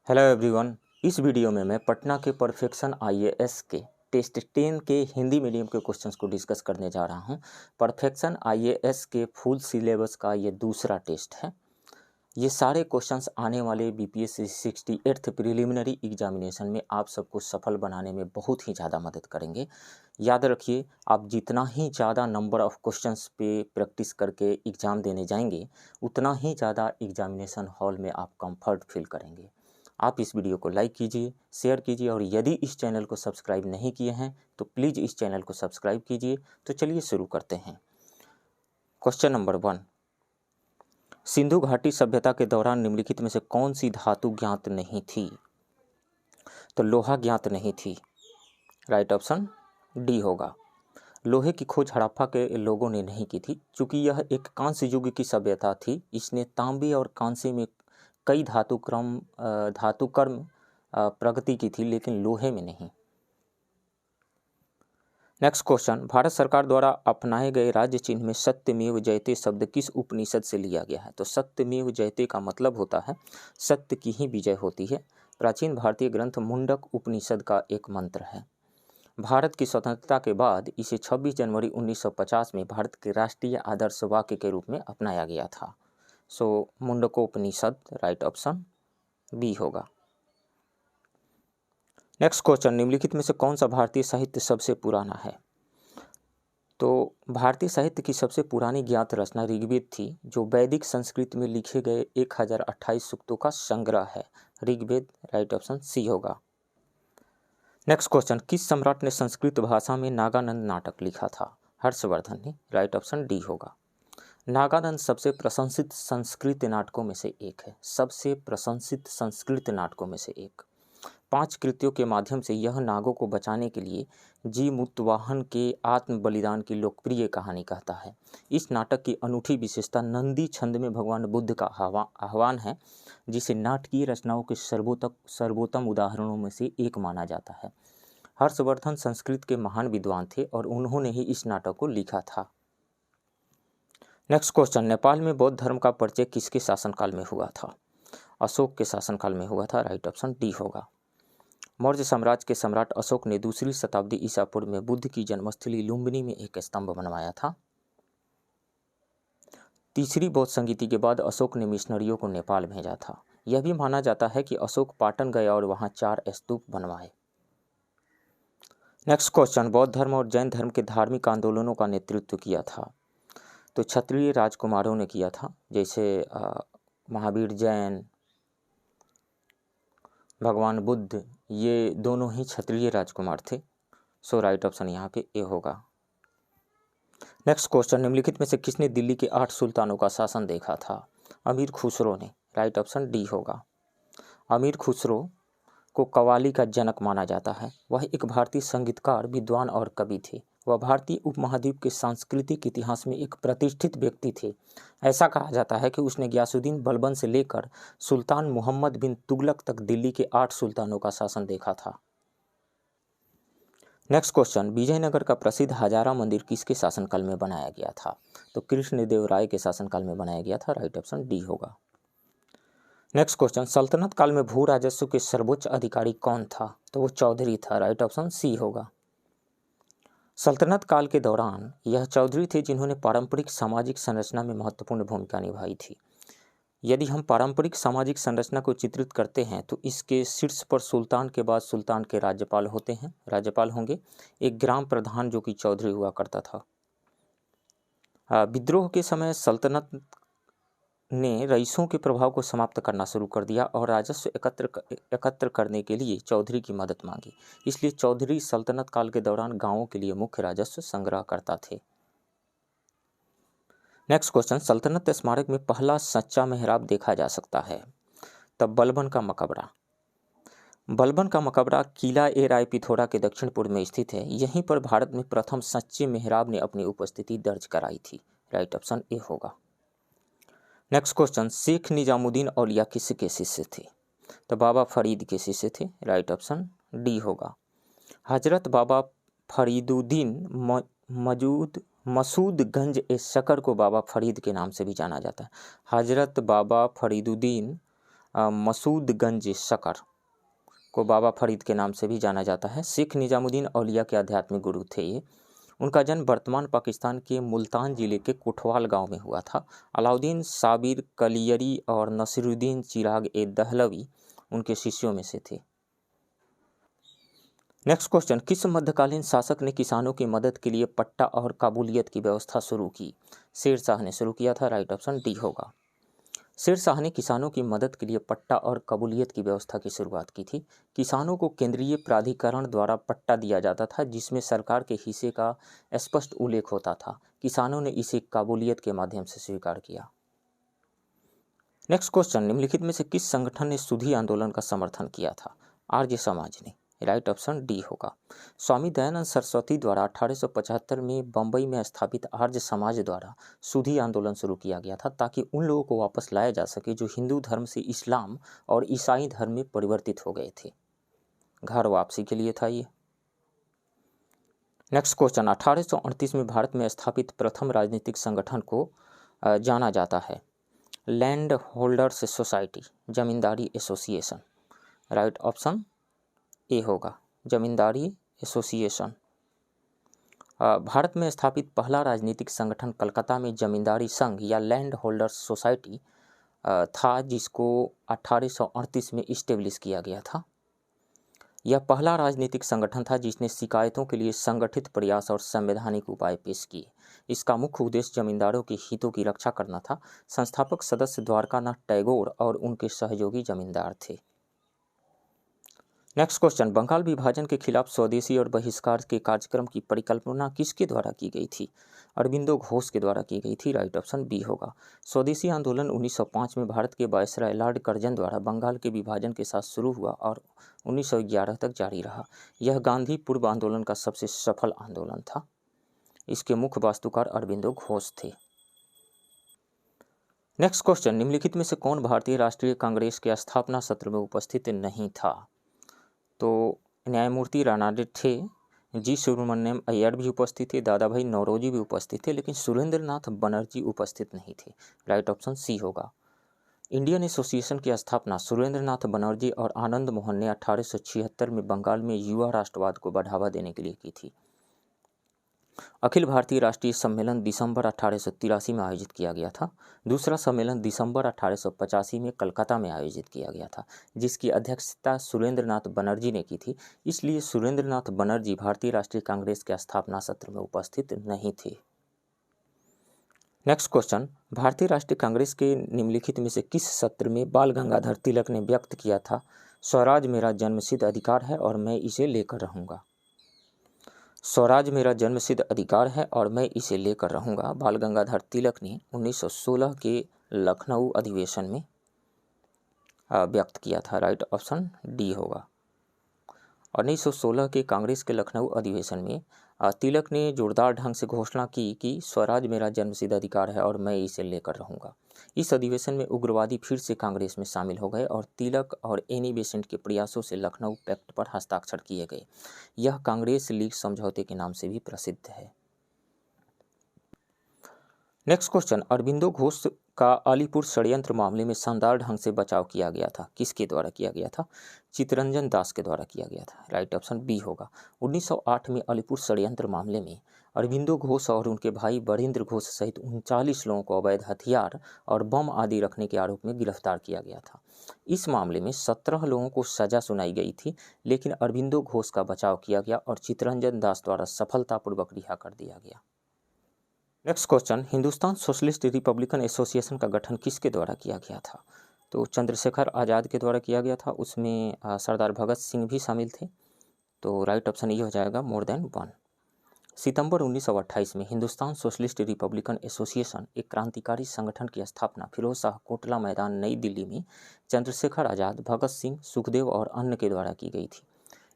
Hello everyone. इस video में मैं पटना के परफेक्शन आईएएस के टेस्ट 10 के हिंदी मीडियम के क्वेश्चंस को डिस्कस करने जा रहा हूं। परफेक्शन आईएएस के फुल सिलेबस का ये दूसरा टेस्ट है। ये सारे क्वेश्चंस आने वाले बीपीएससी 68th प्रिलिमिनरी एग्जामिनेशन में आप सबको सफल बनाने में बहुत ही ज़्यादा मदद करेंगे। याद रखिए, आप जितना ही ज़्यादा नंबर ऑफ़ क्वेश्चंस पे प्रैक्टिस करके एग्ज़ाम देने जाएंगे, उतना ही ज़्यादा एग्जामिनेशन हॉल में आप कंफर्ट फील करेंगे। आप इस वीडियो को लाइक कीजिए, शेयर कीजिए और यदि इस चैनल को सब्सक्राइब नहीं किए हैं तो प्लीज़ इस चैनल को सब्सक्राइब कीजिए। तो चलिए शुरू करते हैं। क्वेश्चन नंबर 1, सिंधु घाटी सभ्यता के दौरान निम्नलिखित में से कौन सी धातु ज्ञात नहीं थी? तो लोहा ज्ञात नहीं थी। राइट ऑप्शन डी होगा। लोहे की खोज हड़प्पा के लोगों ने नहीं की थी, क्योंकि यह एक कांस्य युग की सभ्यता थी। इसने तांबे और कांसे में कई धातुकर्म प्रगति की थी, लेकिन लोहे में नहीं। नेक्स्ट क्वेश्चन, भारत सरकार द्वारा अपनाए गए राज्य चिन्ह में सत्यमेव जयते शब्द किस उपनिषद से लिया गया है? तो सत्यमेव जयते का मतलब होता है सत्य की ही विजय होती है। प्राचीन भारतीय ग्रंथ मुंडक उपनिषद का एक मंत्र है। भारत की स्वतंत्रता के बाद इसे 26 जनवरी 1950 में भारत के राष्ट्रीय आदर्श वाक्य के रूप में अपनाया गया था। सो मुंडकोपनिषद राइट ऑप्शन बी होगा। नेक्स्ट क्वेश्चन, निम्नलिखित में से कौन सा भारतीय साहित्य सबसे पुराना है? तो भारतीय साहित्य की सबसे पुरानी ज्ञात रचना ऋग्वेद थी, जो वैदिक संस्कृत में लिखे गए 1028 सूक्तों का संग्रह है। ऋग्वेद राइट ऑप्शन सी होगा। नेक्स्ट क्वेश्चन, किस सम्राट ने संस्कृत भाषा में नागानंद नाटक लिखा था? हर्षवर्धन ने। राइट ऑप्शन डी होगा। नागानंद सबसे प्रशंसित संस्कृत नाटकों में से एक है। सबसे प्रशंसित संस्कृत नाटकों में से एक। 5 कृतियों के माध्यम से यह नागों को बचाने के लिए जीमूतवाहन के आत्म बलिदान की लोकप्रिय कहानी कहता है। इस नाटक की अनूठी विशेषता नंदी छंद में भगवान बुद्ध का आह्वान है, जिसे नाटकीय रचनाओं के सर्वोत्तम उदाहरणों में से एक माना जाता है। हर्षवर्धन संस्कृत के महान विद्वान थे और उन्होंने ही इस नाटक को लिखा था। नेक्स्ट क्वेश्चन, नेपाल में बौद्ध धर्म का परिचय किसके शासनकाल में हुआ था? अशोक के शासनकाल में हुआ था। राइट ऑप्शन डी होगा। मौर्य साम्राज्य के सम्राट अशोक ने 2री शताब्दी ईसा पूर्व में बुद्ध की जन्मस्थली लुम्बिनी में एक स्तंभ बनवाया था। 3री बौद्ध संगीति के बाद अशोक ने मिशनरियों को नेपाल भेजा था। यह भी माना जाता है कि अशोक पाटन गया और वहां 4 स्तूप बनवाए। नेक्स्ट क्वेश्चन, बौद्ध धर्म और जैन धर्म के धार्मिक आंदोलनों का नेतृत्व किया था? तो क्षत्रिय राजकुमारों ने किया था, जैसे महावीर जैन, भगवान बुद्ध, ये दोनों ही क्षत्रिय राजकुमार थे। सो राइट ऑप्शन यहाँ पे ए होगा। नेक्स्ट क्वेश्चन, निम्नलिखित में से किसने दिल्ली के 8 सुल्तानों का शासन देखा था? अमीर खुसरो ने। राइट ऑप्शन डी होगा। अमीर खुसरो को कव्वाली का जनक माना जाता है। वह एक भारतीय संगीतकार, विद्वान और कवि थे। वह भारतीय उपमहाद्वीप के सांस्कृतिक इतिहास में एक प्रतिष्ठित व्यक्ति थे। ऐसा कहा जाता है कि उसने गयासुद्दीन बलबन से लेकर सुल्तान मोहम्मद बिन तुगलक तक दिल्ली के 8 सुल्तानों का शासन देखा था। नेक्स्ट क्वेश्चन, विजयनगर का प्रसिद्ध हजारा मंदिर किसके शासनकाल में बनाया गया था? तो कृष्णदेव राय के शासनकाल में बनाया गया था। राइट ऑप्शन डी होगा। नेक्स्ट क्वेश्चन, सल्तनत काल में भू राजस्व के सर्वोच्च अधिकारी कौन था? तो वो चौधरी था। राइट ऑप्शन सी होगा। सल्तनत काल के दौरान यह चौधरी थे जिन्होंने पारंपरिक सामाजिक संरचना में महत्वपूर्ण भूमिका निभाई थी। यदि हम पारंपरिक सामाजिक संरचना को चित्रित करते हैं तो इसके शीर्ष पर सुल्तान के बाद सुल्तान के राज्यपाल होंगे। एक ग्राम प्रधान जो कि चौधरी हुआ करता था। विद्रोह के समय सल्तनत ने रईसों के प्रभाव को समाप्त करना शुरू कर दिया और राजस्व एकत्र करने के लिए चौधरी की मदद मांगी। इसलिए चौधरी सल्तनत काल के दौरान गांवों के लिए मुख्य राजस्व संग्रह करता थे। नेक्स्ट क्वेश्चन, सल्तनत स्मारक में पहला सच्चा मेहराब देखा जा सकता है? तब बलबन का मकबरा। बलबन का मकबरा किला ए राय पिथौरा के दक्षिण पूर्व में स्थित है। यहीं पर भारत में प्रथम सच्चे मेहराब ने अपनी उपस्थिति दर्ज कराई थी। राइट ऑप्शन ए होगा। नेक्स्ट क्वेश्चन, शेख निजामुद्दीन औलिया किसके शिष्य थे? तो बाबा फरीद के शिष्य थे। राइट ऑप्शन डी होगा। हजरत बाबा फरीदुद्दीन मसूदगंज शकर को बाबा फरीद के नाम से भी जाना जाता है। हजरत बाबा फरीदुद्दीन मसूदगंज शकर को बाबा फरीद के नाम से भी जाना जाता है। शेख निजामुद्दीन औलिया के आध्यात्मिक गुरु थे ये। उनका जन्म वर्तमान पाकिस्तान के मुल्तान जिले के कोटवाल गांव में हुआ था। अलाउद्दीन साबिर कलियरी और नसीरुद्दीन चिराग ए दहलवी उनके शिष्यों में से थे। नेक्स्ट क्वेश्चन, किस मध्यकालीन शासक ने किसानों की मदद के लिए पट्टा और काबूलियत की व्यवस्था शुरू की? शेर शाह ने शुरू किया था। राइट ऑप्शन डी होगा। शेर शाह ने किसानों की मदद के लिए पट्टा और कबूलियत की व्यवस्था की शुरुआत की थी। किसानों को केंद्रीय प्राधिकरण द्वारा पट्टा दिया जाता था जिसमें सरकार के हिस्से का स्पष्ट उल्लेख होता था। किसानों ने इसे काबूलियत के माध्यम से स्वीकार किया। नेक्स्ट क्वेश्चन, निम्नलिखित में से किस संगठन ने सुधी आंदोलन का समर्थन किया था? आर्य समाज ने। राइट ऑप्शन डी होगा। स्वामी दयानंद सरस्वती द्वारा 1875 में बम्बई में स्थापित आर्य समाज द्वारा सुधी आंदोलन शुरू किया गया था ताकि उन लोगों को वापस लाया जा सके जो हिंदू धर्म से इस्लाम और ईसाई धर्म में परिवर्तित हो गए थे। घर वापसी के लिए था ये। नेक्स्ट क्वेश्चन, 1838 में भारत में स्थापित प्रथम राजनीतिक संगठन को जाना जाता है land holders society, zamindari association. Right option A होगा, जमींदारी एसोसिएशन। भारत में स्थापित पहला राजनीतिक संगठन कलकत्ता में जमींदारी संघ या लैंड होल्डर्स सोसाइटी था जिसको 1838 में इस्टेब्लिश किया गया था। यह पहला राजनीतिक संगठन था जिसने शिकायतों के लिए संगठित प्रयास और संवैधानिक उपाय पेश किए। इसका मुख्य उद्देश्य जमींदारों के हितों की रक्षा करना था। संस्थापक सदस्य द्वारकानाथ टैगोर और उनके सहयोगी जमींदार थे। नेक्स्ट क्वेश्चन, बंगाल विभाजन के खिलाफ स्वदेशी और बहिष्कार के कार्यक्रम की परिकल्पना किसके द्वारा की गई थी? अरबिंदो घोष के द्वारा की गई थी। राइट ऑप्शन बी होगा। स्वदेशी आंदोलन 1905 में भारत के वायसराय लॉर्ड कर्जन द्वारा बंगाल के विभाजन के साथ शुरू हुआ और 1911 तक जारी रहा। यह गांधी पूर्व आंदोलन का सबसे सफल आंदोलन था। इसके मुख्य वास्तुकार अरबिंदो घोष थे। नेक्स्ट क्वेश्चन, निम्नलिखित में से कौन भारतीय राष्ट्रीय कांग्रेस के स्थापना सत्र में उपस्थित नहीं था? तो न्यायमूर्ति रानाडे थे, जी सुब्रमण्यम अय्यर भी उपस्थित थे, दादा भाई नौरोजी भी उपस्थित थे, लेकिन सुरेंद्र नाथ बनर्जी उपस्थित नहीं थे। राइट ऑप्शन सी होगा। इंडियन एसोसिएशन की स्थापना सुरेंद्र नाथ बनर्जी और आनंद मोहन ने 1876 में बंगाल में युवा राष्ट्रवाद को बढ़ावा देने के लिए की थी। अखिल भारतीय राष्ट्रीय सम्मेलन दिसंबर 1883 में आयोजित किया गया था। दूसरा सम्मेलन दिसंबर 1885 में कलकत्ता में आयोजित किया गया था जिसकी अध्यक्षता सुरेंद्र नाथ बनर्जी ने की थी। इसलिए सुरेंद्र नाथ बनर्जी भारतीय राष्ट्रीय कांग्रेस के स्थापना सत्र में उपस्थित नहीं थे। नेक्स्ट क्वेश्चन, भारतीय राष्ट्रीय कांग्रेस के निम्नलिखित में से किस सत्र में बाल गंगाधर तिलक ने व्यक्त किया था स्वराज मेरा जन्मसिद्ध अधिकार है और मैं इसे लेकर रहूँगा? स्वराज मेरा जन्मसिद्ध अधिकार है और मैं इसे लेकर रहूँगा बाल गंगाधर तिलक ने 1916 के लखनऊ अधिवेशन में व्यक्त किया था। राइट ऑप्शन डी होगा। 1916 के कांग्रेस के लखनऊ अधिवेशन में तिलक ने जोरदार ढंग से घोषणा की कि स्वराज मेरा जन्मसिद्ध अधिकार है और मैं इसे लेकर रहूँगा। इस अधिवेशन में उग्रवादी फिर से कांग्रेस में शामिल हो गए और तिलक और एनी बेसेंट के प्रयासों से लखनऊ पैक्ट पर हस्ताक्षर किए गए। यह कांग्रेस लीग समझौते के नाम से भी प्रसिद्ध है। नेक्स्ट क्वेश्चन, अरबिंदो घोष का अलीपुर षड्यंत्र मामले में शानदार ढंग से बचाव किया गया था। किसके द्वारा किया गया था? चित्तरंजन दास के द्वारा किया गया था। राइट ऑप्शन बी होगा। 1908 में अलीपुर षड्यंत्र मामले में अरबिंदो घोष और उनके भाई बरिंद्र घोष सहित 39 लोगों को अवैध हथियार और बम आदि रखने के आरोप में गिरफ्तार किया गया था। इस मामले में 17 लोगों को सजा सुनाई गई थी, लेकिन अरबिंदो घोष का बचाव किया गया और चित्तरंजन दास द्वारा सफलतापूर्वक रिहा कर दिया गया। Next question, Hindustan socialist Republican association का गठन किसके द्वारा किया गया था? तो चंद्रशेखर आज़ाद के द्वारा किया गया था। उसमें सरदार भगत सिंह भी शामिल थे। तो राइट ऑप्शन ये हो जाएगा मोर देन वन। सितंबर 1928 में हिंदुस्तान सोशलिस्ट रिपब्लिकन एसोसिएशन एक क्रांतिकारी संगठन की स्थापना फिरोज शाह कोटला मैदान नई दिल्ली में चंद्रशेखर आज़ाद, भगत सिंह, सुखदेव और अन्य के द्वारा की गई थी।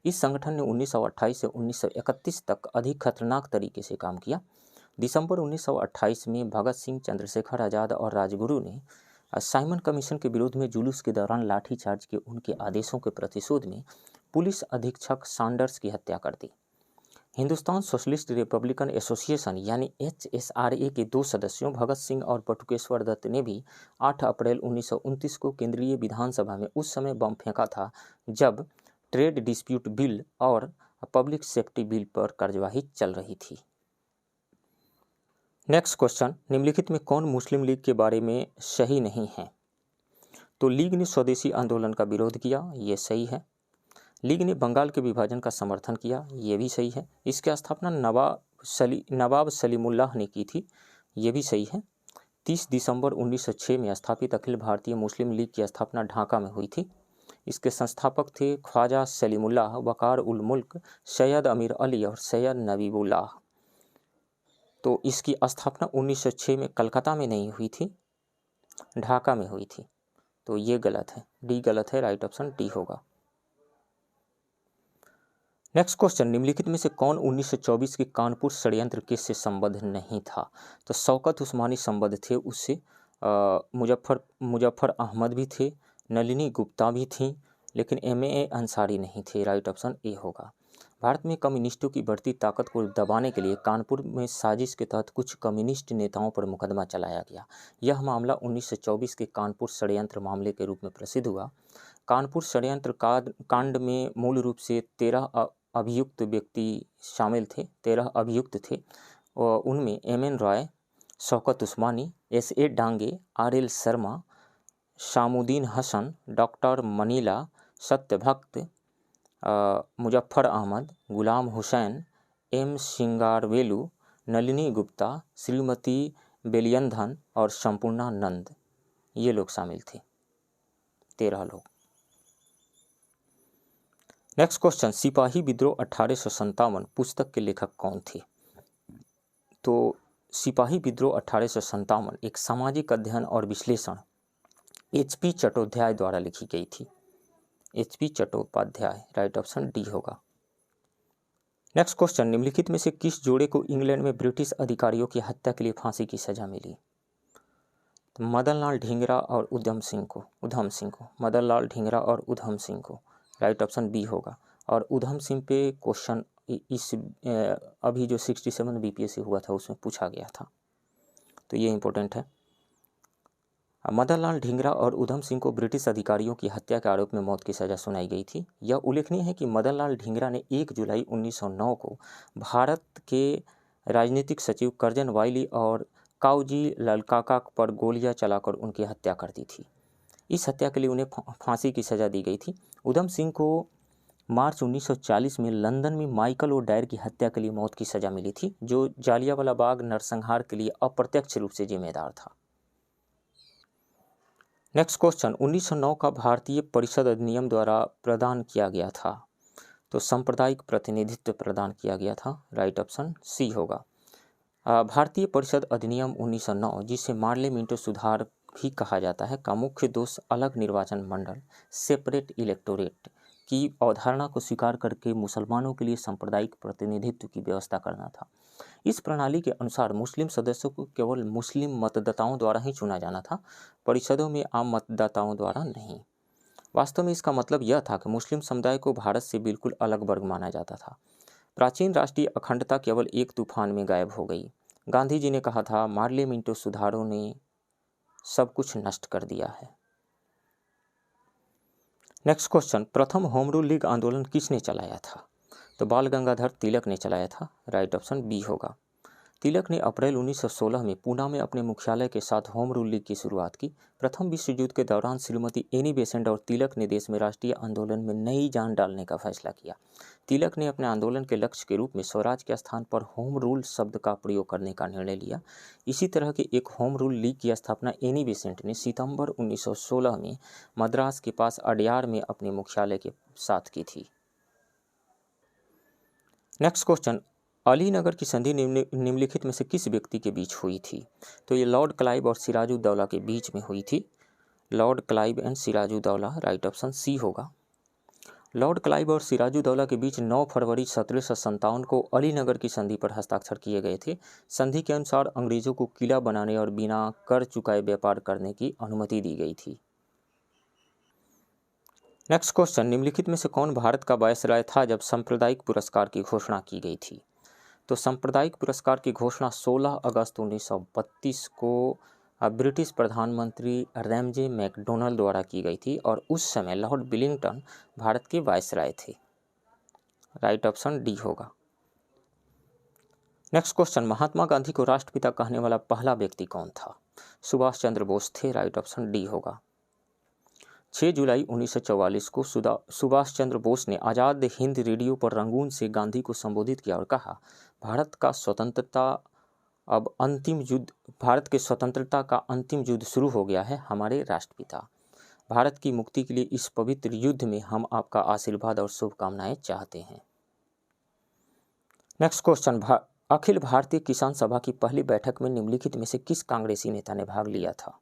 इस संगठन ने 1928 से 1931 तक अधिक खतरनाक तरीके से काम किया। दिसंबर 1928 में भगत सिंह, चंद्रशेखर आज़ाद और राजगुरु ने साइमन कमीशन के विरोध में जुलूस के दौरान लाठीचार्ज के उनके आदेशों के प्रतिशोध में पुलिस अधीक्षक सैंडर्स की हत्या कर दी। हिंदुस्तान सोशलिस्ट रिपब्लिकन एसोसिएशन यानी HSRA के 2 सदस्यों भगत सिंह और बटुकेश्वर दत्त ने भी 8 अप्रैल 1929 को केंद्रीय विधानसभा में उस समय बम फेंका था जब ट्रेड डिस्प्यूट बिल और पब्लिक सेफ्टी बिल पर कार्यवाही चल रही थी। नेक्स्ट क्वेश्चन, निम्नलिखित में कौन मुस्लिम लीग के बारे में सही नहीं है? तो लीग ने स्वदेशी आंदोलन का विरोध किया, ये सही है। लीग ने बंगाल के विभाजन का समर्थन किया, ये भी सही है। इसकी स्थापना नवाब सलीमुल्लाह ने की थी, ये भी सही है। 30 दिसंबर 1906 में स्थापित अखिल भारतीय मुस्लिम लीग की स्थापना ढाका में हुई थी। इसके संस्थापक थे ख्वाजा सलीमुल्लाह, वकार उल मुल्क, सैयद अमीर अली और सैयद नबीबुल्लाह। तो इसकी स्थापना 1906 में कलकत्ता में नहीं हुई थी, ढाका में हुई थी। तो ये गलत है, डी गलत है, राइट ऑप्शन डी होगा। नेक्स्ट क्वेश्चन, निम्नलिखित में से कौन 1924 के कानपुर षड्यंत्र केस से संबद्ध नहीं था? तो शौकत उस्मानी संबद्ध थे उससे, मुजफ्फर अहमद भी थे, नलिनी गुप्ता भी थी, लेकिन MA अंसारी नहीं थे, राइट ऑप्शन ए होगा। भारत में कम्युनिस्टों की बढ़ती ताकत को दबाने के लिए कानपुर में साजिश के तहत कुछ कम्युनिस्ट नेताओं पर मुकदमा चलाया गया। यह मामला 1924 के कानपुर षड्यंत्र मामले के रूप में प्रसिद्ध हुआ। कानपुर षड्यंत्र कांड में मूल रूप से 13 अभियुक्त व्यक्ति शामिल थे, 13 अभियुक्त थे और उनमें MN Roy, Shaukat Usmani, SA Dange, RL Sharma, Shamuddin Hasan, doctor Manila, Satyabhakt, Muzaffar Ahmed, Ghulam Hussain, M Singaravelu, Nalini Gupta, Shrimati Beliyandhan और संपूर्णा नंद, ये लोग शामिल थे, 13 लोग। नेक्स्ट क्वेश्चन, सिपाही विद्रोह 1857 पुस्तक के लेखक कौन थे? तो सिपाही विद्रोह 1857 एक सामाजिक अध्ययन और विश्लेषण HP चट्टोपाध्याय द्वारा लिखी गई थी, HP Chattopadhyay, right option D होगा। नेक्स्ट क्वेश्चन, निम्नलिखित में से किस जोड़े को इंग्लैंड में ब्रिटिश अधिकारियों की हत्या के लिए फांसी की सजा मिली? तो मदनलाल ढींगरा और उधम सिंह को, मदनलाल ढींगरा और उधम सिंह को, राइट ऑप्शन बी होगा। और उधम सिंह पे क्वेश्चन इस अभी जो 67 BPSC हुआ था उसमें पूछा गया था, तो ये इंपॉर्टेंट है। मदनलाल ढींगरा और उधम सिंह को ब्रिटिश अधिकारियों की हत्या के आरोप में मौत की सजा सुनाई गई थी। यह उल्लेखनीय है कि मदनलाल ढींगरा ने 1 जुलाई 1909 को भारत के राजनीतिक सचिव कर्जन वाइली और काऊजी ललकाका पर गोलियां चलाकर उनकी हत्या कर दी थी। इस हत्या के लिए उन्हें फांसी की सजा दी गई थी। उधम सिंह को मार्च 1940 में लंदन में माइकल ओडायर की हत्या के लिए मौत की सजा मिली थी, जो जालियांवाला बाग नरसंहार के लिए अप्रत्यक्ष रूप से जिम्मेदार था। नेक्स्ट क्वेश्चन, 1909 का भारतीय परिषद अधिनियम द्वारा प्रदान किया गया था? तो सांप्रदायिक प्रतिनिधित्व प्रदान किया गया था, राइट ऑप्शन सी होगा। भारतीय परिषद अधिनियम 1909, जिसे मार्ले मिंटो सुधार भी कहा जाता है, का मुख्य दोष अलग निर्वाचन मंडल, सेपरेट इलेक्टोरेट की अवधारणा को स्वीकार करके मुसलमानों के लिए सांप्रदायिक प्रतिनिधित्व की व्यवस्था करना था। इस प्रणाली के अनुसार मुस्लिम सदस्यों को केवल मुस्लिम मतदाताओं द्वारा ही चुना जाना था, परिषदों में आम मतदाताओं द्वारा नहीं। वास्तव में इसका मतलब यह था कि मुस्लिम समुदाय को भारत से बिल्कुल अलग वर्ग माना जाता था। प्राचीन राष्ट्रीय अखंडता केवल एक तूफान में गायब हो गई। गांधी जी ने कहा था, मार्ले मिंटो सुधारों ने सब कुछ नष्ट कर दिया है। नेक्स्ट क्वेश्चन, प्रथम होम रूल लीग आंदोलन किसने चलाया था? तो बाल गंगाधर तिलक ने चलाया था, राइट ऑप्शन बी होगा। तिलक ने अप्रैल 1916 में पूना में अपने मुख्यालय के साथ होम रूल लीग की शुरुआत की। प्रथम विश्व युद्ध के दौरान श्रीमती एनी बेसेंट और तिलक ने देश में राष्ट्रीय आंदोलन में नई जान डालने का फैसला किया। तिलक ने अपने आंदोलन के लक्ष्य के रूप में स्वराज के स्थान पर होम रूल शब्द का प्रयोग करने का निर्णय लिया। इसी तरह के एक होम रूल लीग की स्थापना एनी बेसेंट ने सितंबर 1916 में मद्रास के पास अडयार में अपने मुख्यालय के साथ की थी। नेक्स्ट क्वेश्चन, अलीनगर की संधि निम्नलिखित में से किस व्यक्ति के बीच हुई थी? तो ये लॉर्ड क्लाइव और सिराजुद्दौला के बीच में हुई थी, Lord Clive and Sirajuddaula, right option C होगा। लॉर्ड क्लाइव और सिराजुद्दौला के बीच 9 फरवरी 1757 को अलीनगर की संधि पर हस्ताक्षर किए गए थे। संधि के अनुसार अंग्रेजों को किला बनाने और बिना कर चुकाए व्यापार करने की अनुमति दी गई थी। नेक्स्ट क्वेश्चन, निम्नलिखित में से कौन भारत का वायसराय था जब सांप्रदायिक पुरस्कार की घोषणा की गई थी? तो सांप्रदायिक पुरस्कार की घोषणा 16 अगस्त 1932 को ब्रिटिश प्रधानमंत्री रैमजे मैकडोनल्ड द्वारा की गई थी और उस समय लॉर्ड विलिंगटन भारत के वायसराय थे। राइट ऑप्शन डी होगा। नेक्स्ट क्वेश्चन, महात्मा गांधी को राष्ट्रपिता कहने वाला पहला व्यक्ति कौन था? सुभाष चंद्र बोस थे। राइट ऑप्शन डी होगा। 6 जुलाई 1944 को सुभाष चंद्र बोस ने आज़ाद हिंद रेडियो पर रंगून से गांधी को संबोधित किया और कहा, भारत के स्वतंत्रता का अंतिम युद्ध शुरू हो गया है। हमारे राष्ट्रपिता, भारत की मुक्ति के लिए इस पवित्र युद्ध में हम आपका आशीर्वाद और शुभकामनाएं चाहते हैं। नेक्स्ट क्वेश्चन, अखिल भारतीय किसान सभा की पहली बैठक में निम्नलिखित में से किस कांग्रेसी नेता ने भाग लिया था?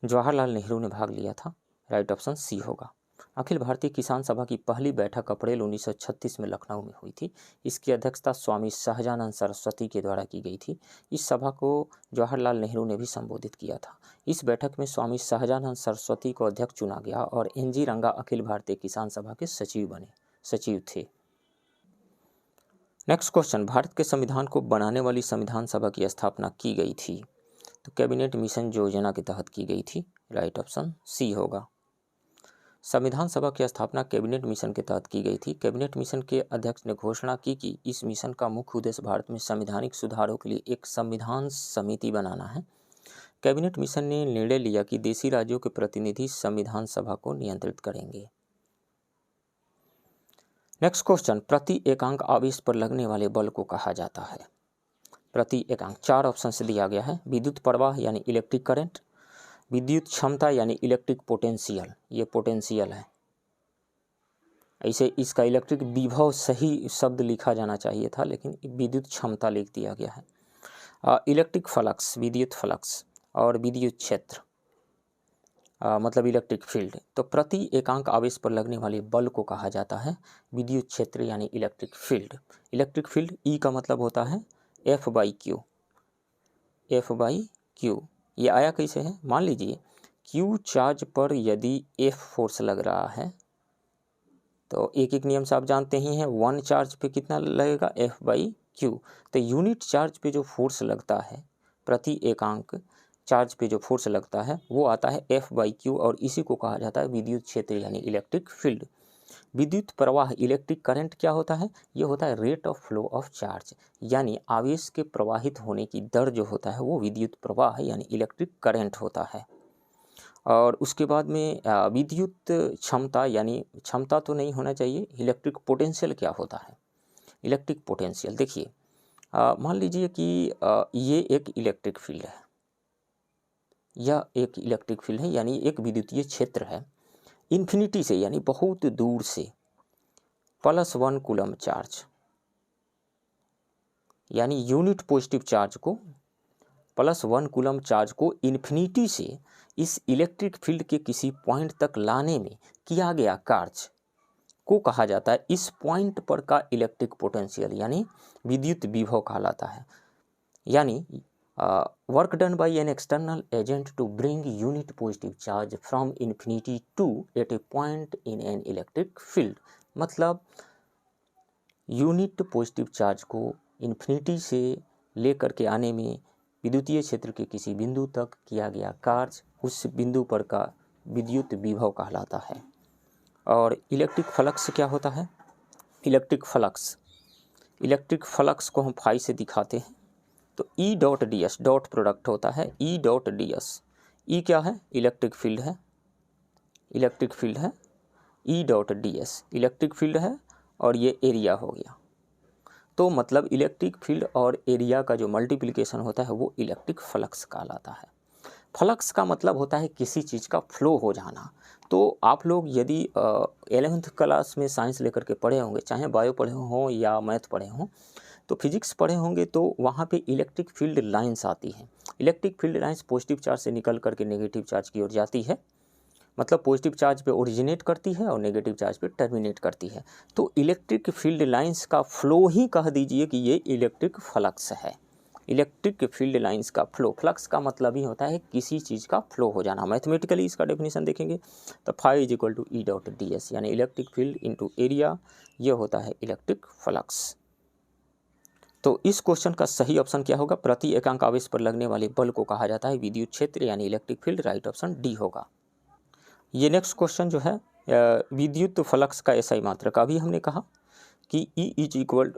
जवाहरलाल नेहरू ने भाग लिया था। राइट ऑप्शन सी होगा। अखिल भारतीय किसान सभा की पहली बैठक अप्रैल 1936 में लखनऊ में हुई थी। इसकी अध्यक्षता स्वामी सहजानंद सरस्वती के द्वारा की गई थी। इस सभा को जवाहरलाल नेहरू ने भी संबोधित किया था। इस बैठक में स्वामी सहजानंद सरस्वती को अध्यक्ष चुना गया और एनजी रंगा अखिल भारतीय किसान सभा के सचिव थे। नेक्स्ट क्वेश्चन, भारत के संविधान को बनाने वाली संविधान सभा की स्थापना की गई थी? तो कैबिनेट मिशन योजना के तहत की गई थी। राइट ऑप्शन सी होगा। संविधान सभा की स्थापना कैबिनेट मिशन के तहत की गई थी। कैबिनेट मिशन के अध्यक्ष ने घोषणा की कि इस मिशन का मुख्य उद्देश्य भारत में संवैधानिक सुधारों के लिए एक संविधान समिति बनाना है। कैबिनेट मिशन ने निर्णय लिया कि देशी राज्यों के प्रतिनिधि संविधान सभा को नियंत्रित करेंगे। नेक्स्ट क्वेश्चन, प्रति एकांक आवेश पर लगने वाले बल को कहा जाता है? प्रति एकांक 4 ऑप्शन से दिया गया है। विद्युत प्रवाह यानी इलेक्ट्रिक करंट, विद्युत क्षमता यानी इलेक्ट्रिक पोटेंशियल, ये पोटेंशियल है। ऐसे इसका इलेक्ट्रिक विभव सही शब्द लिखा जाना चाहिए था, लेकिन विद्युत क्षमता लिख दिया गया है। इलेक्ट्रिक फ्लक्स, विद्युत फ्लक्स, और विद्युत क्षेत्र मतलब इलेक्ट्रिक फील्ड। तो प्रति एकांक आवेश पर लगने वाले बल को कहा जाता है विद्युत क्षेत्र यानी electric field. Electric field E का मतलब होता है F/Q। ये आया कैसे है? मान लीजिए Q चार्ज पर यदि F फोर्स लग रहा है तो एक नियम से आप जानते ही हैं, 1 चार्ज पे कितना लगेगा? F/Q। तो यूनिट चार्ज पे जो फोर्स लगता है, प्रति एकांक चार्ज पे जो फोर्स लगता है वो आता है F/Q और इसी को कहा जाता है विद्युत क्षेत्र यानी इलेक्ट्रिक फील्ड। विद्युत प्रवाह इलेक्ट्रिक करंट क्या होता है? ये होता है rate of flow of charge, यानी आवेश के प्रवाहित होने की दर जो होता है वो विद्युत प्रवाह यानी इलेक्ट्रिक करंट होता है। और उसके बाद में विद्युत क्षमता यानी क्षमता तो नहीं होना चाहिए, इलेक्ट्रिक पोटेंशियल क्या होता है? इलेक्ट्रिक पोटेंशियल देखिए, मान लीजिए कि ये एक इलेक्ट्रिक फील्ड है, यह एक इलेक्ट्रिक फील्ड है यानी एक विद्युतीय क्षेत्र है। इन्फिनिटी से यानी बहुत दूर से +1 कूलम चार्ज यानी यूनिट पॉजिटिव चार्ज को +1 कूलम चार्ज को इन्फिनिटी से इस इलेक्ट्रिक फील्ड के किसी पॉइंट तक लाने में किया गया कार्य को कहा जाता है, इस पॉइंट पर का इलेक्ट्रिक पोटेंशियल यानी विद्युत विभव कहलाता है। यानी work done by an external agent to bring unit positive charge from infinity to at a point in an electric field. मतलब यूनिट पॉजिटिव चार्ज को इन्फिनिटी से लेकर के आने में विद्युतीय क्षेत्र के किसी बिंदु तक किया गया कार्य उस बिंदु पर का विद्युत विभव कहलाता है। और इलेक्ट्रिक फ्लक्स क्या होता है? इलेक्ट्रिक फ्लक्स को हम फाई से दिखाते हैं तो E.ds डॉट प्रोडक्ट होता है E.ds। ई क्या है? इलेक्ट्रिक फील्ड है, E.ds इलेक्ट्रिक फील्ड है और ये एरिया हो गया। तो मतलब इलेक्ट्रिक फील्ड और एरिया का जो मल्टीप्लिकेशन होता है वो इलेक्ट्रिक फ्लक्स कहलाता है। फ्लक्स का मतलब होता है किसी चीज़ का फ्लो हो जाना। तो आप लोग यदि 11th क्लास में साइंस लेकर के पढ़े होंगे, चाहे बायो पढ़े हों या मैथ पढ़े हों, तो फिजिक्स पढ़े होंगे, तो वहाँ पे इलेक्ट्रिक फील्ड लाइंस आती हैं। Electric field lines positive charge से निकल करके नेगेटिव चार्ज की ओर जाती है, मतलब पॉजिटिव चार्ज पे ओरिजिनेट करती है और नेगेटिव चार्ज पे टर्मिनेट करती है। तो इलेक्ट्रिक फील्ड लाइंस का फ्लो ही कह दीजिए कि ये इलेक्ट्रिक फ्लक्स है। इलेक्ट्रिक फील्ड लाइंस का फ्लो, फ्लक्स का मतलब ही होता है किसी चीज़ का फ्लो हो जाना। मैथमेटिकली इसका डेफिनेशन देखेंगे तो phi is equal to E dot D S, यानी इलेक्ट्रिक फील्ड इंटू एरिया, ये होता है इलेक्ट्रिक फ्लक्स। तो इस क्वेश्चन का सही ऑप्शन क्या होगा? प्रति एकांक आवेश पर लगने वाले बल को कहा जाता है विद्युत क्षेत्र, यानी electric field. Right option D होगा। ये नेक्स्ट क्वेश्चन जो है विद्युत फ्लक्स का एसआई मात्रक। अभी हमने कहा कि E is equal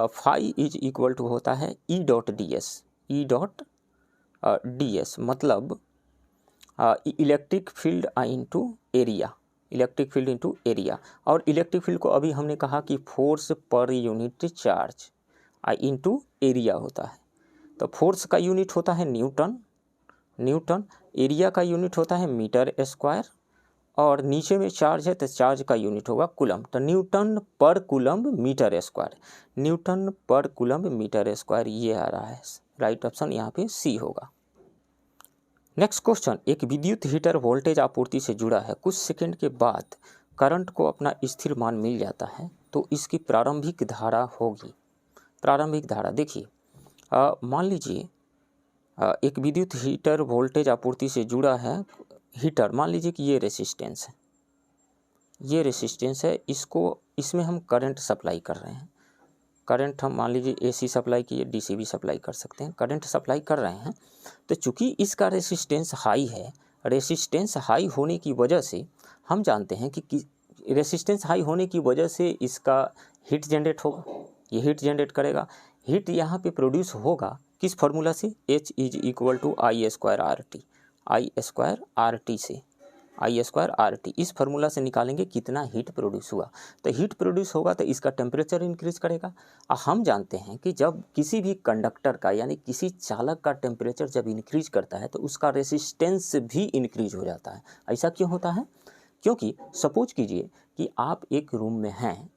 phi is equal to होता है E dot D S, E dot D S मतलब electric field into area, electric field into area. और इलेक्ट्रिक फील्ड को अभी हमने कहा कि force per unit charge into area होता है। तो फोर्स का यूनिट होता है न्यूटन, एरिया का यूनिट होता है मीटर स्क्वायर, और नीचे में चार्ज है तो चार्ज का यूनिट होगा कूलम्ब। तो न्यूटन पर कूलम्ब मीटर स्क्वायर, न्यूटन पर कूलम्ब मीटर स्क्वायर, ये आ रहा है। राइट ऑप्शन यहाँ पे सी होगा। नेक्स्ट क्वेश्चन, एक विद्युत हीटर वोल्टेज आपूर्ति से जुड़ा है, कुछ सेकंड के बाद करंट को अपना स्थिर मान मिल जाता है, तो इसकी प्रारंभिक धारा होगी। प्रारंभिक धारा देखिए, मान लीजिए एक विद्युत हीटर वोल्टेज आपूर्ति से जुड़ा है। हीटर मान लीजिए कि ये रेसिस्टेंस है, ये रेसिस्टेंस है, इसमें हम करंट सप्लाई कर रहे हैं। करंट हम मान लीजिए एसी सप्लाई किए, डीसी भी सप्लाई कर सकते हैं, करंट सप्लाई कर रहे हैं। तो चूंकि इसका रेसिस्टेंस हाई है, रेसिस्टेंस हाई होने की वजह से हम जानते हैं कि रेसिस्टेंस हाई होने की वजह से इसका हीट जनरेट होगा, ये हीट जनरेट करेगा। हीट यहाँ पे प्रोड्यूस होगा किस फार्मूला से? H is equal to I square R T, I square R T से, आई स्क्वायर आर टी, इस फार्मूला से निकालेंगे कितना हीट प्रोड्यूस हुआ। तो हीट प्रोड्यूस होगा तो इसका टेम्परेचर इंक्रीज करेगा। हम जानते हैं कि जब किसी भी कंडक्टर का यानी किसी चालक का टेम्परेचर जब इंक्रीज करता है तो उसका रेसिस्टेंस भी इंक्रीज हो जाता है। ऐसा क्यों होता है? क्योंकि सपोज कीजिए कि आप एक रूम में हैं,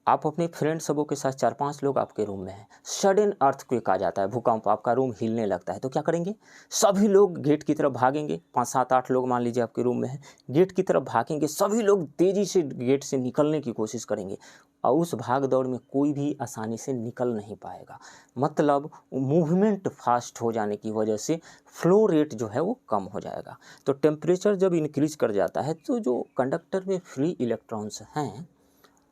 आप अपने फ्रेंड सबों के साथ 4-5 लोग आपके रूम में हैं, सडन अर्थक्वेक आ जाता है, भूकंप, आपका रूम हिलने लगता है, तो क्या करेंगे? सभी लोग गेट की तरफ भागेंगे। 5-7-8 लोग मान लीजिए आपके रूम में हैं, गेट की तरफ भागेंगे, सभी लोग तेज़ी से गेट से निकलने की कोशिश करेंगे, और उस भाग दौड़ में कोई भी आसानी से निकल नहीं पाएगा। मतलब मूवमेंट फास्ट हो जाने की वजह से फ्लो रेट जो है वो कम हो जाएगा। तो टेम्परेचर जब इंक्रीज कर जाता है तो जो कंडक्टर में फ्री इलेक्ट्रॉन्स हैं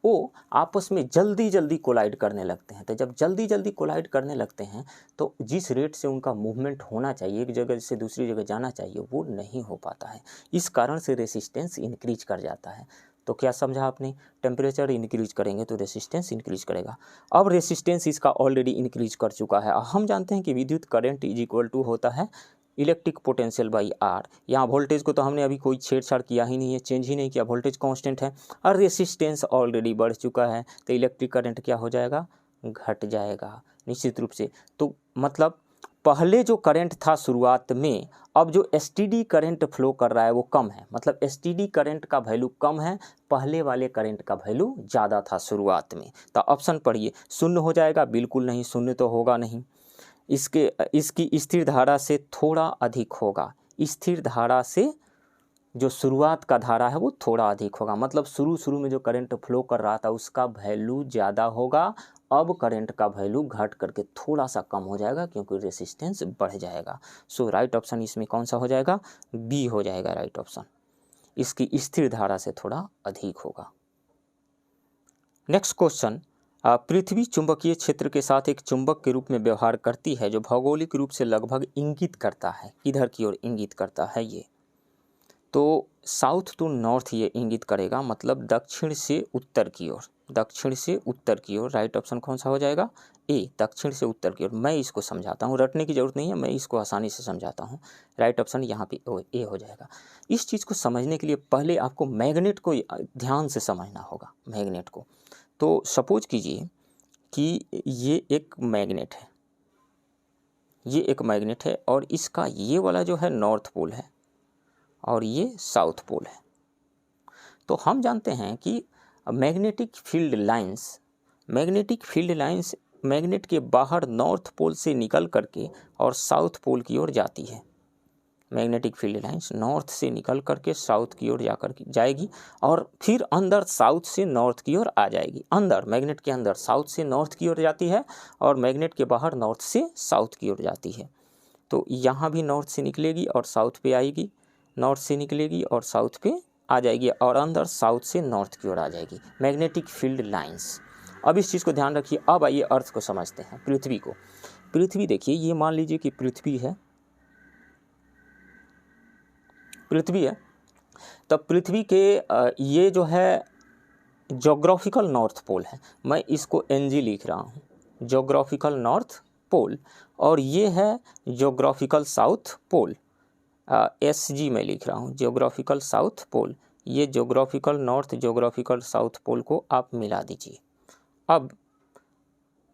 वो आपस में जल्दी जल्दी कोलाइड करने लगते हैं। तो जब जल्दी जल्दी कोलाइड करने लगते हैं तो जिस रेट से उनका मूवमेंट होना चाहिए, एक जगह से दूसरी जगह जाना चाहिए, वो नहीं हो पाता है। इस कारण से रेसिस्टेंस इंक्रीज कर जाता है। तो क्या समझा आपने? टेम्परेचर इंक्रीज करेंगे तो रेसिस्टेंस इंक्रीज करेगा। अब रेसिस्टेंस इसका ऑलरेडी इंक्रीज कर चुका है। हम जानते हैं कि विद्युत करंट इज इक्वल टू होता है इलेक्ट्रिक पोटेंशियल बाई आर। यहाँ वोल्टेज को तो हमने अभी कोई छेड़छाड़ किया ही नहीं है, चेंज ही नहीं किया, वोल्टेज कांस्टेंट है, और रेसिस्टेंस ऑलरेडी बढ़ चुका है, तो इलेक्ट्रिक करंट क्या हो जाएगा? घट जाएगा निश्चित रूप से। तो मतलब पहले जो करंट था शुरुआत में, अब जो एसटीडी करंट फ्लो कर रहा है वो कम है, मतलब एसटीडी करंट का वैल्यू कम है, पहले वाले करंट का वैल्यू ज़्यादा था शुरुआत में। तो ऑप्शन पढ़िए, शून्य हो जाएगा? बिल्कुल नहीं, शून्य तो होगा नहीं। इसकी स्थिर धारा से थोड़ा अधिक होगा, स्थिर धारा से जो शुरुआत का धारा है वो थोड़ा अधिक होगा, मतलब शुरू में जो करंट फ्लो कर रहा था उसका वैल्यू ज़्यादा होगा, अब करंट का वैल्यू घट करके थोड़ा सा कम हो जाएगा क्योंकि रेसिस्टेंस बढ़ जाएगा। सो राइट ऑप्शन इसमें कौन सा हो जाएगा? बी हो जाएगा राइट ऑप्शन, इसकी स्थिर धारा से थोड़ा अधिक होगा। नेक्स्ट क्वेश्चन, पृथ्वी चुंबकीय क्षेत्र के साथ एक चुंबक के रूप में व्यवहार करती है जो भौगोलिक रूप से लगभग इंगित करता है, किधर की ओर इंगित करता है ये? तो साउथ टू नॉर्थ ये इंगित करेगा, मतलब दक्षिण से उत्तर की ओर, दक्षिण से उत्तर की ओर। राइट ऑप्शन कौन सा हो जाएगा? ए, दक्षिण से उत्तर की ओर। मैं इसको समझाता हूँ, रटने की जरूरत नहीं है, मैं इसको आसानी से समझाता हूँ। राइट ऑप्शन यहाँ पे ए हो जाएगा। इस चीज़ को समझने के लिए पहले आपको मैग्नेट को ध्यान से समझना होगा, मैग्नेट को। तो सपोज कीजिए कि ये एक मैग्नेट है, ये एक मैग्नेट है, और इसका ये वाला जो है नॉर्थ पोल है और ये साउथ पोल है। तो हम जानते हैं कि मैग्नेटिक फील्ड लाइंस मैग्नेट के बाहर नॉर्थ पोल से निकल करके और साउथ पोल की ओर जाती है। मैग्नेटिक फील्ड लाइंस नॉर्थ से निकल करके साउथ की ओर जाकर जाएगी और फिर अंदर साउथ से नॉर्थ की ओर आ जाएगी। अंदर मैग्नेट के अंदर साउथ से नॉर्थ की ओर जाती है और मैग्नेट के बाहर नॉर्थ से साउथ की ओर जाती है। तो यहाँ भी नॉर्थ से निकलेगी और साउथ पे आएगी, नॉर्थ से निकलेगी और साउथ पे आ जाएगी और अंदर साउथ से नॉर्थ की ओर आ जाएगी। Magnetic field lines. अब इस चीज़ को ध्यान रखिए। अब आइए अर्थ को समझते हैं, पृथ्वी को। पृथ्वी देखिए, ये मान लीजिए कि पृथ्वी है, पृथ्वी है। तब पृथ्वी के ये जो है जोग्राफिकल नॉर्थ पोल है, मैं इसको NG लिख रहा हूँ, जोग्राफिकल नॉर्थ पोल, और ये है जोग्राफिकल साउथ पोल, SG मैं लिख रहा हूँ, जोग्राफिकल साउथ पोल। ये geographical north geographical south pole को आप मिला दीजिए। अब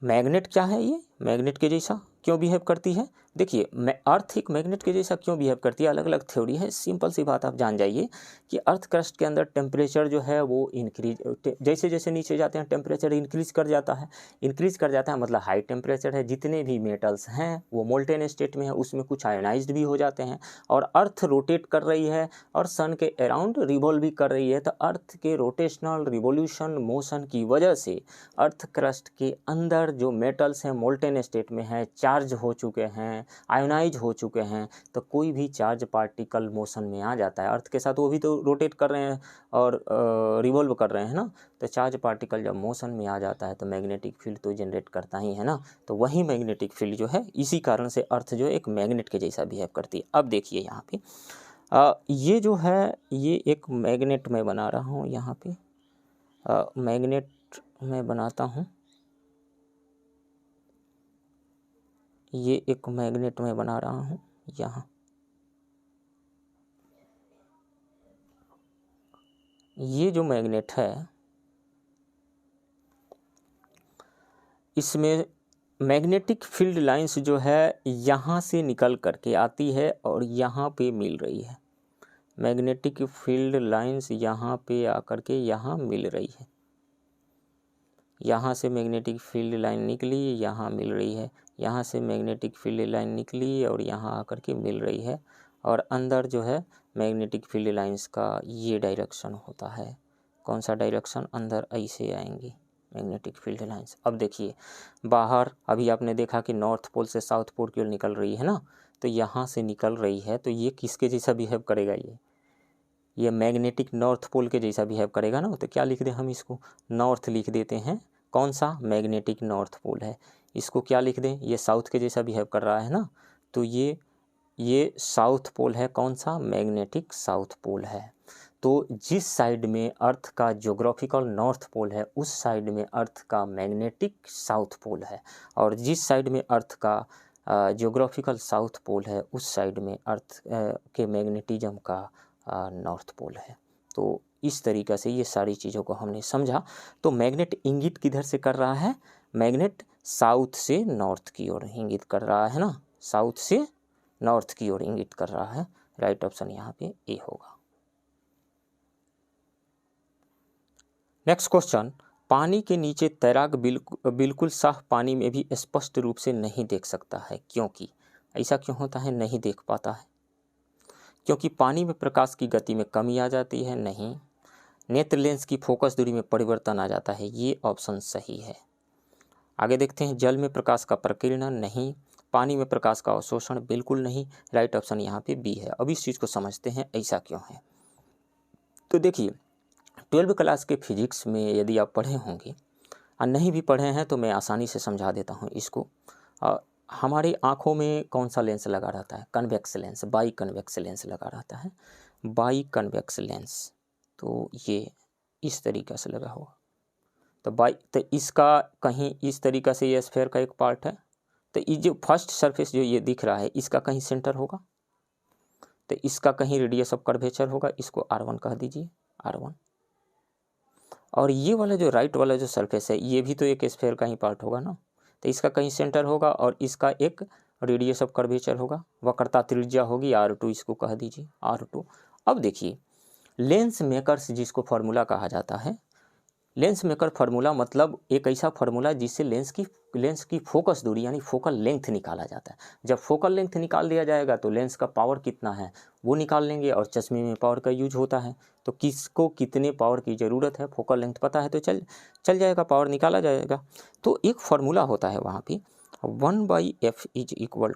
मैग्नेट क्या है, ये मैग्नेट के जैसा क्यों बिहेव करती है? देखिए, अर्थ एक मैग्नेट के जैसा क्यों बिहेव करती है, अलग अलग थ्योरी है। सिंपल सी बात आप जान जाइए कि अर्थ क्रस्ट के अंदर टेम्परेचर जो है वो इंक्रीज, जैसे जैसे नीचे जाते हैं टेम्परेचर इंक्रीज कर जाता है। इंक्रीज कर जाता है मतलब हाई टेम्परेचर है, जितने भी मेटल्स हैं वो मोल्टेन स्टेट में है, उसमें कुछ आयोनाइज्ड भी हो जाते हैं। और अर्थ रोटेट कर रही है और सन के अराउंड रिवॉल्व भी कर रही है। तो अर्थ के रोटेशनल रिवोल्यूशन मोशन की वजह से अर्थ क्रस्ट के अंदर जो मेटल्स हैं मोल्टेन स्टेट में है, चार्ज हो चुके हैं, आयोनाइज हो चुके हैं। तो कोई भी चार्ज पार्टिकल मोशन में आ जाता है, अर्थ के साथ वो भी तो रोटेट कर रहे हैं और रिवॉल्व कर रहे हैं ना। तो चार्ज पार्टिकल जब मोशन में आ जाता है तो मैग्नेटिक फील्ड तो जनरेट करता ही है ना। तो वही मैग्नेटिक फील्ड जो है, इसी कारण से अर्थ जो एक मैग्नेट के जैसा बिहेव करती है। अब देखिए यहाँ पे ये जो है, ये एक मैग्नेट मैं बना रहा हूँ यहाँ पे, मैग्नेट मैं बनाता हूँ, ये एक मैग्नेट में बना रहा हूँ यहाँ। ये जो मैग्नेट है, इसमें मैग्नेटिक फील्ड लाइंस जो है यहाँ से निकल करके आती है और यहाँ पे मिल रही है। मैग्नेटिक फील्ड लाइंस यहाँ पे आकर के यहाँ मिल रही है। यहाँ से मैग्नेटिक फील्ड लाइन निकली, यहाँ मिल रही है। यहाँ से मैग्नेटिक फील्ड लाइन निकली और यहाँ आकर के मिल रही है। और अंदर जो है मैग्नेटिक फील्ड लाइंस का ये डायरेक्शन होता है। कौन सा डायरेक्शन? अंदर ऐसे आएंगी मैग्नेटिक फील्ड लाइंस। अब देखिए, बाहर अभी आपने देखा कि नॉर्थ पोल से साउथ पोल की ओर निकल रही है ना। तो यहाँ से निकल रही है, तो ये किसके जैसा बिहेव करेगा? ये मैग्नेटिक नॉर्थ पोल के जैसा बिहेव करेगा ना। तो क्या लिख दें हम? इसको नॉर्थ लिख देते हैं। कौन सा? मैग्नेटिक नॉर्थ पोल है। इसको क्या लिख दें? ये साउथ के जैसा बिहेव कर रहा है ना। तो ये साउथ पोल है। कौन सा? मैग्नेटिक साउथ पोल है। तो जिस साइड में अर्थ का ज्योग्राफिकल नॉर्थ पोल है, उस साइड में अर्थ का मैग्नेटिक साउथ पोल है। और जिस साइड में अर्थ का ज्योग्राफिकल साउथ पोल है, उस साइड में अर्थ के मैग्नेटिज्म का नॉर्थ पोल है। तो इस तरीक़े से ये सारी चीज़ों को हमने समझा। तो मैग्नेट इंगित किधर से कर रहा है? मैग्नेट साउथ से नॉर्थ की ओर इंगित कर रहा है ना। साउथ से नॉर्थ की ओर इंगित कर रहा है। राइट ऑप्शन यहाँ पे ए होगा। नेक्स्ट क्वेश्चन, पानी के नीचे तैराक बिल्कुल साफ पानी में भी स्पष्ट रूप से नहीं देख सकता है, क्योंकि ऐसा क्यों होता है? नहीं देख पाता है क्योंकि पानी में प्रकाश की गति में कमी आ जाती है? नहीं। नेत्र लेंस की फोकस दूरी में परिवर्तन आ जाता है? ये ऑप्शन सही है। आगे देखते हैं, जल में प्रकाश का प्रकीर्णन? नहीं। पानी में प्रकाश का अवशोषण? बिल्कुल नहीं। राइट ऑप्शन यहाँ पे बी है। अब इस चीज़ को समझते हैं ऐसा क्यों है। तो देखिए, 12वीं क्लास के फिजिक्स में यदि आप पढ़े होंगे और नहीं भी पढ़े हैं तो मैं आसानी से समझा देता हूँ इसको। हमारी आँखों में कौन सा लेंस लगा रहता है? Convex lens, by convex lens लगा रहता है, बाई कन्वेक्स लेंस। तो ये इस तरीक़ा से लगा हुआ। तो इसका कहीं इस तरीक़ा से ये स्फेयर का एक पार्ट है। तो ये जो फर्स्ट सरफेस जो ये दिख रहा है, इसका कहीं सेंटर होगा, तो इसका कहीं रेडियस ऑफ कर्वेचर होगा। इसको R1 कह दीजिए, R1। और ये वाला जो राइट वाला जो सरफेस है, ये भी तो एक स्फेयर का ही पार्ट होगा ना। तो इसका कहीं सेंटर होगा और इसका एक रेडियस ऑफ कर्वेचर होगा, वक्रता त्रिज्या होगी R2, इसको कह दीजिए R2। अब देखिए, लेंस मेकर्स जिसको फॉर्मूला कहा जाता है, लेंस मेकर फार्मूला मतलब एक ऐसा फार्मूला जिससे लेंस की फोकस दूरी यानी फोकल लेंथ निकाला जाता है। जब फोकल लेंथ निकाल दिया जाएगा तो लेंस का पावर कितना है वो निकाल लेंगे, और चश्मे में पावर का यूज होता है तो किसको कितने पावर की ज़रूरत है, फोकल लेंथ पता है तो चल जाएगा, पावर निकाला जाएगा। तो एक फार्मूला होता है वहाँ पे 1/f is equal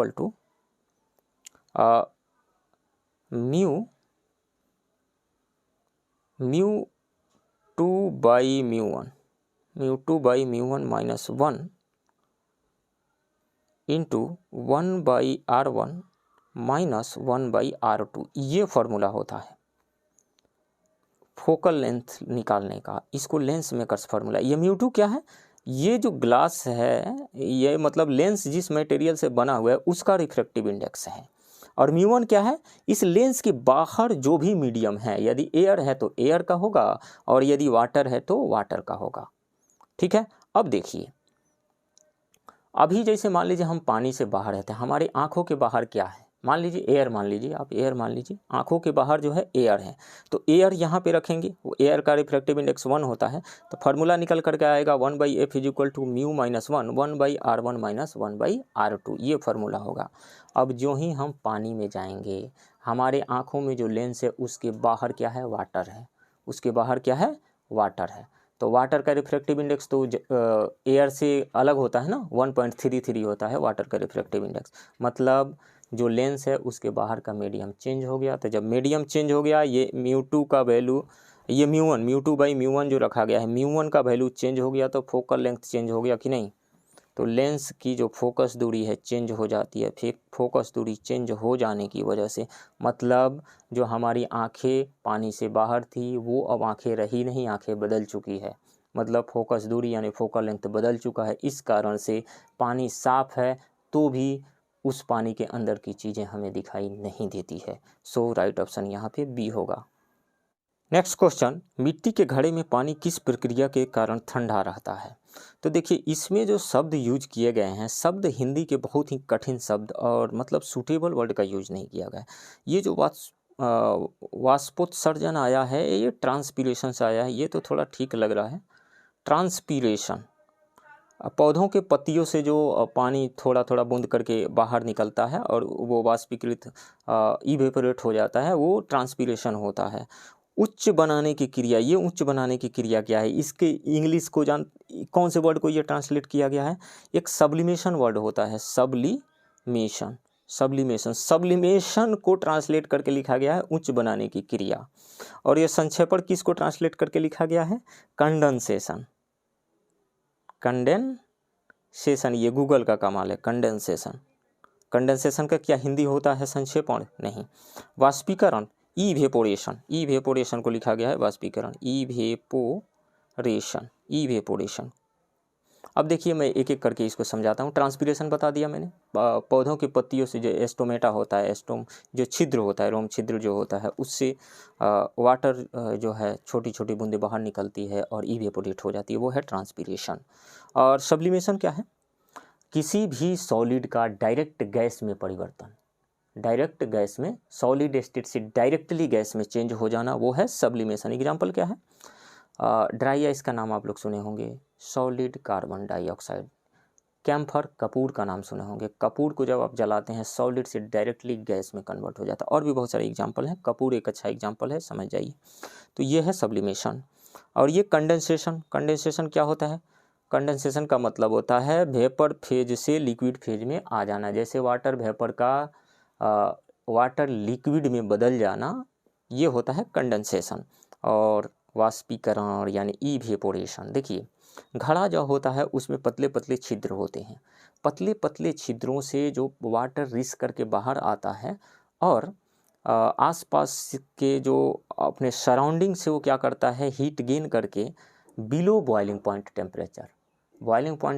to mu 2/μ1 minus 1 into 1/r1 minus 1/r2, ये फार्मूला होता है फोकल लेंथ निकालने का। इसको लेंस मेकर्स फार्मूला। ये μ2 क्या है, ये जो ग्लास है ये मतलब लेंस जिस मटेरियल से बना हुआ है उसका रिफ्रैक्टिव इंडेक्स है, और μ1 क्या है, इस लेंस के बाहर जो भी मीडियम है, यदि एयर है तो एयर का होगा और यदि वाटर है तो वाटर का होगा। ठीक है, अब देखिए अभी जैसे मान लीजिए हम पानी से बाहर रहते हैं, हमारी आंखों के बाहर क्या है, मान लीजिए एयर, मान लीजिए आप एयर मान लीजिए, आंखों के बाहर जो है एयर है, तो एयर यहाँ पे रखेंगे, वो एयर का रिफ्रैक्टिव इंडेक्स 1 होता है, तो फार्मूला निकल करके आएगा 1/f is equal to mu minus 1/r1 minus 1/r2, ये फार्मूला होगा। अब जो ही हम पानी में जाएंगे, हमारे आँखों में जो लेंस है उसके बाहर क्या है, वाटर है, उसके बाहर क्या है, वाटर है, तो वाटर का रिफ्रैक्टिव इंडेक्स तो एयर से अलग होता है ना, 1.33 होता है वाटर का रिफ्रैक्टिव इंडेक्स, मतलब जो लेंस है उसके बाहर का मीडियम चेंज हो गया। तो जब मीडियम चेंज हो गया, ये μ2 का वैल्यू, ये μ2/μ1 जो रखा गया है, μ1 का वैल्यू चेंज हो गया तो फोकल लेंथ चेंज हो गया कि नहीं, तो लेंस की जो फोकस दूरी है चेंज हो जाती है। फिर फोकस दूरी चेंज हो जाने की वजह से मतलब जो हमारी आंखें पानी से बाहर थी वो अब आंखें रही नहीं, आंखें बदल चुकी है, मतलब फोकस दूरी यानी फोकल लेंथ बदल चुका है। इस कारण से पानी साफ है तो भी उस पानी के अंदर की चीज़ें हमें दिखाई नहीं देती है। सो राइट ऑप्शन यहाँ पे बी होगा। नेक्स्ट क्वेश्चन, मिट्टी के घड़े में पानी किस प्रक्रिया के कारण ठंडा रहता है। तो देखिए इसमें जो शब्द यूज किए गए हैं, शब्द हिंदी के बहुत ही कठिन शब्द और मतलब सूटेबल वर्ड का यूज नहीं किया गया है। ये जो वाष्पोत्सर्जन आया है ये ट्रांसपीरेशन से आया है, ये तो थोड़ा ठीक लग रहा है। ट्रांसपीरेशन, पौधों के पत्तियों से जो पानी थोड़ा थोड़ा बूंद करके बाहर निकलता है और वो वाष्पीकृत इवेपोरेट हो जाता है, वो ट्रांसपीरेशन होता है। उच्च बनाने की क्रिया, ये उच्च बनाने की क्रिया क्या है, इसके इंग्लिश को कौन से वर्ड को ये ट्रांसलेट किया गया है, एक सब्लिमेशन वर्ड होता है, सब्लिमेशन को ट्रांसलेट करके लिखा गया है उच्च बनाने की क्रिया। और ये संक्षेपण किसको ट्रांसलेट करके लिखा गया है, कंडेंसेशन, ये गूगल का कमाल है, कंडेंसेशन का क्या हिंदी होता है संक्षेपण, नहीं। वाष्पीकरण, इवेपोरेशन को लिखा गया है वाष्पीकरण, इवेपोरेशन। अब देखिए मैं एक एक करके इसको समझाता हूँ। ट्रांसपीरेशन बता दिया मैंने, पौधों की पत्तियों से जो एस्टोमेटा होता है, जो छिद्र होता है, रोम छिद्र जो होता है, उससे वाटर जो है छोटी छोटी बूंदें बाहर निकलती है और इवेपोरेट हो जाती है, वो है ट्रांसपीरेशन। और सब्लिमेशन क्या है, किसी भी सॉलिड का डायरेक्ट गैस में परिवर्तन, डायरेक्ट गैस में, सॉलिड स्टेट से डायरेक्टली गैस में चेंज हो जाना, वो है सब्लिमेशन। एग्जाम्पल क्या है, ड्राई आइस का नाम आप लोग सुने होंगे, सॉलिड कार्बन डाइऑक्साइड। कैम्फर, कपूर का नाम सुने होंगे, कपूर को जब आप जलाते हैं सॉलिड से डायरेक्टली गैस में कन्वर्ट हो जाता है। और भी बहुत सारे एग्जाम्पल हैं, कपूर एक अच्छा एग्जाम्पल है, समझ जाइए। तो ये है सब्लिमेशन। और ये कंडेंसेशन क्या होता है, कंडेंसेशन का मतलब होता है वेपर फेज से लिक्विड फेज में आ जाना, जैसे वाटर वेपर का वाटर लिक्विड में बदल जाना, ये होता है कंडेंसेशन। और वाष्पीकरण यानी इवेपोरेशन, देखिए घड़ा जो होता है उसमें पतले पतले छिद्र होते हैं, पतले पतले छिद्रों से जो वाटर रिस करके बाहर आता है और आसपास के जो अपने सराउंडिंग से वो क्या करता है, हीट गेन करके बिलो बॉइलिंग पॉइंट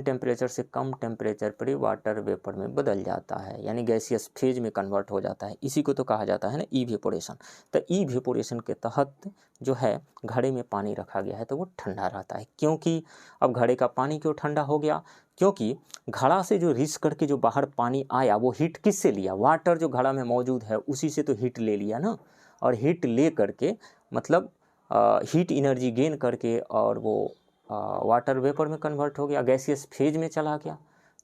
टेम्परेचर से कम टेम्परेचर पर ही वाटर वेपर में बदल जाता है, यानी गैसियस फेज में कन्वर्ट हो जाता है। इसी को तो कहा जाता है ना इवेपोरेशन। तो इवेपोरेशन के तहत जो है घड़े में पानी रखा गया है तो वो ठंडा रहता है। क्योंकि अब घड़े का पानी क्यों ठंडा हो गया, क्योंकि घड़ा से जो रिस करके जो बाहर पानी आया वो हीट किससे लिया, वाटर जो घड़ा में मौजूद है उसी से तो हीट ले लिया ना, और हीट ले करके मतलब हीट एनर्जी गेन करके और वो वाटर वेपर में कन्वर्ट हो गया, गैसियस फेज में चला गया।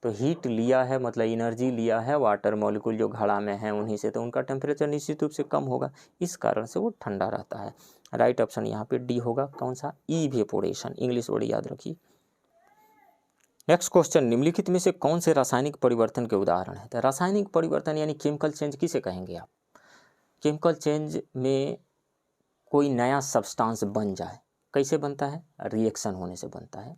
तो हीट लिया है मतलब एनर्जी लिया है वाटर मॉलिक्यूल जो घड़ा में है उन्हीं से, तो उनका टेम्परेचर निश्चित रूप से कम होगा, इस कारण से वो ठंडा रहता है। राइट ऑप्शन यहाँ पे डी होगा, कौन सा, इवेपोरेशन। इंग्लिश वर्ड याद रखिए। नेक्स्ट क्वेश्चन, निम्नलिखित में से कौन से रासायनिक परिवर्तन के उदाहरण है। तो रासायनिक परिवर्तन यानी केमिकल चेंज किसे कहेंगे आप। केमिकल चेंज में कोई नया सब्सटेंस बन जाए, कैसे बनता है, रिएक्शन होने से बनता है।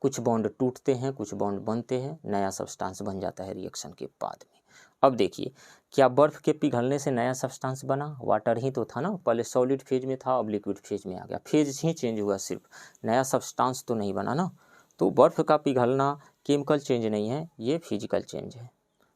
कुछ बॉन्ड टूटते हैं, कुछ बॉन्ड बनते हैं, नया सब्सटेंस बन जाता है रिएक्शन के बाद में। अब देखिए, क्या बर्फ़ के पिघलने से नया सब्सटेंस बना, वाटर ही तो था ना, पहले सॉलिड फेज में था अब लिक्विड फेज में आ गया, फेज ही चेंज हुआ, सिर्फ नया सब्सटेंस तो नहीं बना ना। तो बर्फ़ का पिघलना केमिकल चेंज नहीं है, ये फिजिकल चेंज है।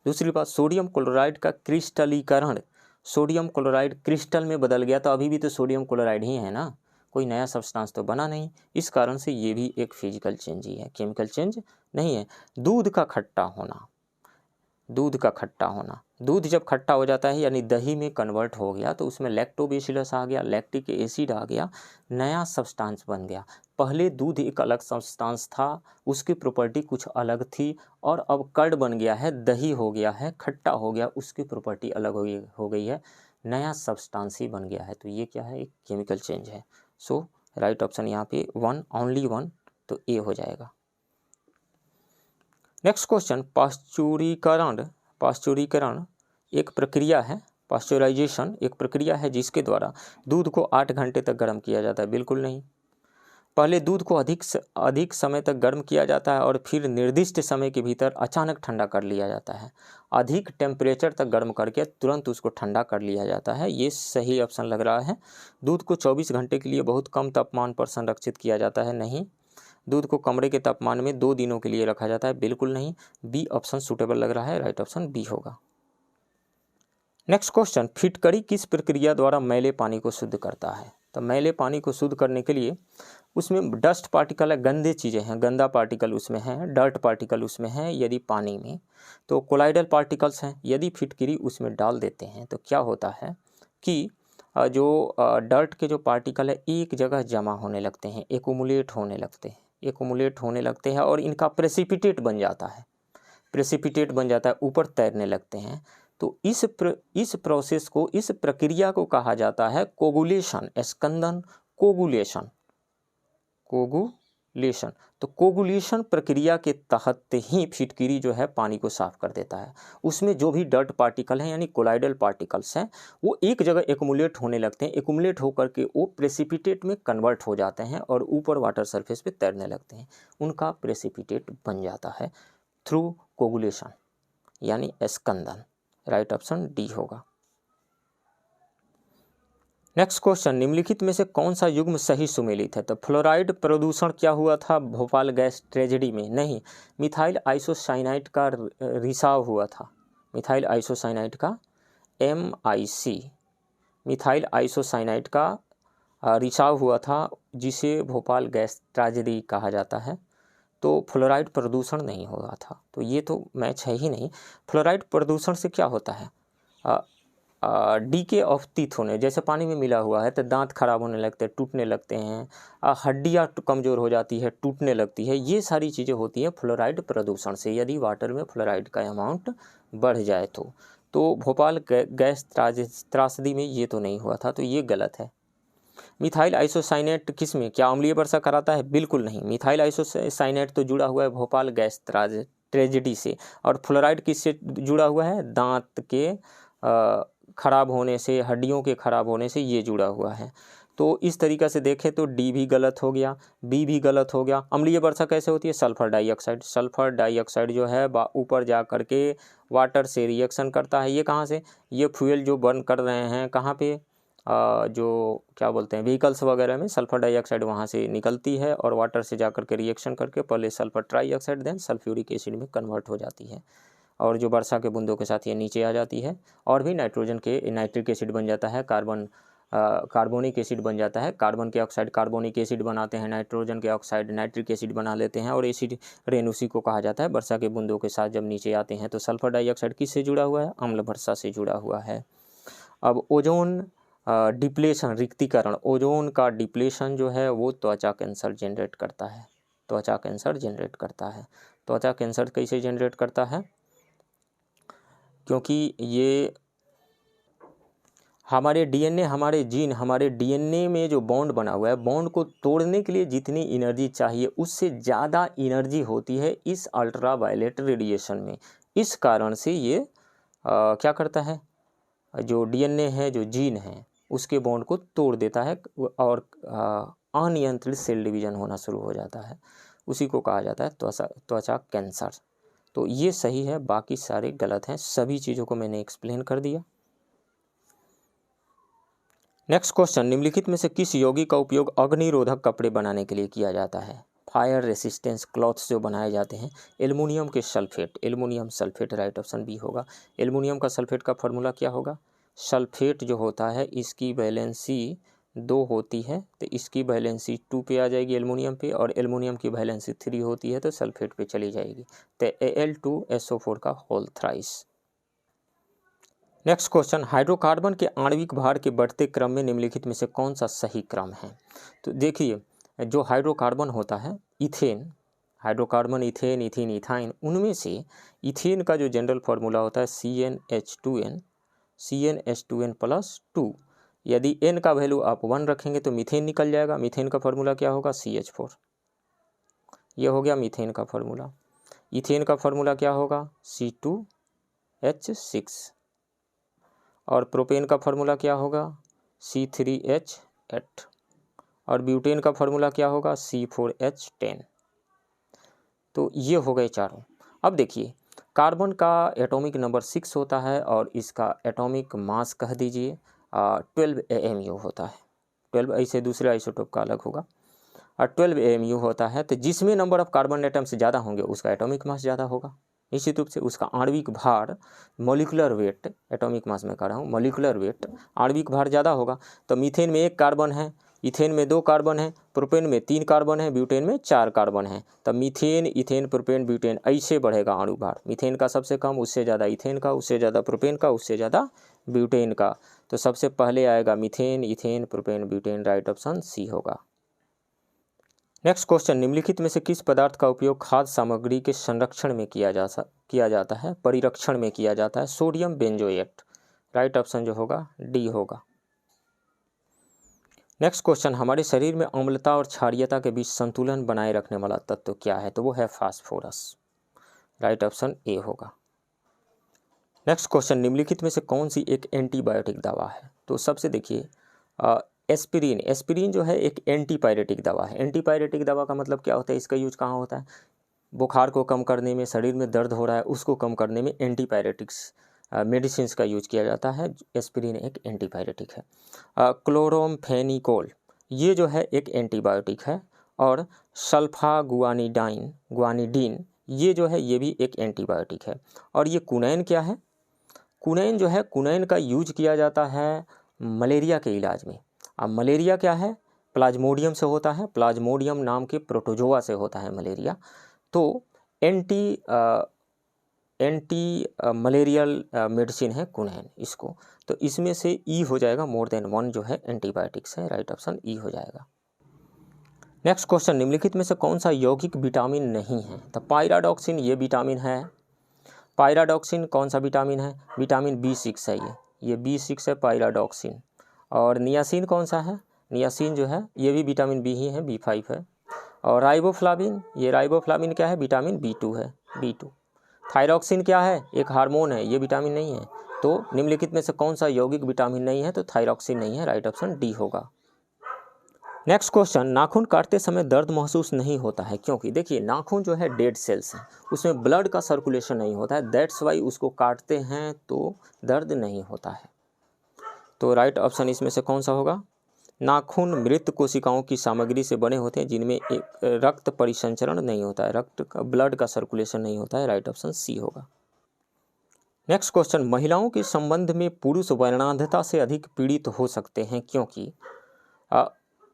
दूसरी बात, सोडियम क्लोराइड का क्रिस्टलीकरण, सोडियम क्लोराइड क्रिस्टल में बदल गया, तो अभी भी तो सोडियम क्लोराइड ही है ना, कोई नया सब्सटेंस तो बना नहीं, इस कारण से ये भी एक फिजिकल चेंज ही है, केमिकल चेंज नहीं है। दूध का खट्टा होना, दूध का खट्टा होना, दूध जब खट्टा हो जाता है यानी दही में कन्वर्ट हो गया तो उसमें लैक्टोबैसिलस आ गया, लैक्टिक एसिड आ गया, नया सब्सटेंस बन गया। पहले दूध एक अलग सब्सटेंस था, उसकी प्रॉपर्टी कुछ अलग थी, और अब कर्ड बन गया है, दही हो गया है, खट्टा हो गया, उसकी प्रॉपर्टी अलग हो गई है, नया सब्सटेंस ही बन गया है। तो ये क्या है, एक केमिकल चेंज है। सो राइट ऑप्शन यहाँ पे वन, ओनली वन, तो ए हो जाएगा। नेक्स्ट क्वेश्चन, पाश्चुरीकरण, पाश्चुरीकरण एक प्रक्रिया है, पाश्चराइजेशन एक प्रक्रिया है जिसके द्वारा दूध को 8 घंटे तक गर्म किया जाता है। बिल्कुल नहीं, पहले दूध को अधिक समय तक गर्म किया जाता है और फिर निर्दिष्ट समय के भीतर अचानक ठंडा कर लिया जाता है। अधिक टेम्परेचर तक गर्म करके तुरंत उसको ठंडा कर लिया जाता है, ये सही ऑप्शन लग रहा है। दूध को 24 घंटे के लिए बहुत कम तापमान पर संरक्षित किया जाता है, नहीं। दूध को कमरे के तापमान में 2 दिनों के लिए रखा जाता है, बिल्कुल नहीं। बी ऑप्शन सूटेबल लग रहा है, राइट ऑप्शन बी होगा। नेक्स्ट क्वेश्चन, फिटकरी किस प्रक्रिया द्वारा मैले पानी को शुद्ध करता है। तो मैले पानी को शुद्ध करने के लिए उसमें डस्ट पार्टिकल है, गंदे चीज़ें हैं, गंदा पार्टिकल उसमें है, डर्ट पार्टिकल उसमें है यदि पानी में, तो कोलाइडल पार्टिकल्स हैं। यदि फिटकरी उसमें डाल देते हैं तो क्या होता है कि जो डर्ट के जो पार्टिकल है एक जगह जमा होने लगते हैं, एकुमुलेट होने लगते हैं, एकुमुलेट होने लगते हैं और इनका प्रेसिपिटेट बन जाता है, प्रेसिपिटेट बन जाता है, ऊपर तैरने लगते हैं। तो इस प्रोसेस को, इस प्रक्रिया को कहा जाता है कोगुलेशन, स्कंदन, कोगुलेशन, कोगुलेशन। तो कोगुलेशन प्रक्रिया के तहत ही फिटकरी जो है पानी को साफ कर देता है। उसमें जो भी डर्ट पार्टिकल हैं यानी कोलाइडल पार्टिकल्स हैं वो एक जगह एक्युमुलेट होने लगते हैं, एक्युमुलेट होकर के वो प्रेसिपिटेट में कन्वर्ट हो जाते हैं और ऊपर वाटर सरफेस पे तैरने लगते हैं, उनका प्रेसिपिटेट बन जाता है थ्रू कोगुलेशन यानी स्कंदन। राइट ऑप्शन डी होगा। नेक्स्ट क्वेश्चन, निम्नलिखित में से कौन सा युग्म सही सुमेलित है। तो फ्लोराइड प्रदूषण क्या हुआ था भोपाल गैस ट्रेजेडी में, नहीं, मिथाइल आइसोसाइनाइड का रिसाव हुआ था, मिथाइल आइसोसाइनाइड का MIC, मिथाइल आइसोसाइनाइड का रिसाव हुआ था जिसे भोपाल गैस ट्रेजेडी कहा जाता है। तो फ्लोराइड प्रदूषण नहीं हुआ था, तो ये तो मैच है ही नहीं। फ्लोराइड प्रदूषण से क्या होता है, डीके ऑफ टीथ होने, जैसे पानी में मिला हुआ है तो दांत खराब होने लगते हैं, टूटने लगते हैं, हड्डियाँ कमज़ोर हो जाती है, टूटने लगती है, ये सारी चीज़ें होती हैं फ्लोराइड प्रदूषण से, यदि वाटर में फ्लोराइड का अमाउंट बढ़ जाए तो भोपाल गैस त्रासदी में ये तो नहीं हुआ था, तो ये गलत है। मिथाइल आइसोसाइनेट किस में, क्या अम्लीय वर्षा कराता है, बिल्कुल नहीं। मिथाइल आइसोसाइनेट तो जुड़ा हुआ है भोपाल गैस ट्रेजेडी से, और फ्लोराइड किससे जुड़ा हुआ है, दांत के खराब होने से, हड्डियों के खराब होने से ये जुड़ा हुआ है। तो इस तरीक़े से देखें तो डी भी गलत हो गया, बी भी गलत हो गया। अम्लीय वर्षा कैसे होती है, सल्फर डाइऑक्साइड, सल्फर डाइऑक्साइड जो है ऊपर जा कर के वाटर से रिएक्शन करता है। ये कहाँ से, ये फ्यूल जो बर्न कर रहे हैं कहाँ पे, जो क्या बोलते हैं व्हीकल्स वगैरह में, सल्फर डाइऑक्साइड वहाँ से निकलती है और वाटर से जा कर के रिएक्शन करके पहले sulphur trioxide then sulphuric acid में कन्वर्ट हो जाती है, और जो वर्षा के बूंदों के साथ ये नीचे आ जाती है, और भी नाइट्रिक एसिड बन जाता है, कार्बोनिक एसिड बन जाता है, कार्बन के ऑक्साइड कार्बोनिक एसिड बनाते हैं, नाइट्रोजन के ऑक्साइड नाइट्रिक एसिड बना लेते हैं, और एसिड रेन उसी को कहा जाता है। वर्षा के बूंदों के साथ जब नीचे आते हैं तो सल्फर डाइऑक्साइड किससे जुड़ा हुआ है, अम्ल वर्षा से जुड़ा हुआ है। अब ओजोन डिप्लेशन, रिक्तीकरण, ओजोन का डिप्लेशन जो है वो त्वचा कैंसर जनरेट करता है, त्वचा कैंसर जनरेट करता है। त्वचा कैंसर कैसे जनरेट करता है? क्योंकि ये हमारे डीएनए, हमारे जीन, हमारे डीएनए में जो बॉन्ड बना हुआ है, बॉन्ड को तोड़ने के लिए जितनी एनर्जी चाहिए उससे ज़्यादा एनर्जी होती है इस अल्ट्रावायलेट रेडिएशन में। इस कारण से ये क्या करता है, जो डीएनए है, जो जीन है, उसके बॉन्ड को तोड़ देता है और अनियंत्रित सेल डिवीजन होना शुरू हो जाता है। उसी को कहा जाता है त्वचा कैंसर। तो ये सही है, बाकी सारे गलत हैं। सभी चीज़ों को मैंने एक्सप्लेन कर दिया। नेक्स्ट क्वेश्चन, निम्नलिखित में से किस यौगिक का उपयोग अग्निरोधक कपड़े बनाने के लिए किया जाता है? फायर रेसिस्टेंस क्लॉथ्स जो बनाए जाते हैं। एल्युमिनियम के sulphate, aluminium sulphate, right option B होगा। एल्युमिनियम का सल्फेट का फॉर्मूला क्या होगा? सल्फेट जो होता है इसकी वैलेंसी 2 होती है, तो इसकी वैलेंसी 2 पे आ जाएगी एल्युमिनियम पे, और एल्युमिनियम की वैलेंसी 3 होती है तो सल्फेट पे चली जाएगी, तो Al2SO4 का whole thrice. Next question, hydrocarbon के आणविक भार के बढ़ते क्रम में निम्नलिखित में से कौन सा सही क्रम है? तो देखिए, जो हाइड्रोकार्बन होता है, ethane, hydrocarbon ethane, ethene, ethyne, उनमें से इथेन का जो जनरल फार्मूला होता है CnH2n+2। यदि n का वैल्यू आप 1 रखेंगे तो मीथेन निकल जाएगा। मीथेन का फार्मूला क्या होगा? CH4। ये हो गया मीथेन का फार्मूला। इथेन का फार्मूला क्या होगा? C2H6। और प्रोपेन का फार्मूला क्या होगा? C3H8। और ब्यूटेन का फार्मूला क्या होगा? C4H10। तो ये हो गए चारों। अब देखिए, कार्बन का एटॉमिक नंबर 6 होता है और इसका एटॉमिक मास कह दीजिए 12 AMU होता है। 12 ऐसे दूसरे आइसोटोप का अलग होगा, और 12 AMU होता है। तो जिसमें नंबर ऑफ कार्बन एटम्स ज़्यादा होंगे उसका एटॉमिक मास ज़्यादा होगा, निश्चित रूप से उसका आणविक भार, मॉलिक्यूलर वेट, एटॉमिक मास में कह रहा हूँ, मॉलिक्यूलर वेट, आणविक भार ज़्यादा होगा। तो मीथेन में 1 कार्बन है, इथेन में 2 कार्बन है, प्रोपेन में 3 कार्बन है, ब्यूटेन में 4 कार्बन है। तब मीथेन, इथेन, प्रोपेन, ब्यूटेन ऐसे बढ़ेगा आणविक भार। मीथेन का सबसे कम, उससे ज़्यादा इथेन का, उससे ज़्यादा प्रोपेन का, उससे ज़्यादा ब्यूटेन का। तो सबसे पहले आएगा methane, ethane, propane, butane, right option C होगा। नेक्स्ट क्वेश्चन, निम्नलिखित में से किस पदार्थ का उपयोग खाद्य सामग्री के संरक्षण में किया जाता है, परिरक्षण में किया जाता है? सोडियम बेंजोएट, राइट ऑप्शन जो होगा डी होगा। नेक्स्ट क्वेश्चन, हमारे शरीर में अम्लता और क्षारीयता के बीच संतुलन बनाए रखने वाला तत्व क्या है? तो वो है फास्फोरस, राइट ऑप्शन ए होगा। नेक्स्ट क्वेश्चन, निम्नलिखित में से कौन सी एक एंटीबायोटिक दवा है? तो सबसे देखिए, एस्पिरिन, एस्पिरिन जो है एक एंटीपायरेटिक दवा है। एंटीपायरेटिक दवा का मतलब क्या होता है? इसका यूज कहाँ होता है? बुखार को कम करने में, शरीर में दर्द हो रहा है उसको कम करने में एंटीपायरेटिक्स मेडिसिन का यूज किया जाता है। एस्पिरिन एक एंटीपायरेटिक है। क्लोरोम्फेनिकोल, ये जो है एक एंटीबायोटिक है। और गुआनिडीन, ये जो है ये भी एक एंटीबायोटिक है। और ये कुनैन क्या है? कुनैन जो है, कुनैन का यूज किया जाता है मलेरिया के इलाज में। अब मलेरिया क्या है? प्लाज्मोडियम से होता है, प्लाज्मोडियम नाम के प्रोटोजोआ से होता है मलेरिया। तो एंटी मलेरियल मेडिसिन है कुनैन इसको। तो इसमें से ई हो जाएगा, मोर देन 1 जो है एंटीबायोटिक्स है, राइट ऑप्शन ई हो जाएगा। नेक्स्ट क्वेश्चन, निम्नलिखित में से कौन सा यौगिक विटामिन नहीं है? तो पायराडॉक्सिन ये विटामिन है। पायराडॉक्सिन कौन सा विटामिन है? विटामिन B6 है ये B6 है पायराडॉक्सिन। और नियासिन कौन सा है? नियासिन जो है ये भी विटामिन बी ही है, B5 है। और राइबोफ्लाविन, ये राइबोफ्लाविन क्या है? विटामिन B2 है, B2। थायरॉक्सिन क्या है? एक हार्मोन है, ये विटामिन नहीं है। तो निम्नलिखित में से कौन सा यौगिक विटामिन नहीं है? तो थायरॉक्सिन नहीं है, राइट ऑप्शन डी होगा। नेक्स्ट क्वेश्चन, नाखून काटते समय दर्द महसूस नहीं होता है क्योंकि? देखिए, नाखून जो है डेड सेल्स हैं, उसमें ब्लड का सर्कुलेशन नहीं होता है, दैट्स वाई उसको काटते हैं तो दर्द नहीं होता है। तो राइट ऑप्शन इसमें से कौन सा होगा? नाखून मृत कोशिकाओं की सामग्री से बने होते हैं जिनमें एक रक्त परिसंचरण नहीं होता है, रक्त का, ब्लड का सर्कुलेशन नहीं होता है, राइट ऑप्शन सी होगा। नेक्स्ट क्वेश्चन, महिलाओं के संबंध में पुरुष वर्णांधता से अधिक पीड़ित हो सकते हैं क्योंकि?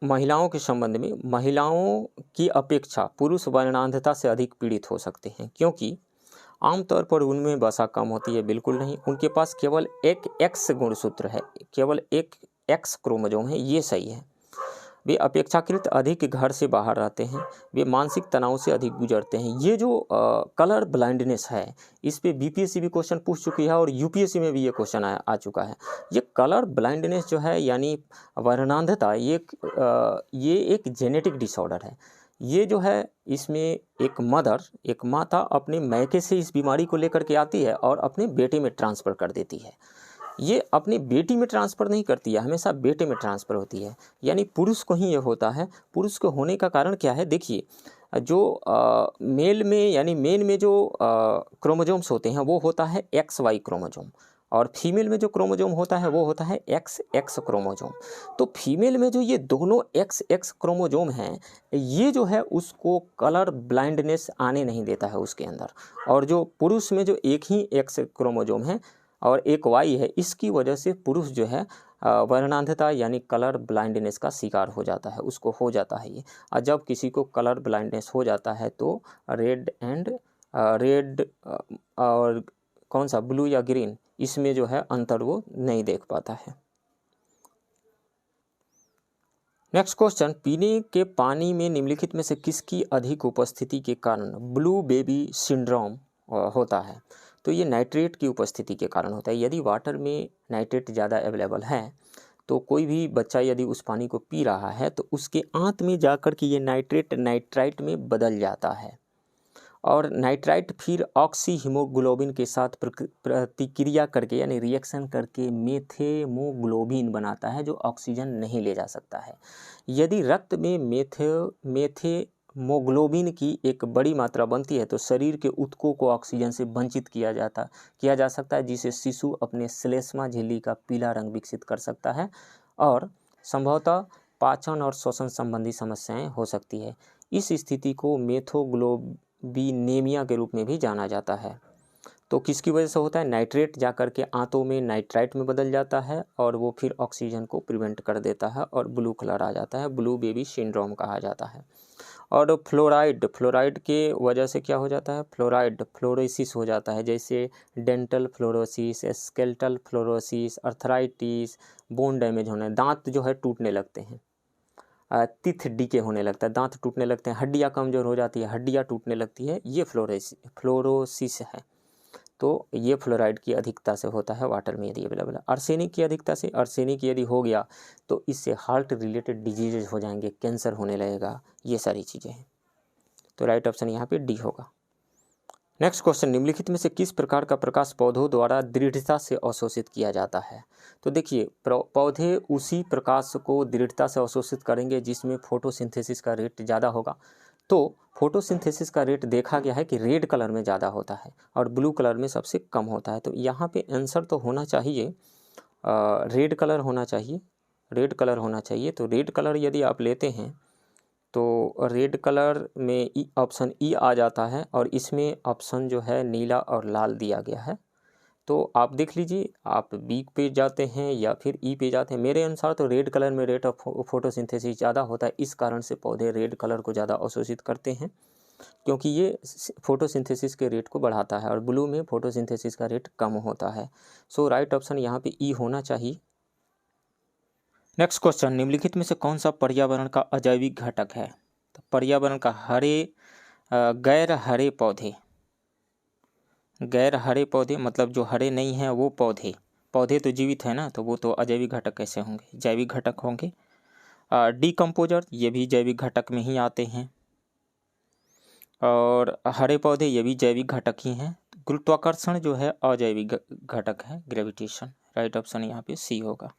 महिलाओं के संबंध में महिलाओं की अपेक्षा पुरुष वर्णांधता से अधिक पीड़ित हो सकते हैं क्योंकि आमतौर पर उनमें वसा कम होती है, बिल्कुल नहीं। उनके पास केवल एक X गुणसूत्र है, केवल एक एक्स क्रोमोसोम है, ये सही है। वे अपेक्षाकृत अधिक घर से बाहर रहते हैं, वे मानसिक तनाव से अधिक गुजरते हैं। ये जो कलर ब्लाइंडनेस है, इस पे बीपीएससी भी क्वेश्चन पूछ चुकी है और यूपीएससी में भी ये क्वेश्चन आ चुका है। ये कलर ब्लाइंडनेस जो है यानी वर्णांधता, ये एक जेनेटिक डिसऑर्डर है। ये जो है इसमें एक माता अपने मैके से इस बीमारी को लेकर के आती है और अपने बेटे में ट्रांसफ़र कर देती है। ये अपनी बेटी में ट्रांसफ़र नहीं करती है, हमेशा बेटे में ट्रांसफ़र होती है, यानी पुरुष को ही ये होता है। पुरुष को होने का कारण क्या है, देखिए जो मेल में यानी मेन में जो क्रोमोजोम्स होते हैं वो होता है XY क्रोमोजोम, और फीमेल में जो क्रोमोजोम होता है वो होता है XX क्रोमोजोम। तो फीमेल में जो ये दोनों XX क्रोमोजोम हैं, ये जो है उसको कलर ब्लाइंडनेस आने नहीं देता है उसके अंदर, और जो पुरुष में जो एक ही X क्रोमोजोम है और एक Y है, इसकी वजह से पुरुष जो है वर्णांधता यानी कलर ब्लाइंडनेस का शिकार हो जाता है, उसको हो जाता है ये। और जब किसी को कलर ब्लाइंडनेस हो जाता है तो रेड और कौन सा ब्लू या ग्रीन, इसमें जो है अंतर वो नहीं देख पाता है। नेक्स्ट क्वेश्चन, पीने के पानी में निम्नलिखित में से किसकी अधिक उपस्थिति के कारण ब्लू बेबी सिंड्रोम होता है? तो ये नाइट्रेट की उपस्थिति के कारण होता है। यदि वाटर में नाइट्रेट ज़्यादा अवेलेबल है तो कोई भी बच्चा यदि उस पानी को पी रहा है तो उसके आंत में जाकर के ये नाइट्रेट नाइट्राइट में बदल जाता है, और नाइट्राइट फिर ऑक्सी हीमोग्लोबिन के साथ प्रतिक्रिया करके यानी रिएक्शन करके मेथेमोग्लोबिन बनाता है जो ऑक्सीजन नहीं ले जा सकता है। यदि रक्त में मेथेमोग्लोबिन की एक बड़ी मात्रा बनती है तो शरीर के ऊतकों को ऑक्सीजन से वंचित किया जा सकता है, जिसे शिशु अपने श्लेष्मा झिल्ली का पीला रंग विकसित कर सकता है और संभवतः पाचन और श्वसन संबंधी समस्याएं हो सकती है। इस स्थिति को मेथोग्लोबिनेमिया के रूप में भी जाना जाता है। तो किसकी वजह से होता है? नाइट्रेट जाकर के आंतों में नाइट्राइट में बदल जाता है और वो फिर ऑक्सीजन को प्रिवेंट कर देता है और ब्लू कलर आ जाता है, ब्लू बेबी सिंड्रोम कहा जाता है। और फ्लोराइड के वजह से क्या हो जाता है? फ्लोरोसिस हो जाता है, जैसे dental fluorosis, skeletal fluorosis, arthritis, bone damage होना, दांत जो है टूटने लगते हैं, टीथ डीके होने लगता है, दांत टूटने लगते हैं, हड्डियाँ कमज़ोर हो जाती है, हड्डियाँ टूटने लगती है, ये फ्लोरोसिस है। तो ये फ्लोराइड की अधिकता से होता है वाटर में यदि अवेलेबल है। आर्सेनिक की अधिकता से, आर्सेनिक यदि हो गया तो इससे हार्ट रिलेटेड डिजीजेज हो जाएंगे, कैंसर होने लगेगा, ये सारी चीज़ें हैं। तो राइट ऑप्शन यहाँ पे डी होगा। नेक्स्ट क्वेश्चन, निम्नलिखित में से किस प्रकार का प्रकाश पौधों द्वारा दृढ़ता से अवशोषित किया जाता है? तो देखिए पौधे उसी प्रकाश को दृढ़ता से अवशोषित करेंगे जिसमें फोटोसिंथेसिस का रेट ज़्यादा होगा। तो फोटोसिंथेसिस का रेट देखा गया है कि रेड कलर में ज़्यादा होता है और ब्लू कलर में सबसे कम होता है। तो यहाँ पे आंसर तो होना चाहिए रेड कलर होना चाहिए, रेड कलर होना चाहिए। तो रेड कलर यदि आप लेते हैं तो रेड कलर में ऑप्शन ई आ जाता है और इसमें ऑप्शन जो है नीला और लाल दिया गया है। तो आप देख लीजिए, आप बी पे जाते हैं या फिर ई पे जाते हैं। मेरे अनुसार तो रेड कलर में रेट ऑफ फोटोसिंथेसिस ज़्यादा होता है, इस कारण से पौधे रेड कलर को ज़्यादा अवशोषित करते हैं, क्योंकि ये फोटोसिंथेसिस के रेट को बढ़ाता है, और ब्लू में फोटोसिंथेसिस का रेट कम होता है। सो राइट ऑप्शन यहाँ पे ई होना चाहिए। नेक्स्ट क्वेश्चन, निम्नलिखित में से कौन सा पर्यावरण का अजैविक घटक है? तो पर्यावरण का गैर हरे पौधे मतलब जो हरे नहीं हैं वो पौधे तो जीवित है ना, तो वो तो अजैविक घटक कैसे होंगे? जैविक घटक होंगे। डिकम्पोजर ये भी जैविक घटक में ही आते हैं, और हरे पौधे ये भी जैविक घटक ही हैं। गुरुत्वाकर्षण जो है अजैविक घटक है, ग्रेविटेशन। राइट ऑप्शन यहाँ पे सी होगा।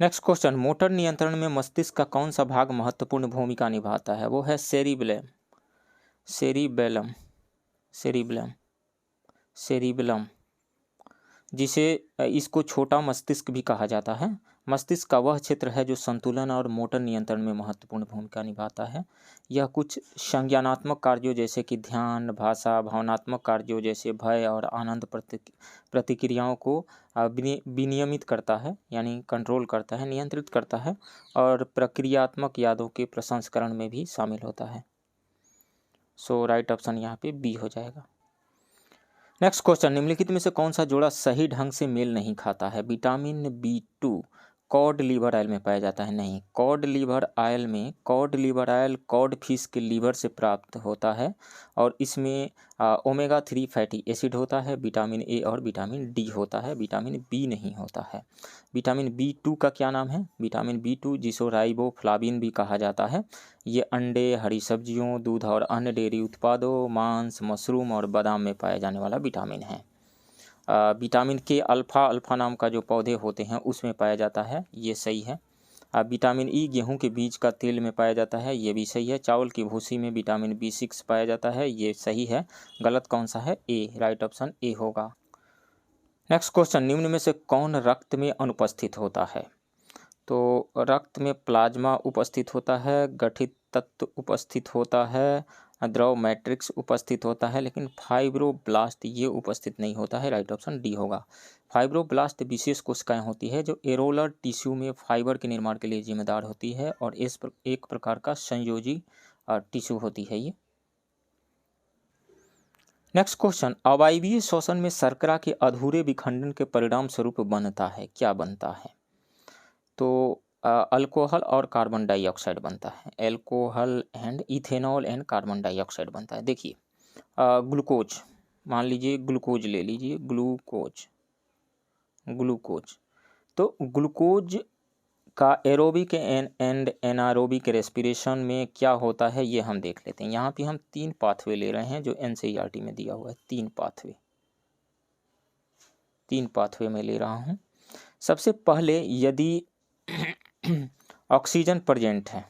नेक्स्ट क्वेश्चन, मोटर नियंत्रण में मस्तिष्क का कौन सा भाग महत्वपूर्ण भूमिका निभाता है? वो है सेरिबेलम, जिसे इसको छोटा मस्तिष्क भी कहा जाता है। मस्तिष्क का वह क्षेत्र है जो संतुलन और मोटर नियंत्रण में महत्वपूर्ण भूमिका निभाता है। यह कुछ संज्ञानात्मक कार्यों जैसे कि ध्यान, भाषा, भावनात्मक कार्यों जैसे भय और आनंद प्रतिक्रियाओं को विनियमित करता है, यानी कंट्रोल करता है, नियंत्रित करता है, और प्रक्रियात्मक यादों के प्रसंस्करण में भी शामिल होता है। सो राइट ऑप्शन यहाँ पे बी हो जाएगा। नेक्स्ट क्वेश्चन, निम्नलिखित में से कौन सा जोड़ा सही ढंग से मेल नहीं खाता है? Vitamin B2 cod liver oil में पाया जाता है? नहीं, cod liver oil code fish के लीवर से प्राप्त होता है और इसमें ओमेगा 3 फैटी एसिड होता है, विटामिन ए और विटामिन डी होता है, विटामिन बी नहीं होता है। विटामिन B2 का क्या नाम है? विटामिन B2 जिसको राइबोफ्लाविन भी कहा जाता है। ये अंडे, हरी सब्जियों, दूध और अन्य डेयरी उत्पादों, मांस, मशरूम और बादाम में पाया जाने वाला विटामिन है। विटामिन के अल्फ़ा नाम का जो पौधे होते हैं उसमें पाया जाता है, ये सही है। विटामिन ई गेहूं के बीज का तेल में पाया जाता है, ये भी सही है। चावल की भूसी में विटामिन B6 पाया जाता है, ये सही है। गलत कौन सा है? ए, राइट ऑप्शन ए होगा। नेक्स्ट क्वेश्चन, निम्न में से कौन रक्त में अनुपस्थित होता है? तो रक्त में प्लाज्मा उपस्थित होता है, गठित तत्व उपस्थित होता है, द्रव मैट्रिक्स उपस्थित होता है, लेकिन फाइब्रोब्लास्ट ये उपस्थित नहीं होता है, राइट ऑप्शन डी होगा। फाइब्रोब्लास्ट विशेष कोशिकाएं होती है जो एरोलर टिश्यू में फाइबर के निर्माण के लिए जिम्मेदार होती है और एक प्रकार का संयोजी टिश्यू होती है ये। नेक्स्ट क्वेश्चन, अवायवीय श्वसन में शर्करा के अधूरे विखंडन के परिणाम स्वरूप बनता है, क्या बनता है? तो अल्कोहल और कार्बन डाइऑक्साइड बनता है, alcohol and ethanol and carbon dioxide बनता है। देखिए ग्लूकोज, मान लीजिए ग्लूकोज ले लीजिए, ग्लूकोज तो ग्लूकोज का एरोबिक एंड एनारोबिक रेस्पिरेशन में क्या होता है ये हम देख लेते हैं। यहाँ पे हम 3 पाथवे ले रहे हैं जो NCERT में दिया हुआ है, 3 पाथवे में ले रहा हूँ। सबसे पहले यदि ऑक्सीजन प्रेजेंट है,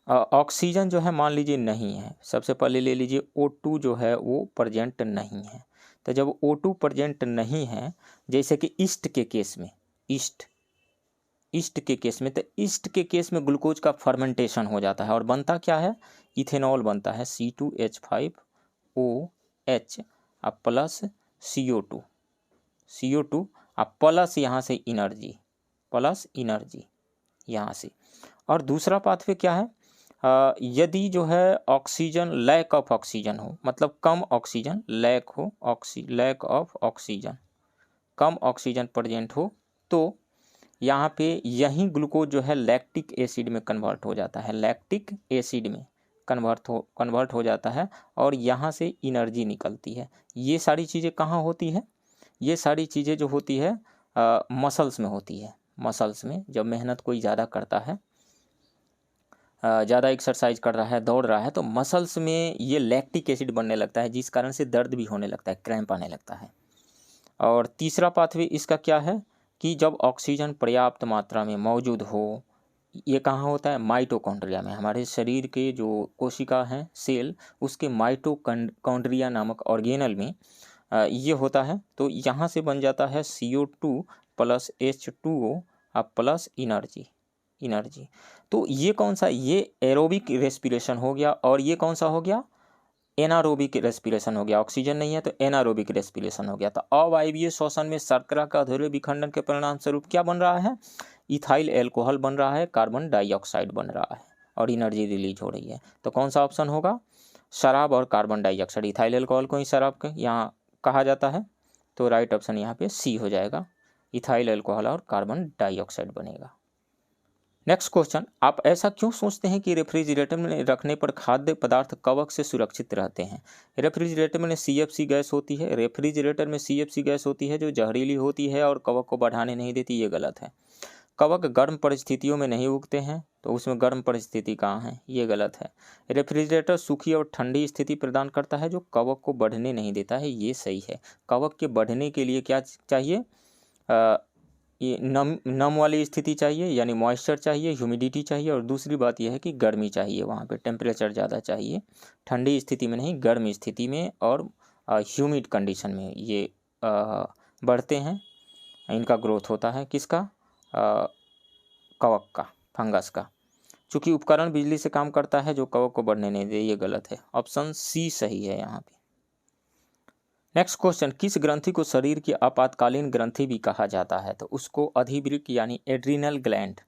ऑक्सीजन जो है मान लीजिए नहीं है, सबसे पहले ले लीजिए O2 जो है वो प्रेजेंट नहीं है। तो जब O2 प्रेजेंट नहीं है, जैसे कि ईस्ट के केस में, तो ईस्ट के केस में ग्लूकोज का फर्मेंटेशन हो जाता है और बनता क्या है? इथेनॉल बनता है, C2H5OH प्लस CO2 प्लस यहाँ से एनर्जी, यहाँ से। और दूसरा पाथवे क्या है? यदि जो है ऑक्सीजन, लैक ऑफ ऑक्सीजन हो, मतलब कम ऑक्सीजन, लैक ऑफ ऑक्सीजन, कम ऑक्सीजन प्रेजेंट हो, तो यहाँ पे यही ग्लूकोज जो है लैक्टिक एसिड में कन्वर्ट हो जाता है, लैक्टिक एसिड में कन्वर्ट हो जाता है और यहाँ से एनर्जी निकलती है। ये सारी चीज़ें कहाँ होती है? ये सारी चीज़ें जो होती है मसल्स में होती है। मसल्स में जब मेहनत कोई ज़्यादा करता है, ज़्यादा एक्सरसाइज कर रहा है, दौड़ रहा है, तो मसल्स में ये लैक्टिक एसिड बनने लगता है, जिस कारण से दर्द भी होने लगता है, क्रैम्प आने लगता है। और तीसरा पाथवे इसका क्या है कि जब ऑक्सीजन पर्याप्त मात्रा में मौजूद हो, ये कहाँ होता है? माइटोकॉन्ड्रिया में। हमारे शरीर के जो कोशिका हैं, सेल, उसके माइटोकॉन्ड्रिया नामक ऑर्गेनल में ये होता है। तो यहाँ से बन जाता है CO2 plus H2O plus energy. तो ये कौन सा? ये एरोबिक रेस्पिरेशन हो गया और ये कौन सा हो गया? एनारोबिक रेस्पिरेशन हो गया। ऑक्सीजन नहीं है तो एनारोबिक रेस्पिरेशन हो गया। तो अवायवीय श्वसन में शर्करा का अधूरे विखंडन के परिणाम स्वरूप क्या बन रहा है? इथाइल एल्कोहल बन रहा है, कार्बन डाइऑक्साइड बन रहा है और एनर्जी रिलीज हो रही है। तो कौन सा ऑप्शन होगा? शराब और कार्बन डाइऑक्साइड। इथाइल एल्कोहल को ही शराब के यहाँ कहा जाता है, तो राइट ऑप्शन यहाँ पे सी हो जाएगा, इथाइल एल्कोहल और कार्बन डाइऑक्साइड बनेगा। नेक्स्ट क्वेश्चन, आप ऐसा क्यों सोचते हैं कि रेफ्रिजरेटर में रखने पर खाद्य पदार्थ कवक से सुरक्षित रहते हैं? रेफ्रिजरेटर में CFC गैस होती है, रेफ्रिजरेटर में CFC गैस होती है जो जहरीली होती है और कवक को बढ़ाने नहीं देती, ये गलत है। कवक गर्म परिस्थितियों में नहीं उगते हैं, तो उसमें गर्म परिस्थिति कहाँ है? ये गलत है। रेफ्रिजरेटर सूखी और ठंडी स्थिति प्रदान करता है जो कवक को बढ़ने नहीं देता है, ये सही है। कवक के बढ़ने के लिए क्या चाहिए? ये नम वाली स्थिति चाहिए, यानी मॉइस्चर चाहिए, ह्यूमिडिटी चाहिए, और दूसरी बात यह है कि गर्मी चाहिए, वहाँ पे टेम्परेचर ज़्यादा चाहिए। ठंडी स्थिति में नहीं, गर्म स्थिति में और ह्यूमिड कंडीशन में ये बढ़ते हैं, इनका ग्रोथ होता है। किसका? कवक का, फंगस का। चूँकि उपकरण बिजली से काम करता है जो कवक को बढ़ने नहीं दे, ये गलत है। ऑप्शन सी सही है यहाँ पे। नेक्स्ट क्वेश्चन, किस ग्रंथि को शरीर की आपातकालीन ग्रंथि भी कहा जाता है? तो उसको अधिवृक्क यानी एड्रिनल ग्लैंड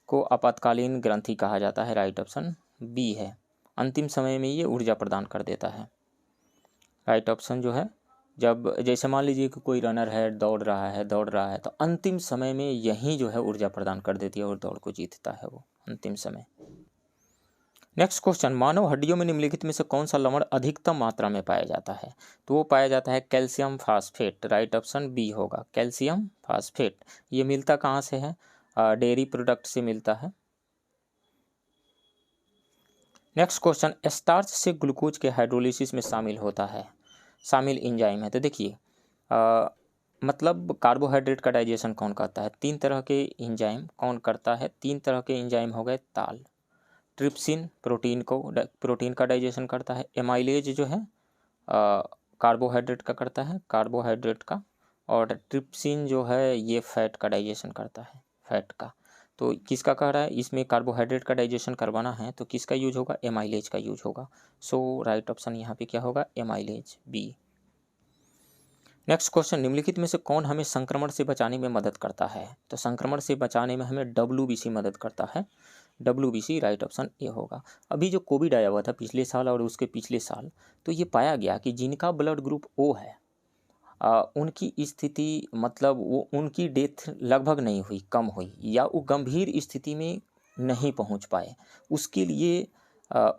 को आपातकालीन ग्रंथि कहा जाता है, राइट ऑप्शन बी है। अंतिम समय में ये ऊर्जा प्रदान कर देता है। राइट ऑप्शन जो है, जब जैसे मान लीजिए कि कोई रनर है, दौड़ रहा है तो अंतिम समय में यही जो है ऊर्जा प्रदान कर देती है और दौड़ को जीतता है वो अंतिम समय। नेक्स्ट क्वेश्चन, मानव हड्डियों में निम्नलिखित में से कौन सा लवण अधिकतम मात्रा में पाया जाता है? तो वो पाया जाता है calcium phosphate. Right option B होगा, कैल्शियम फास्फेट। ये मिलता कहाँ से है? डेयरी प्रोडक्ट से मिलता है। नेक्स्ट क्वेश्चन, स्टार्च से ग्लूकोज के हाइड्रोलिसिस में शामिल एंजाइम है। तो देखिए मतलब कार्बोहाइड्रेट का डाइजेशन कौन करता है? 3 तरह के एंजाइम कौन करता है? 3 तरह के एंजाइम हो गए ताल, ट्रिप्सिन प्रोटीन का डाइजेशन करता है, एमाइलेज जो है कार्बोहाइड्रेट का करता है, कार्बोहाइड्रेट का, और ट्रिप्सिन जो है ये फैट का डाइजेशन करता है, फैट का। तो किसका कह रहा है? इसमें कार्बोहाइड्रेट का डाइजेशन करवाना है तो किसका यूज होगा? एमाइलेज का यूज होगा। सो राइट ऑप्शन यहाँ पे क्या होगा? Amylase B. नेक्स्ट क्वेश्चन, निम्नलिखित में से कौन हमें संक्रमण से बचाने में मदद करता है? तो संक्रमण से बचाने में हमें WBC मदद करता है, WBC। राइट ऑप्शन ए होगा। अभी जो कोविड आया हुआ था पिछले साल और उसके पिछले साल, तो ये पाया गया कि जिनका ब्लड ग्रुप ओ है उनकी स्थिति मतलब वो उनकी डेथ लगभग नहीं हुई, कम हुई, या वो गंभीर स्थिति में नहीं पहुंच पाए। उसके लिए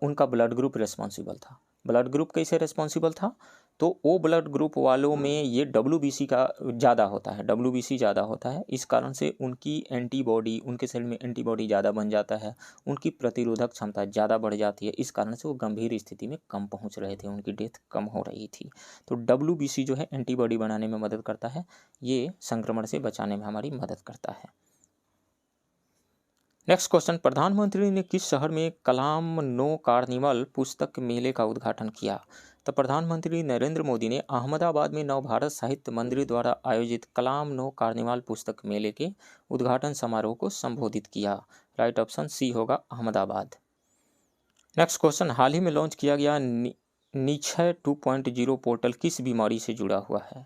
उनका ब्लड ग्रुप रिस्पॉन्सिबल था। ब्लड ग्रुप कैसे रिस्पॉन्सिबल था? तो ओ ब्लड ग्रुप वालों में ये WBC का ज़्यादा होता है, WBC ज़्यादा होता है। इस कारण से उनकी एंटीबॉडी, उनके शरीर में एंटीबॉडी ज़्यादा बन जाता है, उनकी प्रतिरोधक क्षमता ज़्यादा बढ़ जाती है। इस कारण से वो गंभीर स्थिति में कम पहुंच रहे थे, उनकी डेथ कम हो रही थी। तो WBC जो है एंटीबॉडी बनाने में मदद करता है, ये संक्रमण से बचाने में हमारी मदद करता है। नेक्स्ट क्वेश्चन, प्रधानमंत्री ने किस शहर में कलाम नो कार्निवल पुस्तक मेले का उद्घाटन किया? तो प्रधानमंत्री नरेंद्र मोदी ने अहमदाबाद में नवभारत साहित्य मंदिर द्वारा आयोजित कलाम नो कार्निवल पुस्तक मेले के उद्घाटन समारोह को संबोधित किया। राइट ऑप्शन सी होगा, अहमदाबाद। नेक्स्ट क्वेश्चन, हाल ही में लॉन्च किया गया निक्षय 2.0 पोर्टल किस बीमारी से जुड़ा हुआ है?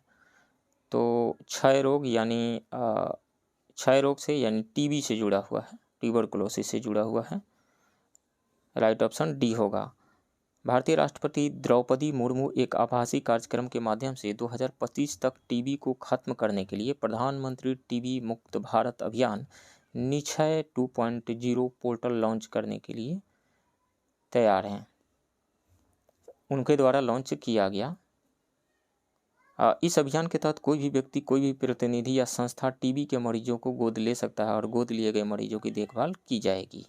तो क्षय रोग से यानी TB से जुड़ा हुआ है, ट्यूबरकुलोसिस से जुड़ा हुआ है। राइट ऑप्शन डी होगा। भारतीय राष्ट्रपति द्रौपदी मुर्मू एक आभासी कार्यक्रम के माध्यम से 2025 तक TB को खत्म करने के लिए प्रधानमंत्री TB मुक्त भारत अभियान निक्षय 2.0 पोर्टल लॉन्च करने के लिए तैयार हैं। उनके द्वारा लॉन्च किया गया। इस अभियान के तहत कोई भी व्यक्ति, कोई भी प्रतिनिधि या संस्था TB के मरीजों को गोद ले सकता है और गोद लिए गए मरीजों की देखभाल की जाएगी।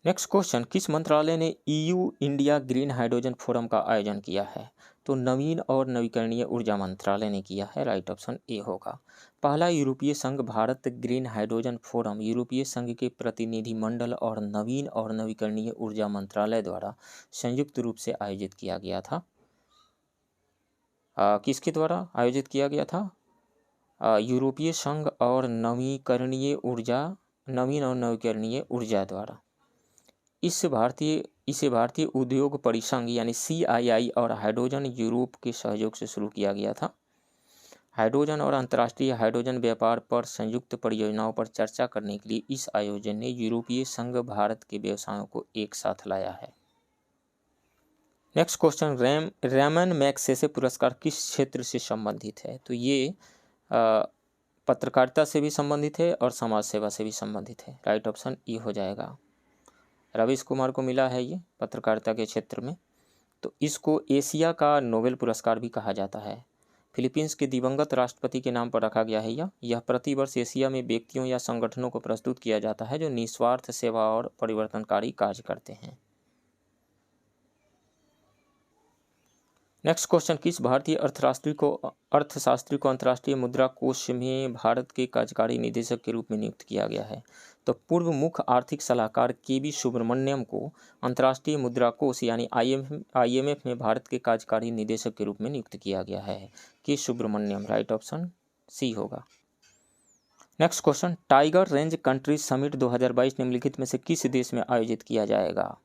नेक्स्ट क्वेश्चन, किस मंत्रालय ने EU India green hydrogen forum का आयोजन किया है? तो नवीन और नवीकरणीय ऊर्जा मंत्रालय ने किया है। राइट ऑप्शन ए होगा। पहला यूरोपीय संघ भारत ग्रीन हाइड्रोजन फोरम यूरोपीय संघ के प्रतिनिधि मंडल और नवीन और नवीकरणीय ऊर्जा मंत्रालय द्वारा संयुक्त रूप से आयोजित किया गया था। किसके द्वारा आयोजित किया गया था? यूरोपीय संघ और नवीन और नवीकरणीय ऊर्जा द्वारा। इसे भारतीय उद्योग परिसंघ यानी CII और हाइड्रोजन यूरोप के सहयोग से शुरू किया गया था। हाइड्रोजन और अंतर्राष्ट्रीय हाइड्रोजन व्यापार पर संयुक्त परियोजनाओं पर चर्चा करने के लिए इस आयोजन ने यूरोपीय संघ भारत के व्यवसायों को एक साथ लाया है। नेक्स्ट क्वेश्चन, रैमन मैगसेसे पुरस्कार किस क्षेत्र से संबंधित है? तो ये पत्रकारिता से भी संबंधित है और समाज सेवा से भी संबंधित है। राइट ऑप्शन ई हो जाएगा। रवीश कुमार को मिला है ये पत्रकारिता के क्षेत्र में। तो इसको एशिया का नोबेल पुरस्कार भी कहा जाता है। फिलीपींस के दिवंगत राष्ट्रपति के नाम पर रखा गया है यह प्रतिवर्ष एशिया में व्यक्तियों या संगठनों को प्रस्तुत किया जाता है जो निस्वार्थ सेवा और परिवर्तनकारी कार्य करते हैं। नेक्स्ट क्वेश्चन, किस भारतीय अर्थशास्त्री को अंतर्राष्ट्रीय मुद्रा कोष में भारत के कार्यकारी निदेशक के रूप में नियुक्त किया गया है? तो पूर्व मुख्य आर्थिक सलाहकार KV सुब्रमण्यम को अंतर्राष्ट्रीय मुद्रा कोष यानी IMF में भारत के कार्यकारी निदेशक के रूप में नियुक्त किया गया है। के सुब्रमण्यम। राइट ऑप्शन सी होगा। Next question, tiger range country summit 2022 निम्नलिखित में से किस देश में आयोजित किया जाएगा?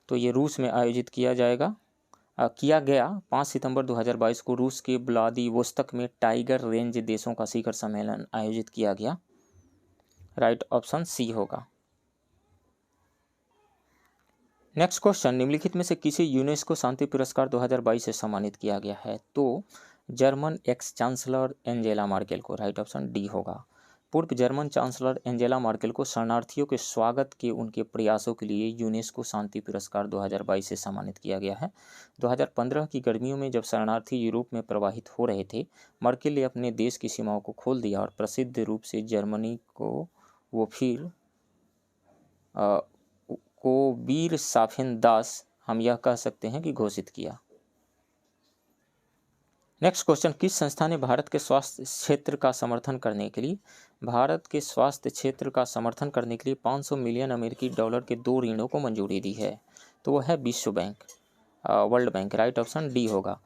तो ये रूस में आयोजित किया गया 5 सितंबर 2022 को रूस के व्लादिवोस्तोक में टाइगर रेंज देशों का शिखर सम्मेलन आयोजित किया गया। राइट ऑप्शन सी होगा। नेक्स्ट क्वेश्चन, निम्नलिखित में से किसे यूनेस्को शांति पुरस्कार 2022 से सम्मानित किया गया है? तो German ex chancellor Angela Merkel को, राइट ऑप्शन डी होगा। पूर्व जर्मन चांसलर एंजेला मार्केल को शरणार्थियों के स्वागत के उनके प्रयासों के लिए यूनेस्को शांति पुरस्कार 2022 से सम्मानित किया गया है। 2015 की गर्मियों में जब शरणार्थी यूरोप में प्रवाहित हो रहे थे, मार्केल ने अपने देश की सीमाओं को खोल दिया और प्रसिद्ध रूप से जर्मनी को वो फिर को वीर साफेन दास, हम यह कह सकते हैं कि घोषित किया। नेक्स्ट क्वेश्चन, किस संस्था ने भारत के स्वास्थ्य क्षेत्र का समर्थन करने के लिए 500 मिलियन अमेरिकी डॉलर के 2 ऋणों को मंजूरी दी है? तो वह है विश्व bank, world bank, right option D होगा।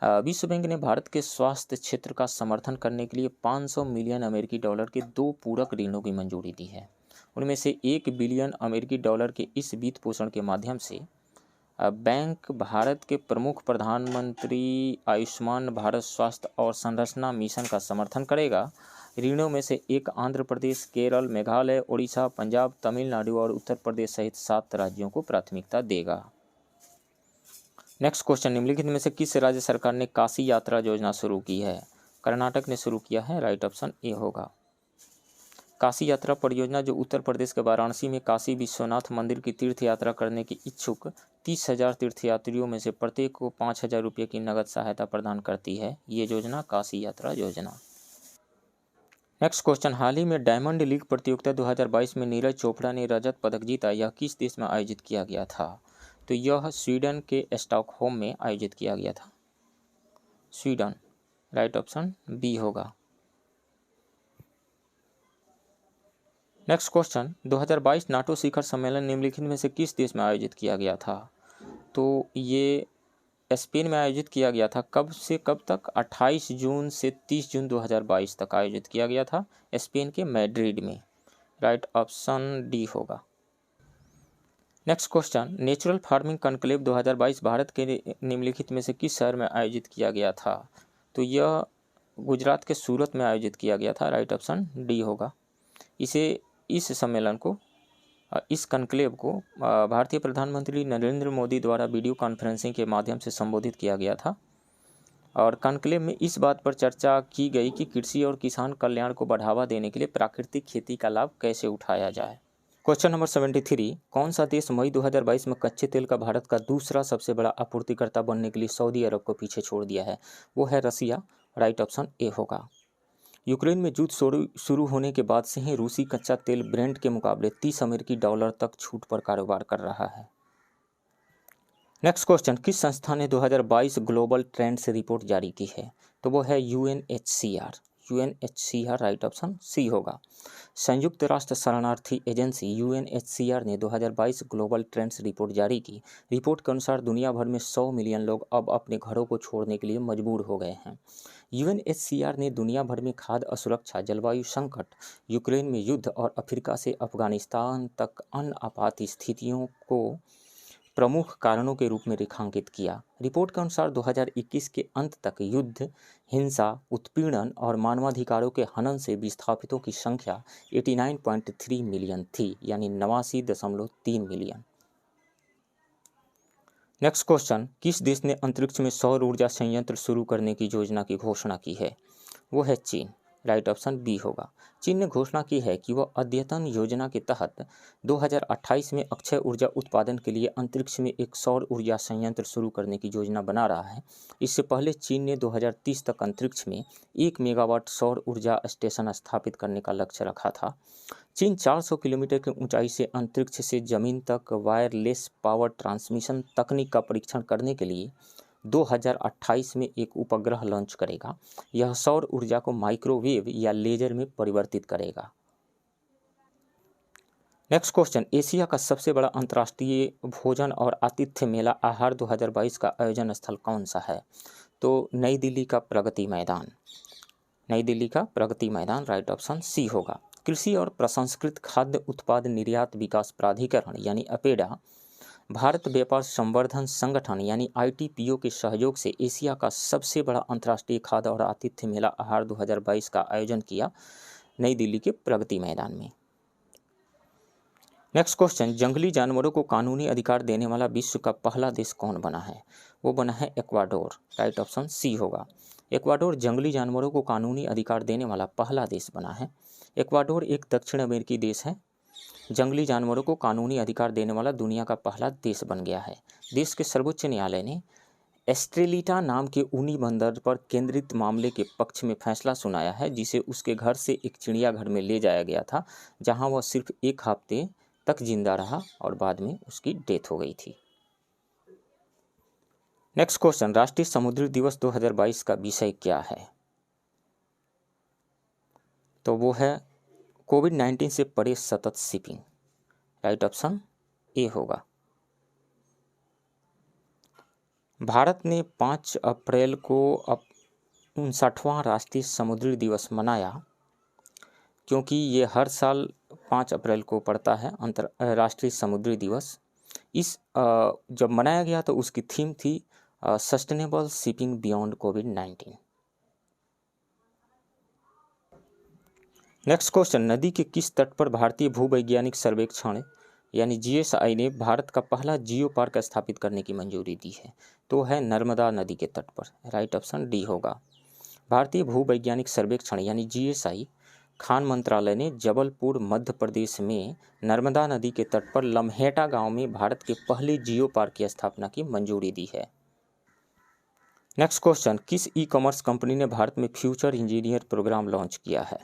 विश्व बैंक ने भारत के स्वास्थ्य क्षेत्र का समर्थन करने के लिए 500 मिलियन अमेरिकी डॉलर के 2 पूरक ऋणों की मंजूरी दी है। उनमें से 1 बिलियन अमेरिकी डॉलर के इस वित्त पोषण के माध्यम से बैंक भारत के प्रमुख प्रधानमंत्री आयुष्मान भारत स्वास्थ्य और संरचना मिशन का समर्थन करेगा। ऋणों में से एक आंध्र प्रदेश, केरल, मेघालय, उड़ीसा, पंजाब, तमिलनाडु और उत्तर प्रदेश सहित 7 राज्यों को प्राथमिकता देगा। नेक्स्ट क्वेश्चन, निम्नलिखित में से किस राज्य सरकार ने काशी यात्रा योजना शुरू की है? कर्नाटक ने शुरू किया है, राइट ऑप्शन ए होगा। काशी यात्रा परियोजना जो उत्तर प्रदेश के वाराणसी में काशी विश्वनाथ मंदिर की तीर्थ यात्रा करने के इच्छुक 30,000 तीर्थयात्रियों में से प्रत्येक को 5,000 रुपये की नगद सहायता प्रदान करती है। ये योजना काशी यात्रा योजना। नेक्स्ट क्वेश्चन, हाल ही में डायमंड लीग प्रतियोगिता 2022 में नीरज चोपड़ा ने रजत पदक जीता, यह किस देश में आयोजित किया गया था? तो यह स्वीडन के स्टॉकहोम में आयोजित किया गया था, स्वीडन, राइट ऑप्शन बी होगा। नेक्स्ट क्वेश्चन, 2022 नाटो शिखर सम्मेलन निम्नलिखित में से किस देश में आयोजित किया गया था? तो ये स्पेन में आयोजित किया गया था। कब से कब तक? 28 जून से 30 जून 2022 तक आयोजित किया गया था, स्पेन के मैड्रिड में, राइट ऑप्शन डी होगा। Next question, natural farming conclave 2022 Bharat के निम्नलिखित में से किस शहर में आयोजित किया गया था? तो यह गुजरात के सूरत में आयोजित किया गया था, राइट ऑप्शन डी होगा। इस सम्मेलन को, इस कॉन्क्लेव को भारतीय प्रधानमंत्री नरेंद्र मोदी द्वारा वीडियो कॉन्फ्रेंसिंग के माध्यम से संबोधित किया गया था और कॉन्क्लेव में इस बात पर चर्चा की गई कि कृषि और किसान कल्याण को बढ़ावा देने के लिए प्राकृतिक खेती का लाभ कैसे उठाया जाए। क्वेश्चन नंबर 73, कौन सा देश मई 2022 में कच्चे तेल का भारत का दूसरा सबसे बड़ा आपूर्तिकर्ता बनने के लिए सऊदी अरब को पीछे छोड़ दिया है? वो है रसिया, राइट ऑप्शन ए होगा। यूक्रेन में युद्ध शुरू होने के बाद से ही रूसी कच्चा तेल ब्रेंट के मुकाबले 30 अमेरिकी डॉलर तक छूट पर कारोबार कर रहा है। नेक्स्ट क्वेश्चन, किस संस्था ने 2022 ग्लोबल ट्रेंड्स रिपोर्ट जारी की है? तो वो है यूएनएचसीआर, राइट ऑप्शन सी होगा। संयुक्त राष्ट्र शरणार्थी एजेंसी यूएनएचसीआर ने 2022 ग्लोबल ट्रेंड्स रिपोर्ट जारी की। रिपोर्ट के अनुसार दुनिया भर में 100 मिलियन लोग अब अपने घरों को छोड़ने के लिए मजबूर हो गए हैं। यूएनएचसीआर ने दुनिया भर में खाद्य असुरक्षा, जलवायु संकट, यूक्रेन में युद्ध और अफ्रीका से अफगानिस्तान तक अन्य आपात स्थितियों को प्रमुख कारणों के रूप में रेखांकित किया। रिपोर्ट के अनुसार 2021 के अंत तक युद्ध, हिंसा, उत्पीड़न और मानवाधिकारों के हनन से विस्थापितों की संख्या 89.3 मिलियन थी, यानी 89.3 मिलियन। नेक्स्ट क्वेश्चन, किस देश ने अंतरिक्ष में सौर ऊर्जा संयंत्र शुरू करने की योजना की घोषणा की है? वो है चीन, राइट ऑप्शन बी होगा। चीन ने घोषणा की है कि वह अद्यतन योजना के तहत 2028 में अक्षय ऊर्जा उत्पादन के लिए अंतरिक्ष में एक सौर ऊर्जा संयंत्र शुरू करने की योजना बना रहा है। इससे पहले चीन ने 2030 तक अंतरिक्ष में 1 मेगावाट सौर ऊर्जा स्टेशन स्थापित करने का लक्ष्य रखा था। चीन 400 किलोमीटर की ऊंचाई से अंतरिक्ष से जमीन तक वायरलेस पावर ट्रांसमिशन तकनीक का परीक्षण करने के लिए 2028 में एक उपग्रह लॉन्च करेगा। यह सौर ऊर्जा को माइक्रोवेव या लेजर में परिवर्तित करेगा। नेक्स्ट क्वेश्चन, एशिया का सबसे बड़ा अंतर्राष्ट्रीय भोजन और आतिथ्य मेला आहार 2022 का आयोजन स्थल कौन सा है? तो नई दिल्ली का Pragati Maidan, right option C होगा। कृषि और प्रसंस्कृत खाद्य उत्पाद निर्यात विकास प्राधिकरण यानी अपेडा, भारत व्यापार संवर्धन संगठन यानी ITPO के सहयोग से एशिया का सबसे बड़ा अंतर्राष्ट्रीय खाद्य और आतिथ्य मेला आहार 2022 का आयोजन किया नई दिल्ली के प्रगति मैदान में। नेक्स्ट क्वेश्चन, जंगली जानवरों को कानूनी अधिकार देने वाला विश्व का पहला देश कौन बना है? वो बना है इक्वाडोर। राइट ऑप्शन सी होगा। इक्वाडोर जंगली जानवरों को कानूनी अधिकार देने वाला पहला देश बना है। इक्वाडोर एक दक्षिण अमेरिकी देश है, जंगली जानवरों को कानूनी अधिकार देने वाला दुनिया का पहला देश बन गया है। देश के सर्वोच्च न्यायालय ने एस्ट्रेलिटा नाम के ऊनी बंदर पर केंद्रित मामले के पक्ष में फैसला सुनाया है, जिसे उसके घर से एक चिड़ियाघर में ले जाया गया था, जहां वह सिर्फ 1 हफ्ते तक जिंदा रहा और बाद में उसकी डेथ हो गई थी। नेक्स्ट क्वेश्चन, राष्ट्रीय समुद्री दिवस 2022 का विषय क्या है? तो वो है कोविड-19 से परे सतत शिपिंग। राइट ऑप्शन ए होगा। भारत ने 5 अप्रैल को 59वां राष्ट्रीय समुद्री दिवस मनाया, क्योंकि ये हर साल 5 अप्रैल को पड़ता है अंतर्राष्ट्रीय समुद्री दिवस। इस जब मनाया गया तो उसकी थीम थी सस्टेनेबल शिपिंग बियॉन्ड कोविड-19। नेक्स्ट क्वेश्चन, नदी के किस तट पर भारतीय भूवैज्ञानिक सर्वेक्षण यानी जीएसआई ने भारत का पहला जियो पार्क स्थापित करने की मंजूरी दी है? तो है नर्मदा नदी के तट पर। राइट ऑप्शन डी होगा। भारतीय भूवैज्ञानिक सर्वेक्षण यानी जीएसआई खान मंत्रालय ने जबलपुर मध्य प्रदेश में नर्मदा नदी के तट पर लम्हेटा गांव में भारत के पहले जियो पार्क की स्थापना की मंजूरी दी है। नेक्स्ट क्वेश्चन, किस ई कॉमर्स कंपनी ने भारत में फ्यूचर इंजीनियर प्रोग्राम लॉन्च किया है?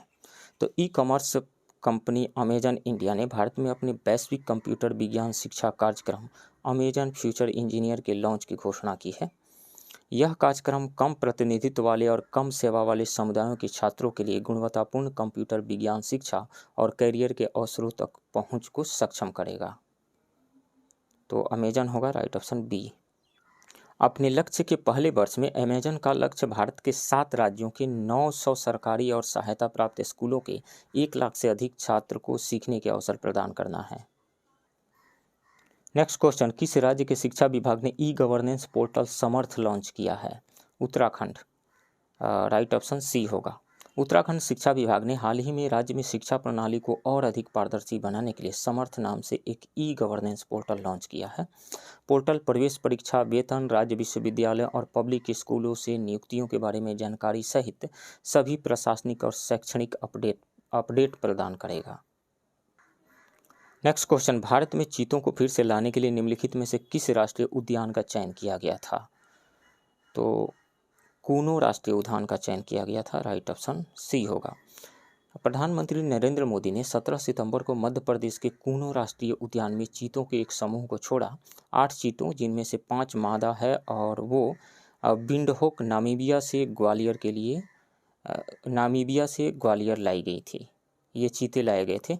तो e commerce company Amazon India ने भारत में अपने वैश्विक कंप्यूटर विज्ञान शिक्षा कार्यक्रम अमेजन फ्यूचर इंजीनियर के लॉन्च की घोषणा की है। यह कार्यक्रम कम प्रतिनिधित्व वाले और कम सेवा वाले समुदायों के छात्रों के लिए गुणवत्तापूर्ण कंप्यूटर विज्ञान शिक्षा और कैरियर के अवसरों तक पहुंच को सक्षम करेगा। तो अमेजन होगा। Right option B. अपने लक्ष्य के पहले वर्ष में अमेजन का लक्ष्य भारत के 7 राज्यों के 900 सरकारी और सहायता प्राप्त स्कूलों के 1 लाख से अधिक छात्र को सीखने के अवसर प्रदान करना है। नेक्स्ट क्वेश्चन, किस राज्य के शिक्षा विभाग ने ई गवर्नेंस पोर्टल समर्थ लॉन्च किया है? उत्तराखंड। राइट ऑप्शन सी होगा। उत्तराखंड शिक्षा विभाग ने हाल ही में राज्य में शिक्षा प्रणाली को और अधिक पारदर्शी बनाने के लिए समर्थ नाम से एक ई गवर्नेंस पोर्टल लॉन्च किया है। पोर्टल प्रवेश परीक्षा, वेतन, राज्य विश्वविद्यालय और पब्लिक स्कूलों से नियुक्तियों के बारे में जानकारी सहित सभी प्रशासनिक और शैक्षणिक अपडेट प्रदान करेगा। नेक्स्ट क्वेश्चन, भारत में चीतों को फिर से लाने के लिए निम्नलिखित में से किस राष्ट्रीय उद्यान का चयन किया गया था? तो कूनो राष्ट्रीय उद्यान का चयन किया गया था। राइट ऑप्शन सी होगा। प्रधानमंत्री नरेंद्र मोदी ने 17 सितंबर को मध्य प्रदेश के कूनो राष्ट्रीय उद्यान में चीतों के एक समूह को छोड़ा। 8 चीतों, जिनमें से 5 मादा है, और वो विंडहोक नामीबिया से ग्वालियर लाई गई थी। ये चीते लाए गए थे।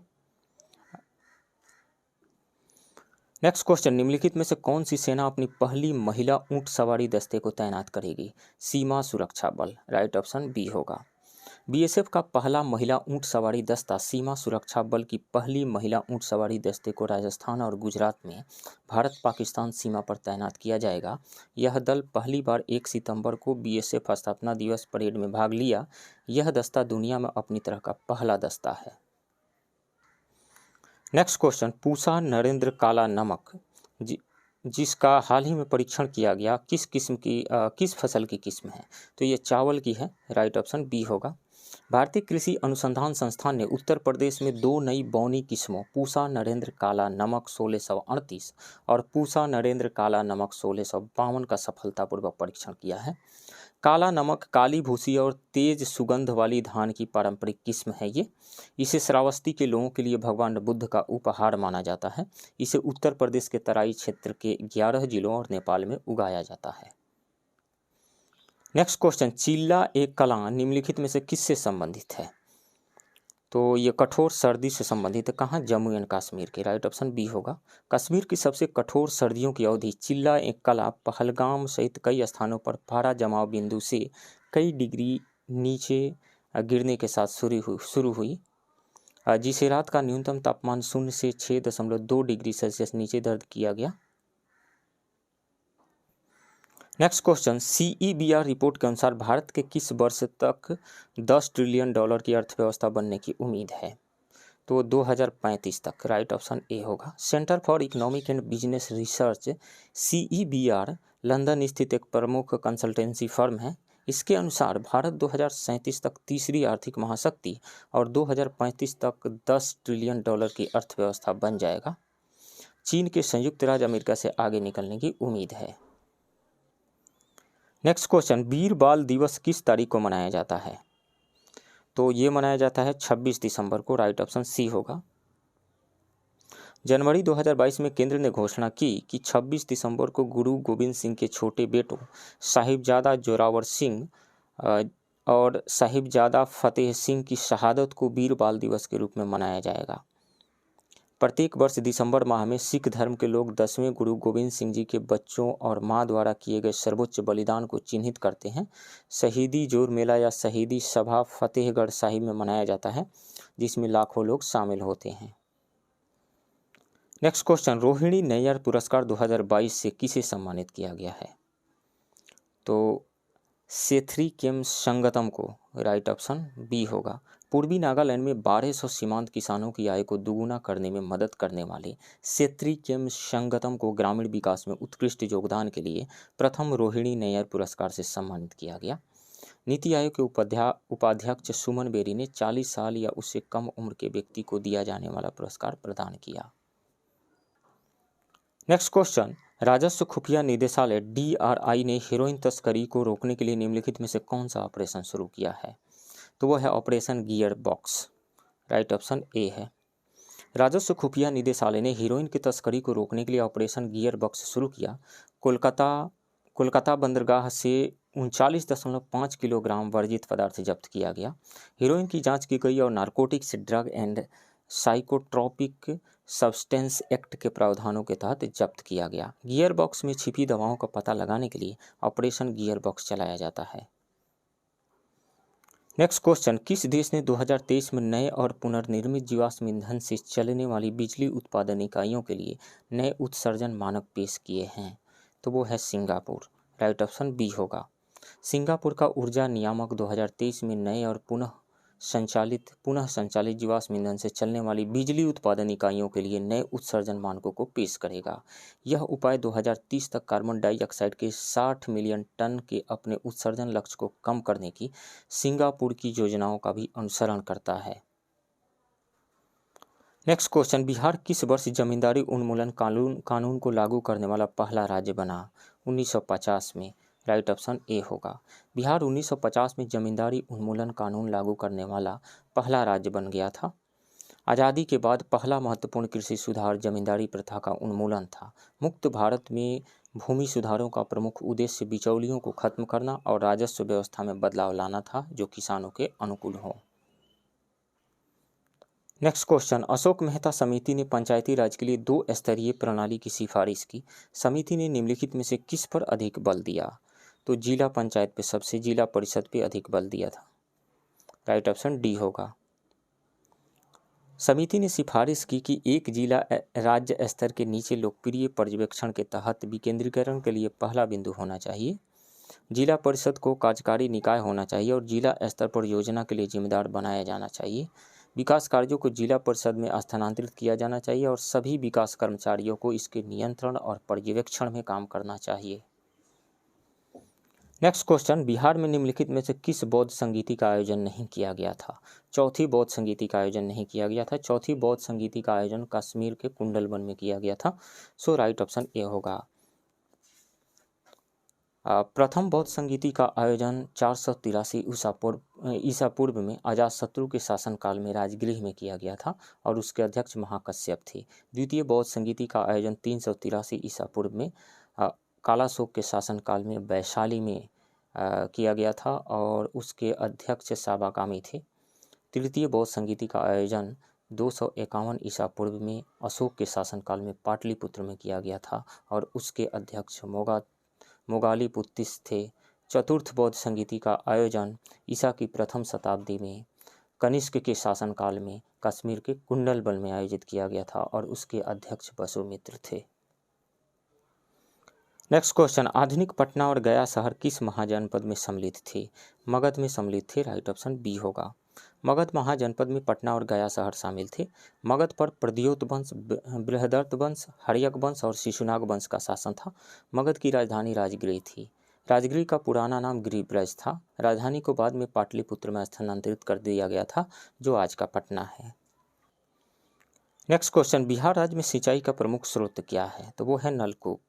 नेक्स्ट क्वेश्चन, निम्नलिखित में से कौन सी सेना अपनी पहली महिला ऊंट सवारी दस्ते को तैनात करेगी? सीमा सुरक्षा बल। राइट ऑप्शन बी होगा। बीएसएफ का पहला महिला ऊंट सवारी दस्ता सीमा सुरक्षा बल की पहली महिला ऊंट सवारी दस्ते को राजस्थान और गुजरात में भारत पाकिस्तान सीमा पर तैनात किया जाएगा। यह दल पहली बार 1 सितंबर को बीएसएफ स्थापना दिवस परेड में भाग लिया। यह दस्ता दुनिया में अपनी तरह का पहला दस्ता है। नेक्स्ट क्वेश्चन, पूसा नरेंद्र काला नमक जिसका हाल ही में परीक्षण किया गया किस फसल की किस्म है? तो ये चावल की है। राइट ऑप्शन बी होगा। भारतीय कृषि अनुसंधान संस्थान ने उत्तर प्रदेश में 2 नई बौनी किस्मों पूसा नरेंद्र काला नमक 1638 और पूसा नरेंद्र काला नमक 1652 का सफलतापूर्वक परीक्षण किया है। काला नमक काली भूसी और तेज सुगंध वाली धान की पारंपरिक किस्म है। इसे श्रावस्ती के लोगों के लिए भगवान बुद्ध का उपहार माना जाता है। इसे उत्तर प्रदेश के तराई क्षेत्र के 11 जिलों और नेपाल में उगाया जाता है। नेक्स्ट क्वेश्चन, चिल्ला एक कला निम्नलिखित में से किससे संबंधित है? तो ये कठोर सर्दी से संबंधित है। कहाँ? जम्मू एंड कश्मीर के। राइट ऑप्शन बी होगा। कश्मीर की सबसे कठोर सर्दियों की अवधि चिल्ला एक कला पहलगाम सहित कई स्थानों पर पारा जमाव बिंदु से कई डिग्री नीचे गिरने के साथ शुरू हुई, जिसे रात का न्यूनतम तापमान 0 से 6.2 डिग्री सेल्सियस नीचे दर्ज किया गया। नेक्स्ट क्वेश्चन, CEBR रिपोर्ट के अनुसार भारत के किस वर्ष तक $10 ट्रिलियन की अर्थव्यवस्था बनने की उम्मीद है? तो 2035 तक, राइट ऑप्शन ए होगा। Centre for economic and business research CEBR London स्थित एक प्रमुख कंसल्टेंसी फर्म है। इसके अनुसार भारत 2037 तक तीसरी आर्थिक महाशक्ति और 2035 तक $10 ट्रिलियन की अर्थव्यवस्था बन जाएगा। चीन के संयुक्त राज्य अमेरिका से आगे निकलने की उम्मीद है। नेक्स्ट क्वेश्चन, वीर बाल दिवस किस तारीख को मनाया जाता है? तो ये मनाया जाता है 26 दिसंबर को, राइट ऑप्शन सी होगा। जनवरी 2022 में केंद्र ने घोषणा की कि 26 दिसंबर को गुरु गोविंद सिंह के छोटे बेटों साहिबजादा जोरावर सिंह और साहिबजादा फतेह सिंह की शहादत को वीर बाल दिवस के रूप में मनाया जाएगा। प्रत्येक वर्ष दिसंबर माह में सिख धर्म के लोग 10वें गुरु गोविंद सिंह जी के बच्चों और मां द्वारा किए गए सर्वोच्च बलिदान को चिन्हित करते हैं। शहीदी जोर मेला या शहीदी सभा फतेहगढ़ साहिब में मनाया जाता है, जिसमें लाखों लोग शामिल होते हैं। नेक्स्ट क्वेश्चन, रोहिणी नैयर पुरस्कार 2022 से किसे सम्मानित किया गया है? तो सेथरी केम संगतम को, राइट ऑप्शन बी होगा। पूर्वी नागालैंड में 1200 सीमांत किसानों की आय को दुगुना करने में मदद करने वाले सेथरी केम संगतम को ग्रामीण विकास में उत्कृष्ट योगदान के लिए प्रथम रोहिणी नैयर पुरस्कार से सम्मानित किया गया। नीति आयोग के उपाध्यक्ष सुमन बेरी ने 40 साल या उससे कम उम्र के व्यक्ति को दिया जाने वाला पुरस्कार प्रदान किया। नेक्स्ट क्वेश्चन, राजस्व खुफिया निदेशालय DRI ने हेरोइन तस्करी को रोकने के लिए निम्नलिखित में से कौन सा ऑपरेशन शुरू किया है? तो वह है operation gear box, right option A है। राजस्व खुफिया निदेशालय ने हेरोइन की तस्करी को रोकने के लिए ऑपरेशन गियर बॉक्स शुरू किया। कोलकाता बंदरगाह से 39.5 किलोग्राम वर्जित पदार्थ जब्त किया गया। हेरोइन की जांच की गई और narcotics drug and psychotropic substance act के प्रावधानों के तहत जब्त किया गया। गियर बॉक्स में छिपी दवाओं का पता लगाने के लिए ऑपरेशन गियर बॉक्स चलाया जाता है। नेक्स्ट क्वेश्चन, किस देश ने 2023 में नए और पुनर्निर्मित जीवाश्म ईंधन से चलने वाली बिजली उत्पादन इकाइयों के लिए नए उत्सर्जन मानक पेश किए हैं? तो वो है सिंगापुर, राइट ऑप्शन बी होगा। सिंगापुर का ऊर्जा नियामक 2023 में नए और पुनः संचालित जीवाश्म ईंधन से चलने वाली बिजली उत्पादन इकाइयों के लिए नए उत्सर्जन मानकों को पेश करेगा। यह उपाय 2030 तक कार्बन डाइऑक्साइड के 60 मिलियन टन के अपने उत्सर्जन लक्ष्य को कम करने की सिंगापुर की योजनाओं का भी अनुसरण करता है। नेक्स्ट क्वेश्चन, बिहार किस वर्ष जमींदारी उन्मूलन कानून को लागू करने वाला पहला राज्य बना? 1950 में, राइट ऑप्शन ए होगा। बिहार 1950 में जमींदारी उन्मूलन कानून लागू करने वाला पहला राज्य बन गया था। आज़ादी के बाद पहला महत्वपूर्ण कृषि सुधार जमींदारी प्रथा का उन्मूलन था। मुक्त भारत में भूमि सुधारों का प्रमुख उद्देश्य बिचौलियों को खत्म करना और राजस्व व्यवस्था में बदलाव लाना था, जो किसानों के अनुकूल हो। नेक्स्ट क्वेश्चन, अशोक मेहता समिति ने पंचायती राज के लिए 2 स्तरीय प्रणाली की सिफारिश की। समिति ने निम्नलिखित में से किस पर अधिक बल दिया? तो जिला पंचायत पे सबसे, जिला परिषद पे अधिक बल दिया था, राइट ऑप्शन डी होगा। समिति ने सिफारिश की कि एक जिला राज्य स्तर के नीचे लोकप्रिय पर्यवेक्षण के तहत विकेंद्रीकरण के लिए पहला बिंदु होना चाहिए। जिला परिषद को कार्यकारी निकाय होना चाहिए और जिला स्तर पर योजना के लिए जिम्मेदार बनाया जाना चाहिए। विकास कार्यों को जिला परिषद में स्थानांतरित किया जाना चाहिए और सभी विकास कर्मचारियों को इसके नियंत्रण और पर्यवेक्षण में काम करना चाहिए। नेक्स्ट क्वेश्चन, बिहार में निम्नलिखित में से किस बौद्ध संगीति का आयोजन नहीं किया गया था? चौथी बौद्ध संगीति का आयोजन नहीं किया गया था। चौथी बौद्ध संगीति का आयोजन कश्मीर के कुंडलवन में किया गया था। सो राइट ऑप्शन ए होगा। प्रथम बौद्ध संगीति का आयोजन 483 ईसा पूर्व में अजातशत्रु के शासनकाल में राजगृह में किया गया था और उसके अध्यक्ष महाकश्यप थे। द्वितीय बौद्ध संगीति का आयोजन 383 ईसा पूर्व में कालाशोक के शासनकाल में वैशाली में किया गया था और उसके अध्यक्ष साबाकामी थे। तृतीय बौद्ध संगीति का आयोजन 251 ईसा पूर्व में अशोक के शासनकाल में पाटलिपुत्र में किया गया था और उसके अध्यक्ष मोगालीपुत्तिस थे। चतुर्थ बौद्ध संगीति का आयोजन ईसा की प्रथम शताब्दी में कनिष्क के शासनकाल में कश्मीर के कुंडलबल में आयोजित किया गया था और उसके अध्यक्ष वसुमित्र थे। नेक्स्ट क्वेश्चन, आधुनिक पटना और गया शहर किस महाजनपद में सम्मिलित थे? मगध में सम्मिलित थे, राइट ऑप्शन बी होगा। मगध महाजनपद में पटना और गया शहर शामिल थे। मगध पर प्रद्योत वंश, बृहदर्थ वंश, हर्यक वंश और शिशुनाग वंश का शासन था। मगध की राजधानी राजगृह थी। राजगृह का पुराना नाम गिरिब्रज था। राजधानी को बाद में पाटलिपुत्र में स्थानांतरित कर दिया गया था, जो आज का पटना है। नेक्स्ट क्वेश्चन, बिहार राज्य में सिंचाई का प्रमुख स्रोत क्या है? तो वो है नलकूप।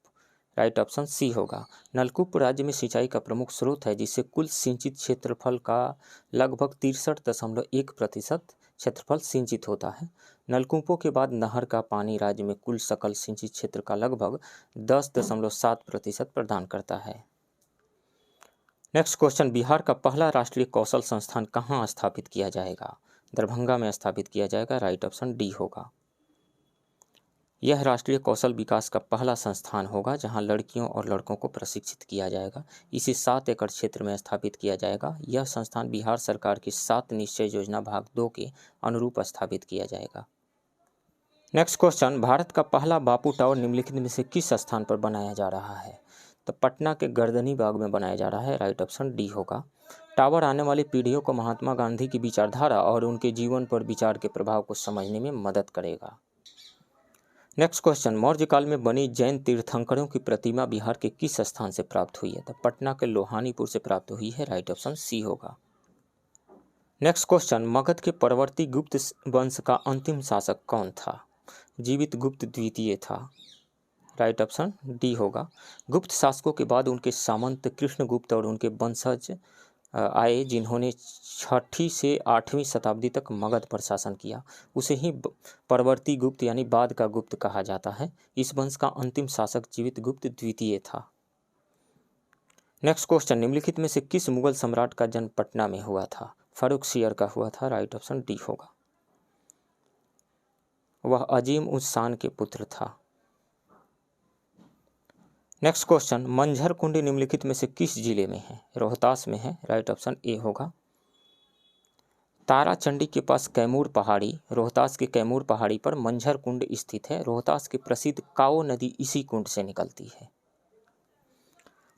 राइट ऑप्शन सी होगा। नलकूप राज्य में सिंचाई का प्रमुख स्रोत है, जिससे कुल सिंचित क्षेत्रफल का लगभग 63.1% क्षेत्रफल सिंचित होता है। नलकूपों के बाद नहर का पानी राज्य में कुल सकल सिंचित क्षेत्र का लगभग 10.7% प्रदान करता है। नेक्स्ट क्वेश्चन, बिहार का पहला राष्ट्रीय कौशल संस्थान कहाँ स्थापित किया जाएगा? दरभंगा में स्थापित किया जाएगा। राइट ऑप्शन डी होगा। यह राष्ट्रीय कौशल विकास का पहला संस्थान होगा, जहां लड़कियों और लड़कों को प्रशिक्षित किया जाएगा। इसे 7 एकड़ क्षेत्र में स्थापित किया जाएगा। यह संस्थान बिहार सरकार की 7 निश्चय योजना भाग 2 के अनुरूप स्थापित किया जाएगा। नेक्स्ट क्वेश्चन, भारत का पहला बापू टावर निम्नलिखित में से किस स्थान पर बनाया जा रहा है? तो पटना के गर्दनी बाग में बनाया जा रहा है। राइट ऑप्शन डी होगा। टावर आने वाली पीढ़ियों को महात्मा गांधी की विचारधारा और उनके जीवन पर विचार के प्रभाव को समझने में मदद करेगा। नेक्स्ट क्वेश्चन, मौर्य काल में बनी जैन तीर्थंकरों की प्रतिमा बिहार के किस स्थान से प्राप्त हुई है? तो पटना के लोहानीपुर से प्राप्त हुई है। राइट ऑप्शन सी होगा। नेक्स्ट क्वेश्चन, मगध के परवर्ती गुप्त वंश का अंतिम शासक कौन था? जीवित गुप्त द्वितीय था। राइट ऑप्शन डी होगा। गुप्त शासकों के बाद उनके सामंत कृष्णगुप्त और उनके वंशज आए, जिन्होंने 6वीं से 8वीं शताब्दी तक मगध पर शासन किया। उसे ही परवर्ती गुप्त यानी बाद का गुप्त कहा जाता है। इस वंश का अंतिम शासक जीवित गुप्त द्वितीय था। नेक्स्ट क्वेश्चन, निम्नलिखित में से किस मुगल सम्राट का जन्म पटना में हुआ था? फर्रुखसियर का हुआ था। राइट ऑप्शन डी होगा। वह अजीम उस शान के पुत्र था। नेक्स्ट क्वेश्चन, मंझर कुंड निम्नलिखित में से किस जिले में है? रोहतास में है। राइट ऑप्शन ए होगा। ताराचंडी के पास कैमूर पहाड़ी, रोहतास के कैमूर पहाड़ी पर मंझर कुंड स्थित है। रोहतास की प्रसिद्ध काओ नदी इसी कुंड से निकलती है।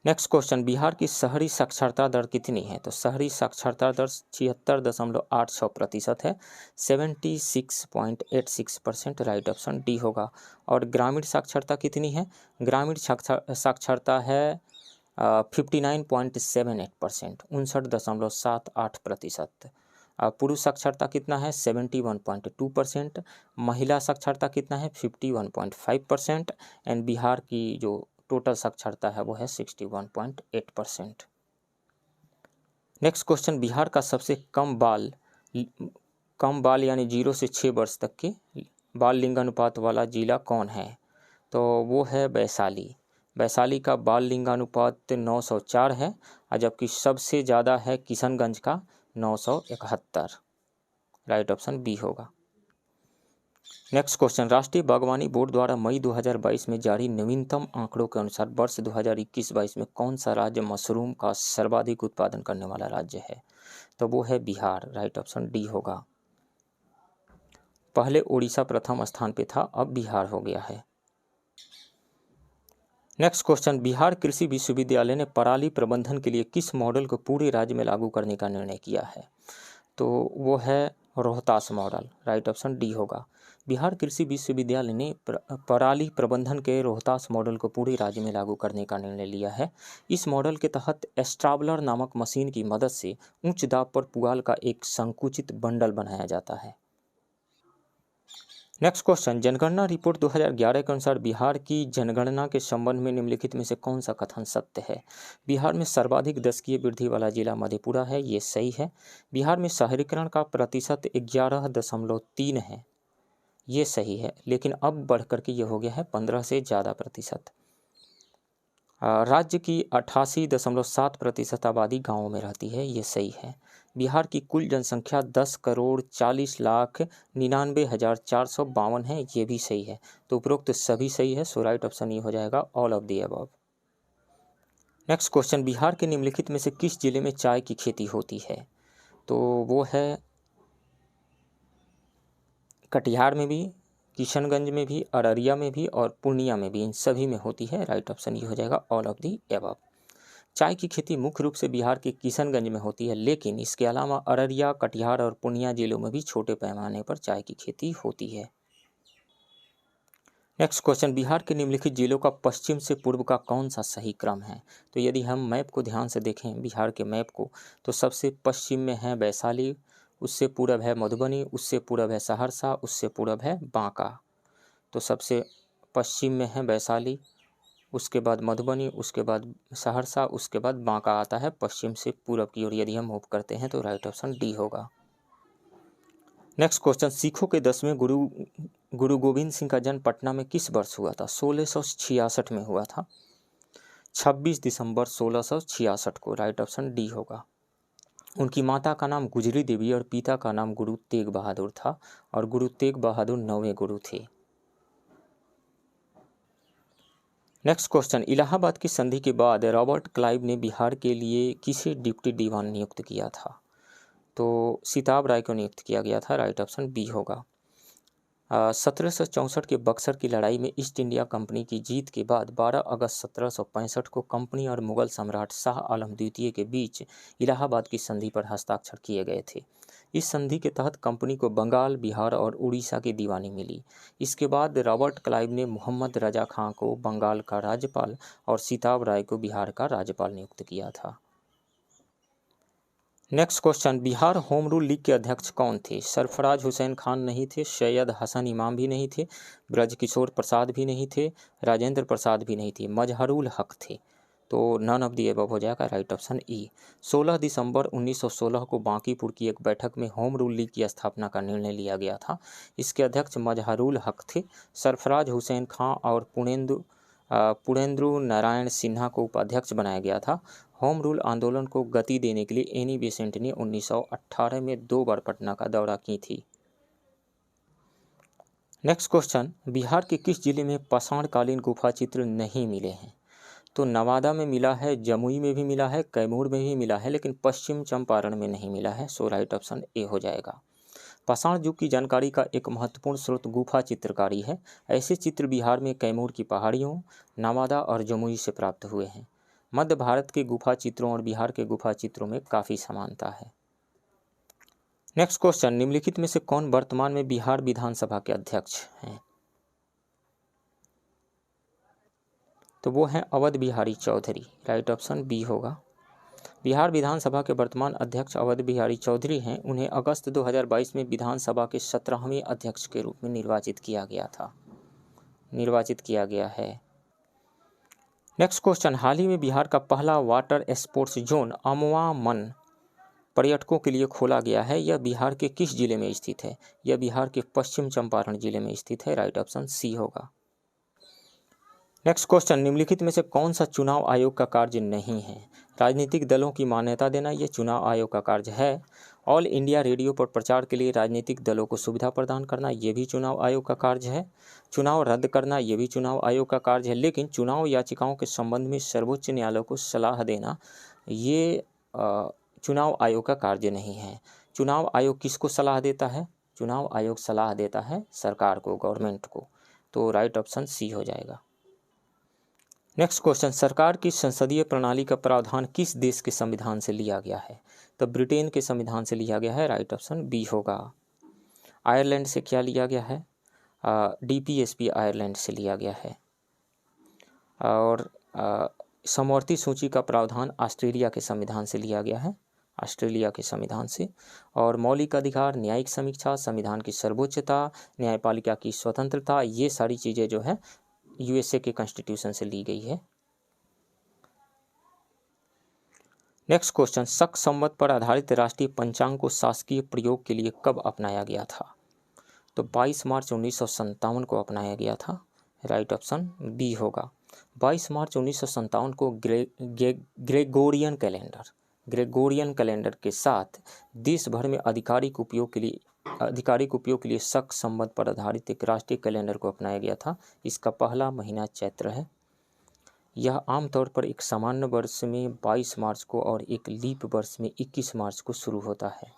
नेक्स्ट क्वेश्चन, बिहार की शहरी साक्षरता दर कितनी है? तो शहरी साक्षरता दर 76.86% है। 76.86%। राइट ऑप्शन डी होगा। और ग्रामीण साक्षरता कितनी है? ग्रामीण साक्षरता है 59.78%, 59.78%। पुरुष साक्षरता कितना है? 71.2%। महिला साक्षरता कितना है? 51.5%। एंड बिहार की जो टोटल साक्षरता है वो है 61.8%। नेक्स्ट क्वेश्चन, बिहार का सबसे कम बाल यानी 0 से 6 वर्ष तक के बाल लिंगानुपात वाला जिला कौन है? तो वो है वैशाली। वैशाली का बाल लिंगानुपात 904 है, और जबकि सबसे ज़्यादा है किशनगंज का 971। राइट ऑप्शन बी होगा। नेक्स्ट क्वेश्चन, राष्ट्रीय बागवानी बोर्ड द्वारा मई 2022 में जारी नवीनतम आंकड़ों के अनुसार वर्ष 2021-22 में कौन सा राज्य मशरूम का सर्वाधिक उत्पादन करने वाला राज्य है? तो वो है बिहार। राइट ऑप्शन डी होगा। पहले उड़ीसा प्रथम स्थान पे था, अब बिहार हो गया है। नेक्स्ट क्वेश्चन, बिहार कृषि विश्वविद्यालय ने पराली प्रबंधन के लिए किस मॉडल को पूरे राज्य में लागू करने का निर्णय किया है? तो वो है Rohtas model. Right option D होगा। बिहार कृषि विश्वविद्यालय ने पराली प्रबंधन के रोहतास मॉडल को पूरे राज्य में लागू करने का निर्णय लिया है। इस मॉडल के तहत स्ट्राबलर नामक मशीन की मदद से उच्च दाब पर पुआल का एक संकुचित बंडल बनाया जाता है। नेक्स्ट क्वेश्चन, जनगणना रिपोर्ट 2011 के अनुसार बिहार की जनगणना के संबंध में निम्नलिखित में से कौन सा कथन सत्य है? बिहार में सर्वाधिक दशकीय वृद्धि वाला जिला मधेपुरा है। ये सही है। बिहार में शहरीकरण का प्रतिशत 11.3 है। ये सही है, लेकिन अब बढ़ करके ये हो गया है 15 से ज़्यादा प्रतिशत। राज्य की 88.7% आबादी गाँवों में रहती है। ये सही है। बिहार की कुल जनसंख्या 10,40,99,452 है। ये भी सही है। तो उपरोक्त सभी सही है। सो राइट ऑप्शन ये हो जाएगा all of the above. Next question, Bihar के निम्नलिखित में से किस जिले में चाय की खेती होती है? तो वो है कटिहार में भी, किशनगंज में भी, अररिया में भी और पूर्णिया में भी। इन सभी में होती है। राइट ऑप्शन ये हो जाएगा ऑल ऑफ दी अबव। चाय की खेती मुख्य रूप से बिहार के किशनगंज में होती है, लेकिन इसके अलावा अररिया, कटिहार और पूर्णिया जिलों में भी छोटे पैमाने पर चाय की खेती होती है। नेक्स्ट क्वेश्चन, बिहार के निम्नलिखित जिलों का पश्चिम से पूर्व का कौन सा सही क्रम है? तो यदि हम मैप को ध्यान से देखें, बिहार के मैप को, तो सबसे पश्चिम में है वैशाली, उससे पूरब है मधुबनी, उससे पूरब है सहरसा, उससे पूरब है बांका। तो सबसे पश्चिम में है वैशाली, उसके बाद मधुबनी, उसके बाद सहरसा, उसके बाद बांका आता है पश्चिम से पूरब की ओर। यदि हम मूव करते हैं तो राइट ऑप्शन डी होगा। नेक्स्ट क्वेश्चन, सिखों के 10वें गुरु गोविंद सिंह का जन्म पटना में किस वर्ष हुआ था? 1666 में हुआ था, 26 दिसंबर 1666 को। राइट ऑप्शन डी होगा। उनकी माता का नाम गुजरी देवी और पिता का नाम गुरु तेग बहादुर था, और गुरु तेग बहादुर 9वें गुरु थे। नेक्स्ट क्वेश्चन, इलाहाबाद की संधि के बाद रॉबर्ट क्लाइव ने बिहार के लिए किसे डिप्टी दीवान नियुक्त किया था? तो सिताब राय को नियुक्त किया गया था। राइट ऑप्शन बी होगा। 1764 के बक्सर की लड़ाई में ईस्ट इंडिया कंपनी की जीत के बाद 12 अगस्त 1765 को कंपनी और मुगल सम्राट शाह आलम द्वितीय के बीच इलाहाबाद की संधि पर हस्ताक्षर किए गए थे। इस संधि के तहत कंपनी को बंगाल, बिहार और उड़ीसा की दीवानी मिली। इसके बाद रॉबर्ट क्लाइव ने मोहम्मद रजा खां को बंगाल का राज्यपाल और सिताब राय को बिहार का राज्यपाल नियुक्त किया था। Next question, Bihar home rule league के अध्यक्ष कौन थे? सरफराज हुसैन खान नहीं थे, सैयद हसन इमाम भी नहीं थे, ब्रजकिशोर प्रसाद भी नहीं थे, राजेंद्र प्रसाद भी नहीं थे, मजहरुल हक थे। तो नन ऑफ द एबव हो जाएगा। Right option E. 16 दिसंबर 1916 को बांकीपुर की एक बैठक में होम रूल लीग की स्थापना का निर्णय लिया गया था। इसके अध्यक्ष मजहरुल हक थे। सरफराज हुसैन खां और पुणेंद्र नारायण सिन्हा को उपाध्यक्ष बनाया गया था। होम रूल आंदोलन को गति देने के लिए एनी बेसेंट ने 1918 में 2 बार पटना का दौरा की थी। नेक्स्ट क्वेश्चन, बिहार के किस जिले में पाषाणकालीन गुफा चित्र नहीं मिले हैं? तो नवादा में मिला है, जमुई में भी मिला है, कैमूर में भी मिला है, लेकिन पश्चिम चंपारण में नहीं मिला है। सो राइट ऑप्शन ए हो जाएगा। पाषाण युग की जानकारी का एक महत्वपूर्ण स्रोत गुफा चित्रकारी है। ऐसे चित्र बिहार में कैमूर की पहाड़ियों, नवादा और जमुई से प्राप्त हुए हैं। मध्य भारत के गुफा चित्रों और बिहार के गुफा चित्रों में काफ़ी समानता है। नेक्स्ट क्वेश्चन, निम्नलिखित में से कौन वर्तमान में बिहार विधानसभा के अध्यक्ष हैं? तो वो हैं Awadh Bihari Chaudhary. Right option B होगा। बिहार विधानसभा के वर्तमान अध्यक्ष अवध बिहारी चौधरी हैं। उन्हें अगस्त 2022 में विधानसभा के 17वें अध्यक्ष के रूप में निर्वाचित किया गया है। नेक्स्ट क्वेश्चन, हाल ही में बिहार का पहला वाटर स्पोर्ट्स जोन अमवा मन पर्यटकों के लिए खोला गया है। यह बिहार के किस जिले में स्थित है? यह बिहार के पश्चिम चंपारण जिले में स्थित है। राइट ऑप्शन सी होगा। नेक्स्ट क्वेश्चन, निम्नलिखित में से कौन सा चुनाव आयोग का कार्य नहीं है? राजनीतिक दलों की मान्यता देना यह चुनाव आयोग का कार्य है। ऑल इंडिया रेडियो पर प्रचार के लिए राजनीतिक दलों को सुविधा प्रदान करना यह भी चुनाव आयोग का कार्य है। चुनाव रद्द करना यह भी चुनाव आयोग का कार्य है। लेकिन चुनाव याचिकाओं के संबंध में सर्वोच्च न्यायालय को सलाह देना ये चुनाव आयोग का कार्य नहीं है। चुनाव आयोग किसको सलाह देता है? चुनाव आयोग सलाह देता है सरकार को, गवर्नमेंट को। तो राइट ऑप्शन सी हो जाएगा। नेक्स्ट क्वेश्चन, सरकार की संसदीय प्रणाली का प्रावधान किस देश के संविधान से लिया गया है? तो ब्रिटेन के संविधान से लिया गया है। राइट ऑप्शन बी होगा। आयरलैंड से क्या लिया गया है? DPSP आयरलैंड से लिया गया है। और समवर्ती सूची का प्रावधान ऑस्ट्रेलिया के संविधान से लिया गया है, ऑस्ट्रेलिया के संविधान से। और मौलिक अधिकार, न्यायिक समीक्षा, संविधान की सर्वोच्चता, न्यायपालिका की स्वतंत्रता, ये सारी चीज़ें जो है USA के कॉन्स्टिट्यूशन से ली गई है। नेक्स्ट क्वेश्चन, शक संवत पर आधारित राष्ट्रीय पंचांग को शासकीय प्रयोग के लिए कब अपनाया गया था? तो 22 मार्च 1957 को अपनाया गया था। राइट ऑप्शन बी होगा। 22 मार्च 1957 को ग्रेगोरियन कैलेंडर के साथ देश भर में आधिकारिक उपयोग के लिए शक संवत पर आधारित एक राष्ट्रीय कैलेंडर को अपनाया गया था। इसका पहला महीना चैत्र है। यह आमतौर पर एक सामान्य वर्ष में 22 मार्च को और एक लीप वर्ष में 21 मार्च को शुरू होता है।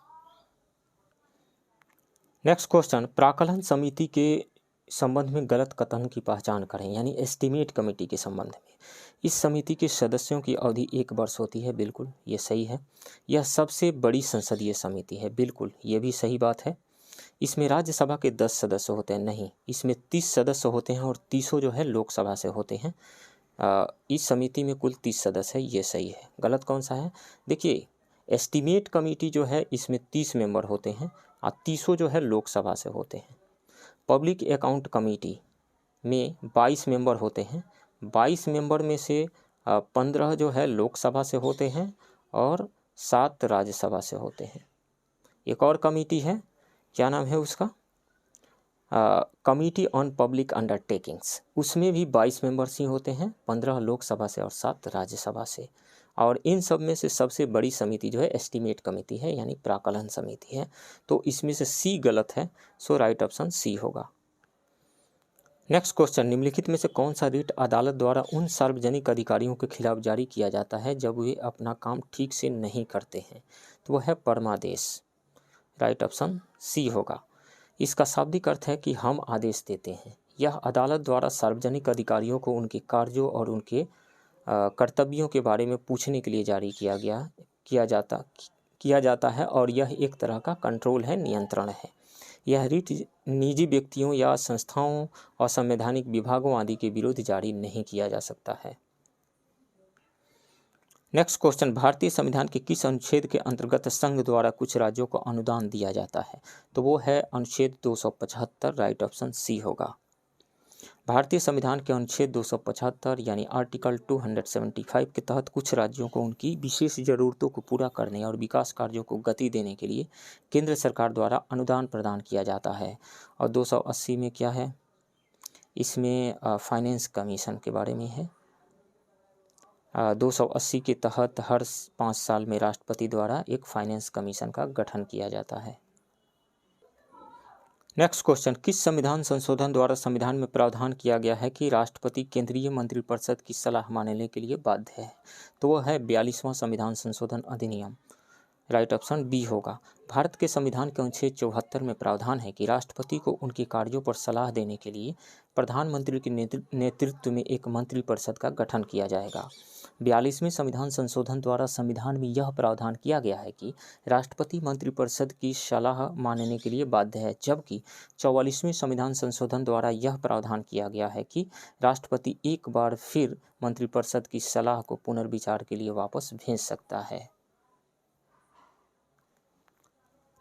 नेक्स्ट क्वेश्चन, प्राक्कलन समिति के संबंध में गलत कथन की पहचान करें, यानी एस्टीमेट कमेटी के संबंध में। इस समिति के सदस्यों की अवधि 1 वर्ष होती है, बिल्कुल ये सही है। यह सबसे बड़ी संसदीय समिति है, बिल्कुल ये भी सही बात है। इसमें राज्यसभा के 10 सदस्य होते हैं, नहीं, इसमें 30 सदस्य होते हैं और 30 जो है लोकसभा से होते हैं। इस समिति में कुल 30 सदस्य है, ये सही है। गलत कौन सा है? देखिए, एस्टीमेट कमेटी जो है इसमें 30 मेंबर होते हैं और 30 जो है लोकसभा से होते हैं। पब्लिक अकाउंट कमेटी में 22 मेंबर होते हैं, 22 मेंबर में से 15 जो है लोकसभा से होते हैं और 7 राज्यसभा से होते हैं। एक और कमेटी है, क्या नाम है उसका? कमेटी ऑन पब्लिक अंडरटेकिंग्स, उसमें भी 22 मेंबर्स ही होते हैं, 15 लोकसभा से और 7 राज्यसभा से। और इन सब में से सबसे बड़ी समिति जो है एस्टीमेट कमेटी है, यानी प्राकलन समिति है। तो इसमें से सी गलत है, सो राइट ऑप्शन सी होगा। नेक्स्ट क्वेश्चन, निम्नलिखित में से कौन सा रिट अदालत द्वारा उन सार्वजनिक अधिकारियों के खिलाफ जारी किया जाता है जब वे अपना काम ठीक से नहीं करते हैं? तो वह है परमादेश, राइट ऑप्शन सी होगा। इसका शाब्दिक अर्थ है कि हम आदेश देते हैं। यह अदालत द्वारा सार्वजनिक अधिकारियों को उनके कार्यों और उनके कर्तव्यों के बारे में पूछने के लिए जारी किया जाता है और यह एक तरह का कंट्रोल है, नियंत्रण है। यह रिट निजी व्यक्तियों या संस्थाओं, असंवैधानिक विभागों आदि के विरुद्ध जारी नहीं किया जा सकता है। नेक्स्ट क्वेश्चन, भारतीय संविधान के किस अनुच्छेद के अंतर्गत संघ द्वारा कुछ राज्यों को अनुदान दिया जाता है? तो वो है अनुच्छेद 275, राइट ऑप्शन सी होगा। भारतीय संविधान के अनुच्छेद 275 यानी आर्टिकल 275 के तहत कुछ राज्यों को उनकी विशेष ज़रूरतों को पूरा करने और विकास कार्यों को गति देने के लिए केंद्र सरकार द्वारा अनुदान प्रदान किया जाता है। और 280 में क्या है? इसमें फाइनेंस कमीशन के बारे में है। 280 के तहत हर 5 साल में राष्ट्रपति द्वारा एक फाइनेंस कमीशन का गठन किया जाता है। नेक्स्ट क्वेश्चन, किस संविधान संशोधन द्वारा संविधान में प्रावधान किया गया है कि राष्ट्रपति केंद्रीय मंत्रिपरिषद की सलाह मानने के लिए बाध्य है? तो वह है 42वां संविधान संशोधन अधिनियम, राइट ऑप्शन बी होगा। भारत के संविधान के अनुच्छेद 74 में प्रावधान है कि राष्ट्रपति को उनके कार्यों पर सलाह देने के लिए प्रधानमंत्री के नेतृत्व में एक मंत्रिपरिषद का गठन किया जाएगा। 42वें संविधान संशोधन द्वारा संविधान में यह प्रावधान किया गया है कि राष्ट्रपति मंत्रिपरिषद की सलाह मानने के लिए बाध्य है, जबकि 44वें संविधान संशोधन द्वारा यह प्रावधान किया गया है कि राष्ट्रपति एक बार फिर मंत्रिपरिषद की सलाह को पुनर्विचार के लिए वापस भेज सकता है।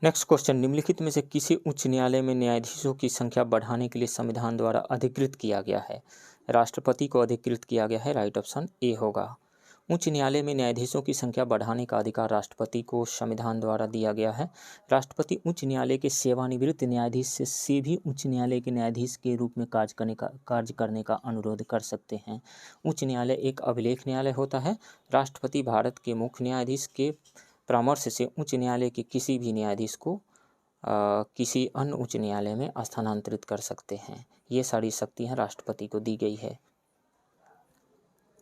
नेक्स्ट क्वेश्चन, निम्नलिखित में से किसी उच्च न्यायालय में न्यायाधीशों की संख्या बढ़ाने के लिए संविधान द्वारा अधिकृत किया गया है? राष्ट्रपति को अधिकृत किया गया है, राइट ऑप्शन ए होगा। उच्च न्यायालय में न्यायाधीशों की संख्या बढ़ाने का अधिकार राष्ट्रपति को संविधान द्वारा दिया गया है। राष्ट्रपति उच्च न्यायालय के सेवानिवृत्त न्यायाधीश से भी उच्च न्यायालय के न्यायाधीश के रूप में कार्य करने का अनुरोध कर सकते हैं। उच्च न्यायालय एक अभिलेख न्यायालय होता है। राष्ट्रपति भारत के मुख्य न्यायाधीश के परामर्श से उच्च न्यायालय के किसी भी न्यायाधीश को किसी अन्य उच्च न्यायालय में स्थानांतरित कर सकते हैं। ये सारी शक्तियाँ राष्ट्रपति को दी गई है।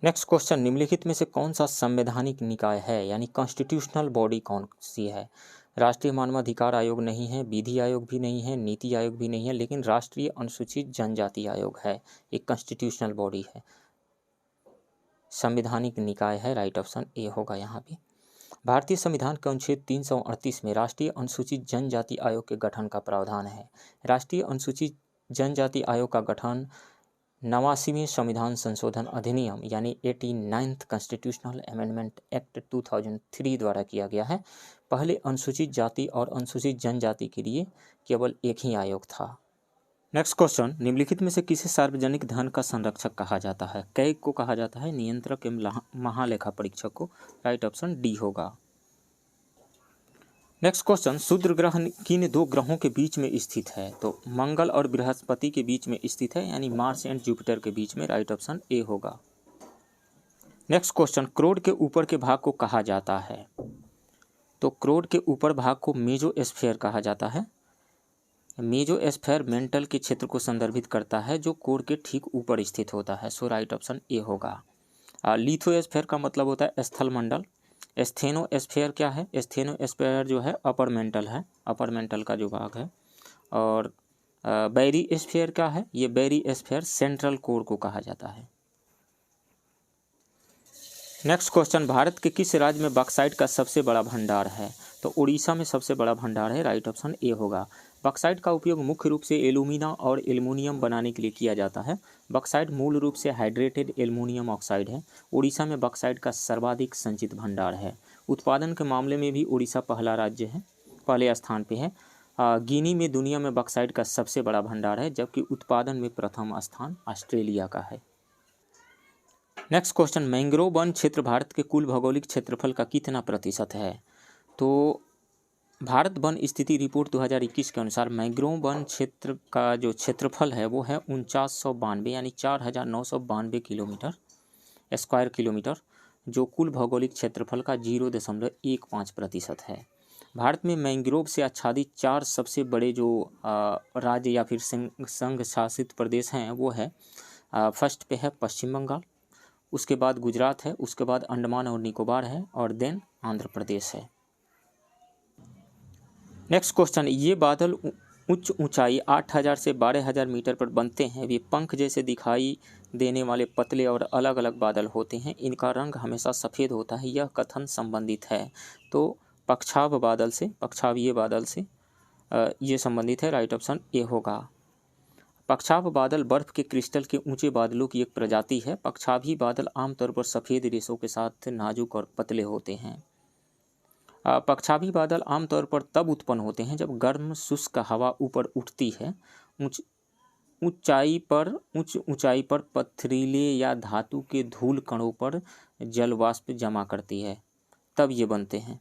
नेक्स्ट क्वेश्चन, निम्नलिखित में से कौन सा संवैधानिक निकाय है, यानी कॉन्स्टिट्यूशनल बॉडी कौन सी है? राष्ट्रीय मानवाधिकार आयोग नहीं है, विधि आयोग भी नहीं है, नीति आयोग भी नहीं है, लेकिन राष्ट्रीय अनुसूचित जनजाति आयोग है। एक कॉन्स्टिट्यूशनल बॉडी है, संवैधानिक निकाय है, राइट ऑप्शन ए होगा यहाँ पे। भारतीय संविधान के अनुच्छेद 338 में राष्ट्रीय अनुसूचित जनजाति आयोग के गठन का प्रावधान है। राष्ट्रीय अनुसूचित जनजाति आयोग का गठन 89वें संविधान संशोधन अधिनियम यानी 89th कॉन्स्टिट्यूशनल अमेंडमेंट एक्ट 2003 द्वारा किया गया है। पहले अनुसूचित जाति और अनुसूचित जनजाति के लिए केवल एक ही आयोग था। नेक्स्ट क्वेश्चन, निम्नलिखित में से किसे सार्वजनिक धन का संरक्षक कहा जाता है? कैग को कहा जाता है, नियंत्रक एवं महालेखा परीक्षक को, राइट ऑप्शन डी होगा। नेक्स्ट क्वेश्चन, क्षुद्र ग्रह किन 2 ग्रहों के बीच में स्थित है? तो मंगल और बृहस्पति के बीच में स्थित है, यानी मार्स एंड जुपिटर के बीच में, राइट ऑप्शन ए होगा। नेक्स्ट क्वेश्चन, क्रोड के ऊपर के भाग को कहा जाता है? तो क्रोड के ऊपर भाग को मेजोस्फीयर कहा जाता है। मेजोस्फीयर मेंटल के क्षेत्र को संदर्भित करता है जो कोर के ठीक ऊपर स्थित होता है, सो राइट ऑप्शन ए होगा। लिथोस्फीयर का मतलब होता है स्थल मंडल। स्थेनोस्फीयर क्या है? स्थेनोस्फीयर जो है अपर मेंटल है, अपर मेंटल का जो भाग है। और बैरी स्फीयर क्या है? ये बैरी स्फीयर सेंट्रल कोर को कहा जाता है। नेक्स्ट क्वेश्चन, भारत के किस राज्य में बॉक्साइट का सबसे बड़ा भंडार है? तो उड़ीसा में सबसे बड़ा भंडार है, राइट ऑप्शन ए होगा। बॉक्साइट का उपयोग मुख्य रूप से एल्यूमिना और एल्युमिनियम बनाने के लिए किया जाता है। बॉक्साइट मूल रूप से हाइड्रेटेड एल्युमिनियम ऑक्साइड है। उड़ीसा में बॉक्साइट का सर्वाधिक संचित भंडार है। उत्पादन के मामले में भी उड़ीसा पहला राज्य है, पहले स्थान पे है। गिनी में दुनिया में बॉक्साइट का सबसे बड़ा भंडार है, जबकि उत्पादन में प्रथम स्थान ऑस्ट्रेलिया का है। नेक्स्ट क्वेश्चन, मैंग्रोव वन क्षेत्र भारत के कुल भौगोलिक क्षेत्रफल का कितना प्रतिशत है? तो भारत वन स्थिति रिपोर्ट 2021 के अनुसार मैंग्रोव वन क्षेत्र का जो क्षेत्रफल है वो है 4992 यानी 4992 किलोमीटर स्क्वायर किलोमीटर, जो कुल भौगोलिक क्षेत्रफल का 0.15% है। भारत में मैंग्रोव से आच्छादित 4 सबसे बड़े जो राज्य या फिर संघ शासित प्रदेश हैं वो है, फर्स्ट पे है पश्चिम बंगाल, उसके बाद गुजरात है, उसके बाद अंडमान और निकोबार है, और देन आंध्र प्रदेश है। नेक्स्ट क्वेश्चन, ये बादल उच्च ऊंचाई 8000 से 12000 मीटर पर बनते हैं। वे पंख जैसे दिखाई देने वाले पतले और अलग अलग बादल होते हैं। इनका रंग हमेशा सफ़ेद होता है। यह कथन संबंधित है तो पक्षावीय बादल से ये संबंधित है, राइट ऑप्शन ए होगा। पक्षाभ बादल बर्फ के क्रिस्टल के ऊंचे बादलों की एक प्रजाति है। पक्षाभी बादल आमतौर पर सफ़ेद रेशों के साथ नाजुक और पतले होते हैं। पक्षाभी बादल आमतौर पर तब उत्पन्न होते हैं जब गर्म शुष्क हवा ऊपर उठती है, उच्च ऊंचाई पर पथरीले या धातु के धूल कणों पर जल वाष्प जमा करती है, तब ये बनते हैं।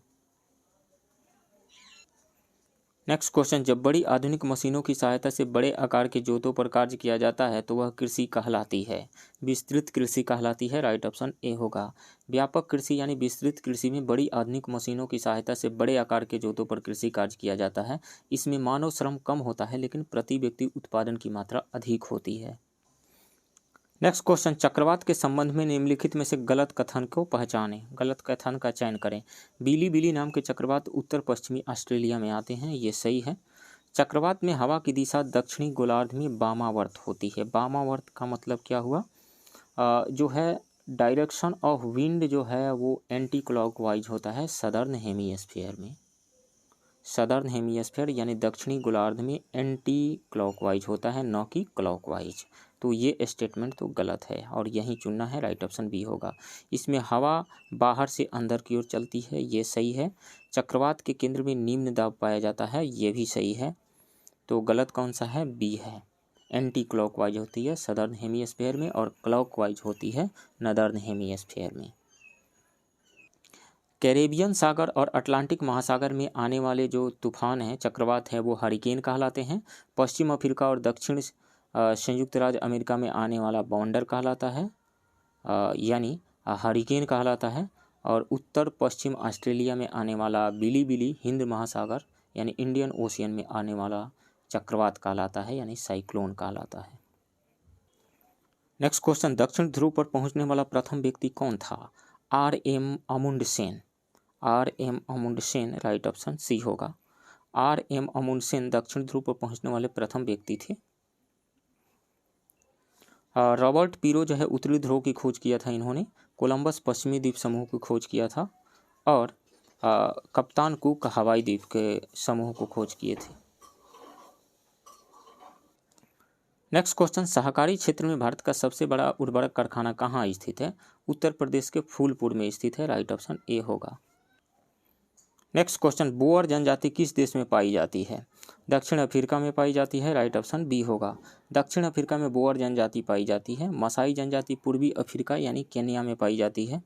नेक्स्ट क्वेश्चन, जब बड़ी आधुनिक मशीनों की सहायता से बड़े आकार के जोतों पर कार्य किया जाता है तो वह कृषि कहलाती है, विस्तृत कृषि कहलाती है, राइट ऑप्शन ए होगा। व्यापक कृषि यानी विस्तृत कृषि में बड़ी आधुनिक मशीनों की सहायता से बड़े आकार के जोतों पर कृषि कार्य किया जाता है। इसमें मानव श्रम कम होता है लेकिन प्रति व्यक्ति उत्पादन की मात्रा अधिक होती है। नेक्स्ट क्वेश्चन, चक्रवात के संबंध में निम्नलिखित में से गलत कथन को पहचानें, गलत कथन का चयन करें। बिली बिली नाम के चक्रवात उत्तर पश्चिमी ऑस्ट्रेलिया में आते हैं, ये सही है। चक्रवात में हवा की दिशा दक्षिणी गोलार्ध में वामावर्त होती है। वामावर्त का मतलब क्या हुआ? जो है डायरेक्शन ऑफ विंड जो है वो एंटी क्लॉकवाइज होता है सदर्न हेमीस्फीयर में। सदर्न हेमीस्फीयर यानी दक्षिणी गोलार्ध में एंटी क्लॉकवाइज होता है, न कि क्लॉकवाइज। तो ये स्टेटमेंट तो गलत है और यही चुनना है, राइट ऑप्शन बी होगा। इसमें हवा बाहर से अंदर की ओर चलती है, ये सही है। चक्रवात के केंद्र में निम्न दाब पाया जाता है, ये भी सही है। तो गलत कौन सा है? बी है। एंटी क्लॉकवाइज होती है सदर्न हेमीस्फीयर में और क्लॉकवाइज होती है नदर्न हेमीस्फीयर में। कैरेबियन सागर और अटलांटिक महासागर में आने वाले जो तूफान हैं, चक्रवात हैं, वो हरिकेन कहलाते हैं। पश्चिम अफ्रीका और दक्षिण संयुक्त राज्य अमेरिका में आने वाला बॉन्डर कहलाता है, यानी हरिकेन कहलाता है। और उत्तर पश्चिम ऑस्ट्रेलिया में आने वाला बिली बिली हिंद महासागर यानी इंडियन ओशियन में आने वाला चक्रवात कहलाता है, यानी साइक्लोन कहलाता है। नेक्स्ट क्वेश्चन, दक्षिण ध्रुव पर पहुंचने वाला प्रथम व्यक्ति कौन था? R.M. Amundsen. R.M. Amundsen, right option C होगा। R.M. अमुंडसेन दक्षिण ध्रुव पर पहुंचने वाले प्रथम व्यक्ति थे। रॉबर्ट पीरो जो है उत्तरी ध्रुव की खोज किया था इन्होंने। कोलंबस पश्चिमी द्वीप समूह की खोज किया था और कप्तान कुक हवाई द्वीप के समूह को खोज किए थे। नेक्स्ट क्वेश्चन, सहकारी क्षेत्र में भारत का सबसे बड़ा उर्वरक कारखाना कहाँ स्थित है? उत्तर प्रदेश के फूलपुर में स्थित है, राइट ऑप्शन ए होगा। नेक्स्ट क्वेश्चन, बोअर जनजाति किस देश में पाई जाती है? दक्षिण अफ्रीका में पाई जाती है, राइट ऑप्शन बी होगा। दक्षिण अफ्रीका में बोअर जनजाति पाई जाती है। मसाई जनजाति पूर्वी अफ्रीका यानी केन्या में पाई जाती है।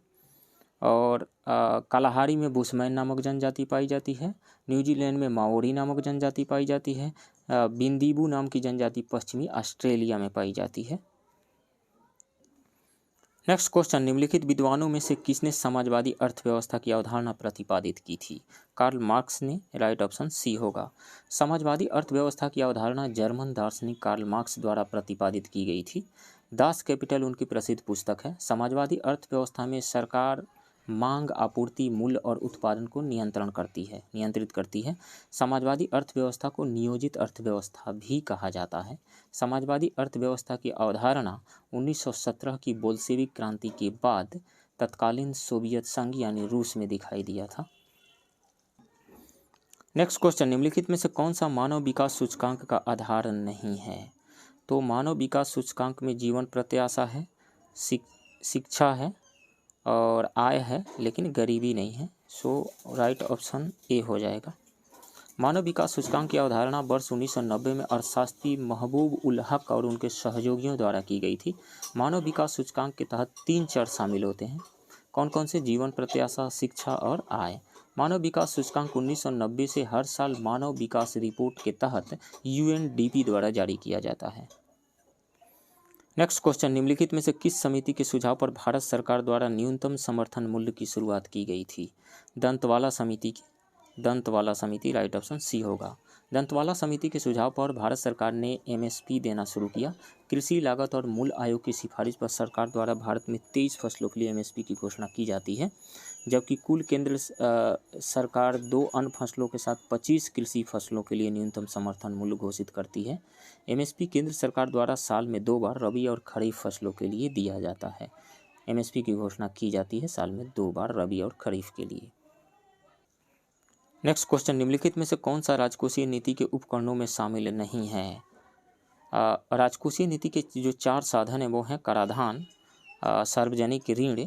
और कालाहारी में बुशमैन नामक जनजाति पाई जाती है। न्यूजीलैंड में माओरी नामक जनजाति पाई जाती है। बिंदीबू नाम की जनजाति पश्चिमी ऑस्ट्रेलिया में पाई जाती है। नेक्स्ट क्वेश्चन, निम्नलिखित विद्वानों में से किसने समाजवादी अर्थव्यवस्था की अवधारणा प्रतिपादित की थी? कार्ल मार्क्स ने, राइट ऑप्शन सी होगा। समाजवादी अर्थव्यवस्था की अवधारणा जर्मन दार्शनिक कार्ल मार्क्स द्वारा प्रतिपादित की गई थी। दास कैपिटल उनकी प्रसिद्ध पुस्तक है। समाजवादी अर्थव्यवस्था में सरकार मांग, आपूर्ति, मूल्य और उत्पादन को नियंत्रित करती है। समाजवादी अर्थव्यवस्था को नियोजित अर्थव्यवस्था भी कहा जाता है। समाजवादी अर्थव्यवस्था की अवधारणा 1917 की बोल्शेविक क्रांति के बाद तत्कालीन सोवियत संघ यानी रूस में दिखाई दिया था। नेक्स्ट क्वेश्चन, निम्नलिखित में से कौन सा मानव विकास सूचकांक का आधार नहीं है? तो मानव विकास सूचकांक में जीवन प्रत्याशा है, शिक्षा है और आय है, लेकिन गरीबी नहीं है। सो राइट ऑप्शन ए हो जाएगा। मानव विकास सूचकांक की अवधारणा वर्ष 1990 में अर्थशास्त्री महबूब उल हक और उनके सहयोगियों द्वारा की गई थी। मानव विकास सूचकांक के तहत 3 चर शामिल होते हैं। कौन कौन से? जीवन प्रत्याशा, शिक्षा और आय। मानव विकास सूचकांक 1990 से हर साल मानव विकास रिपोर्ट के तहत UNDP द्वारा जारी किया जाता है। नेक्स्ट क्वेश्चन, निम्नलिखित में से किस समिति के सुझाव पर भारत सरकार द्वारा न्यूनतम समर्थन मूल्य की शुरुआत की गई थी? दंतवाला समिति राइट ऑप्शन सी होगा। दंतवाला समिति के सुझाव पर भारत सरकार ने MSP देना शुरू किया। कृषि लागत और मूल्य आयोग की सिफारिश पर सरकार द्वारा भारत में 23 फसलों के लिए MSP की घोषणा की जाती है, जबकि कुल केंद्र सरकार 2 अन्य फसलों के साथ 25 कृषि फसलों के लिए न्यूनतम समर्थन मूल्य घोषित करती है। MSP केंद्र सरकार द्वारा साल में 2 बार रबी और खरीफ फसलों के लिए दिया जाता है। MSP की घोषणा की जाती है साल में 2 बार रबी और खरीफ के लिए। नेक्स्ट क्वेश्चन, निम्नलिखित में से कौन सा राजकोषीय नीति के उपकरणों में शामिल नहीं है? राजकोषीय नीति के जो 4 साधन हैं वो हैं कराधान, सार्वजनिक ऋण,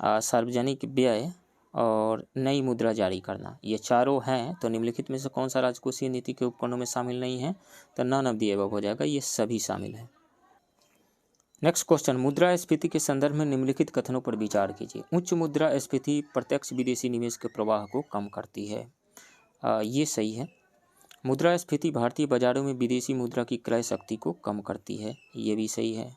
सार्वजनिक व्यय और नई मुद्रा जारी करना। ये चारों हैं। तो निम्नलिखित में से कौन सा राजकोषीय नीति के उपकरणों में शामिल नहीं है? तो नन ऑफ द अबव हो जाएगा, ये सभी शामिल हैं। नेक्स्ट क्वेश्चन, मुद्रास्फीति के संदर्भ में निम्नलिखित कथनों पर विचार कीजिए। उच्च मुद्रास्फीति प्रत्यक्ष विदेशी निवेश के प्रवाह को कम करती है। ये सही है। मुद्रास्फीति भारतीय बाजारों में विदेशी मुद्रा की क्रय शक्ति को कम करती है। ये भी सही है।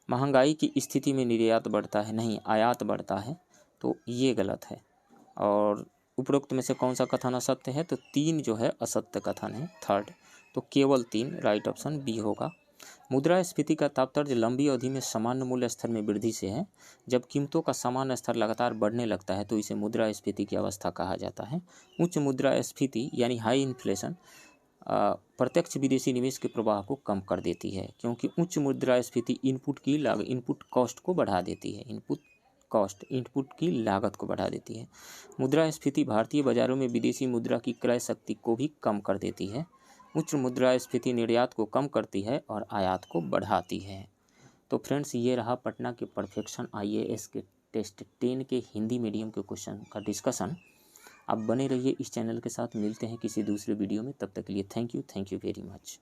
महंगाई की स्थिति में निर्यात बढ़ता है, नहीं आयात बढ़ता है, तो ये गलत है। और उपरोक्त में से कौन सा कथन असत्य है? तो 3 जो है असत्य कथन है, थर्ड। तो केवल 3, राइट ऑप्शन बी होगा। मुद्रास्फीति का तात्पर्य लंबी अवधि में सामान्य मूल्य स्तर में वृद्धि से है। जब कीमतों का सामान्य स्तर लगातार बढ़ने लगता है तो इसे मुद्रास्फीति की अवस्था कहा जाता है। उच्च मुद्रास्फीति यानी हाई इन्फ्लेशन प्रत्यक्ष विदेशी निवेश के प्रवाह को कम कर देती है, क्योंकि उच्च मुद्रास्फीति इनपुट कॉस्ट को बढ़ा देती है। इनपुट की लागत को बढ़ा देती है। मुद्रास्फीति भारतीय बाजारों में विदेशी मुद्रा की क्रय शक्ति को भी कम कर देती है। उच्च मुद्रास्फीति निर्यात को कम करती है और आयात को बढ़ाती है। तो फ्रेंड्स, ये रहा पटना के परफेक्शन IAS के टेस्ट 10 के हिंदी मीडियम के क्वेश्चन का डिस्कशन। आप बने रहिए इस चैनल के साथ। मिलते हैं किसी दूसरे वीडियो में, तब तक के लिए थैंक यू वेरी मच।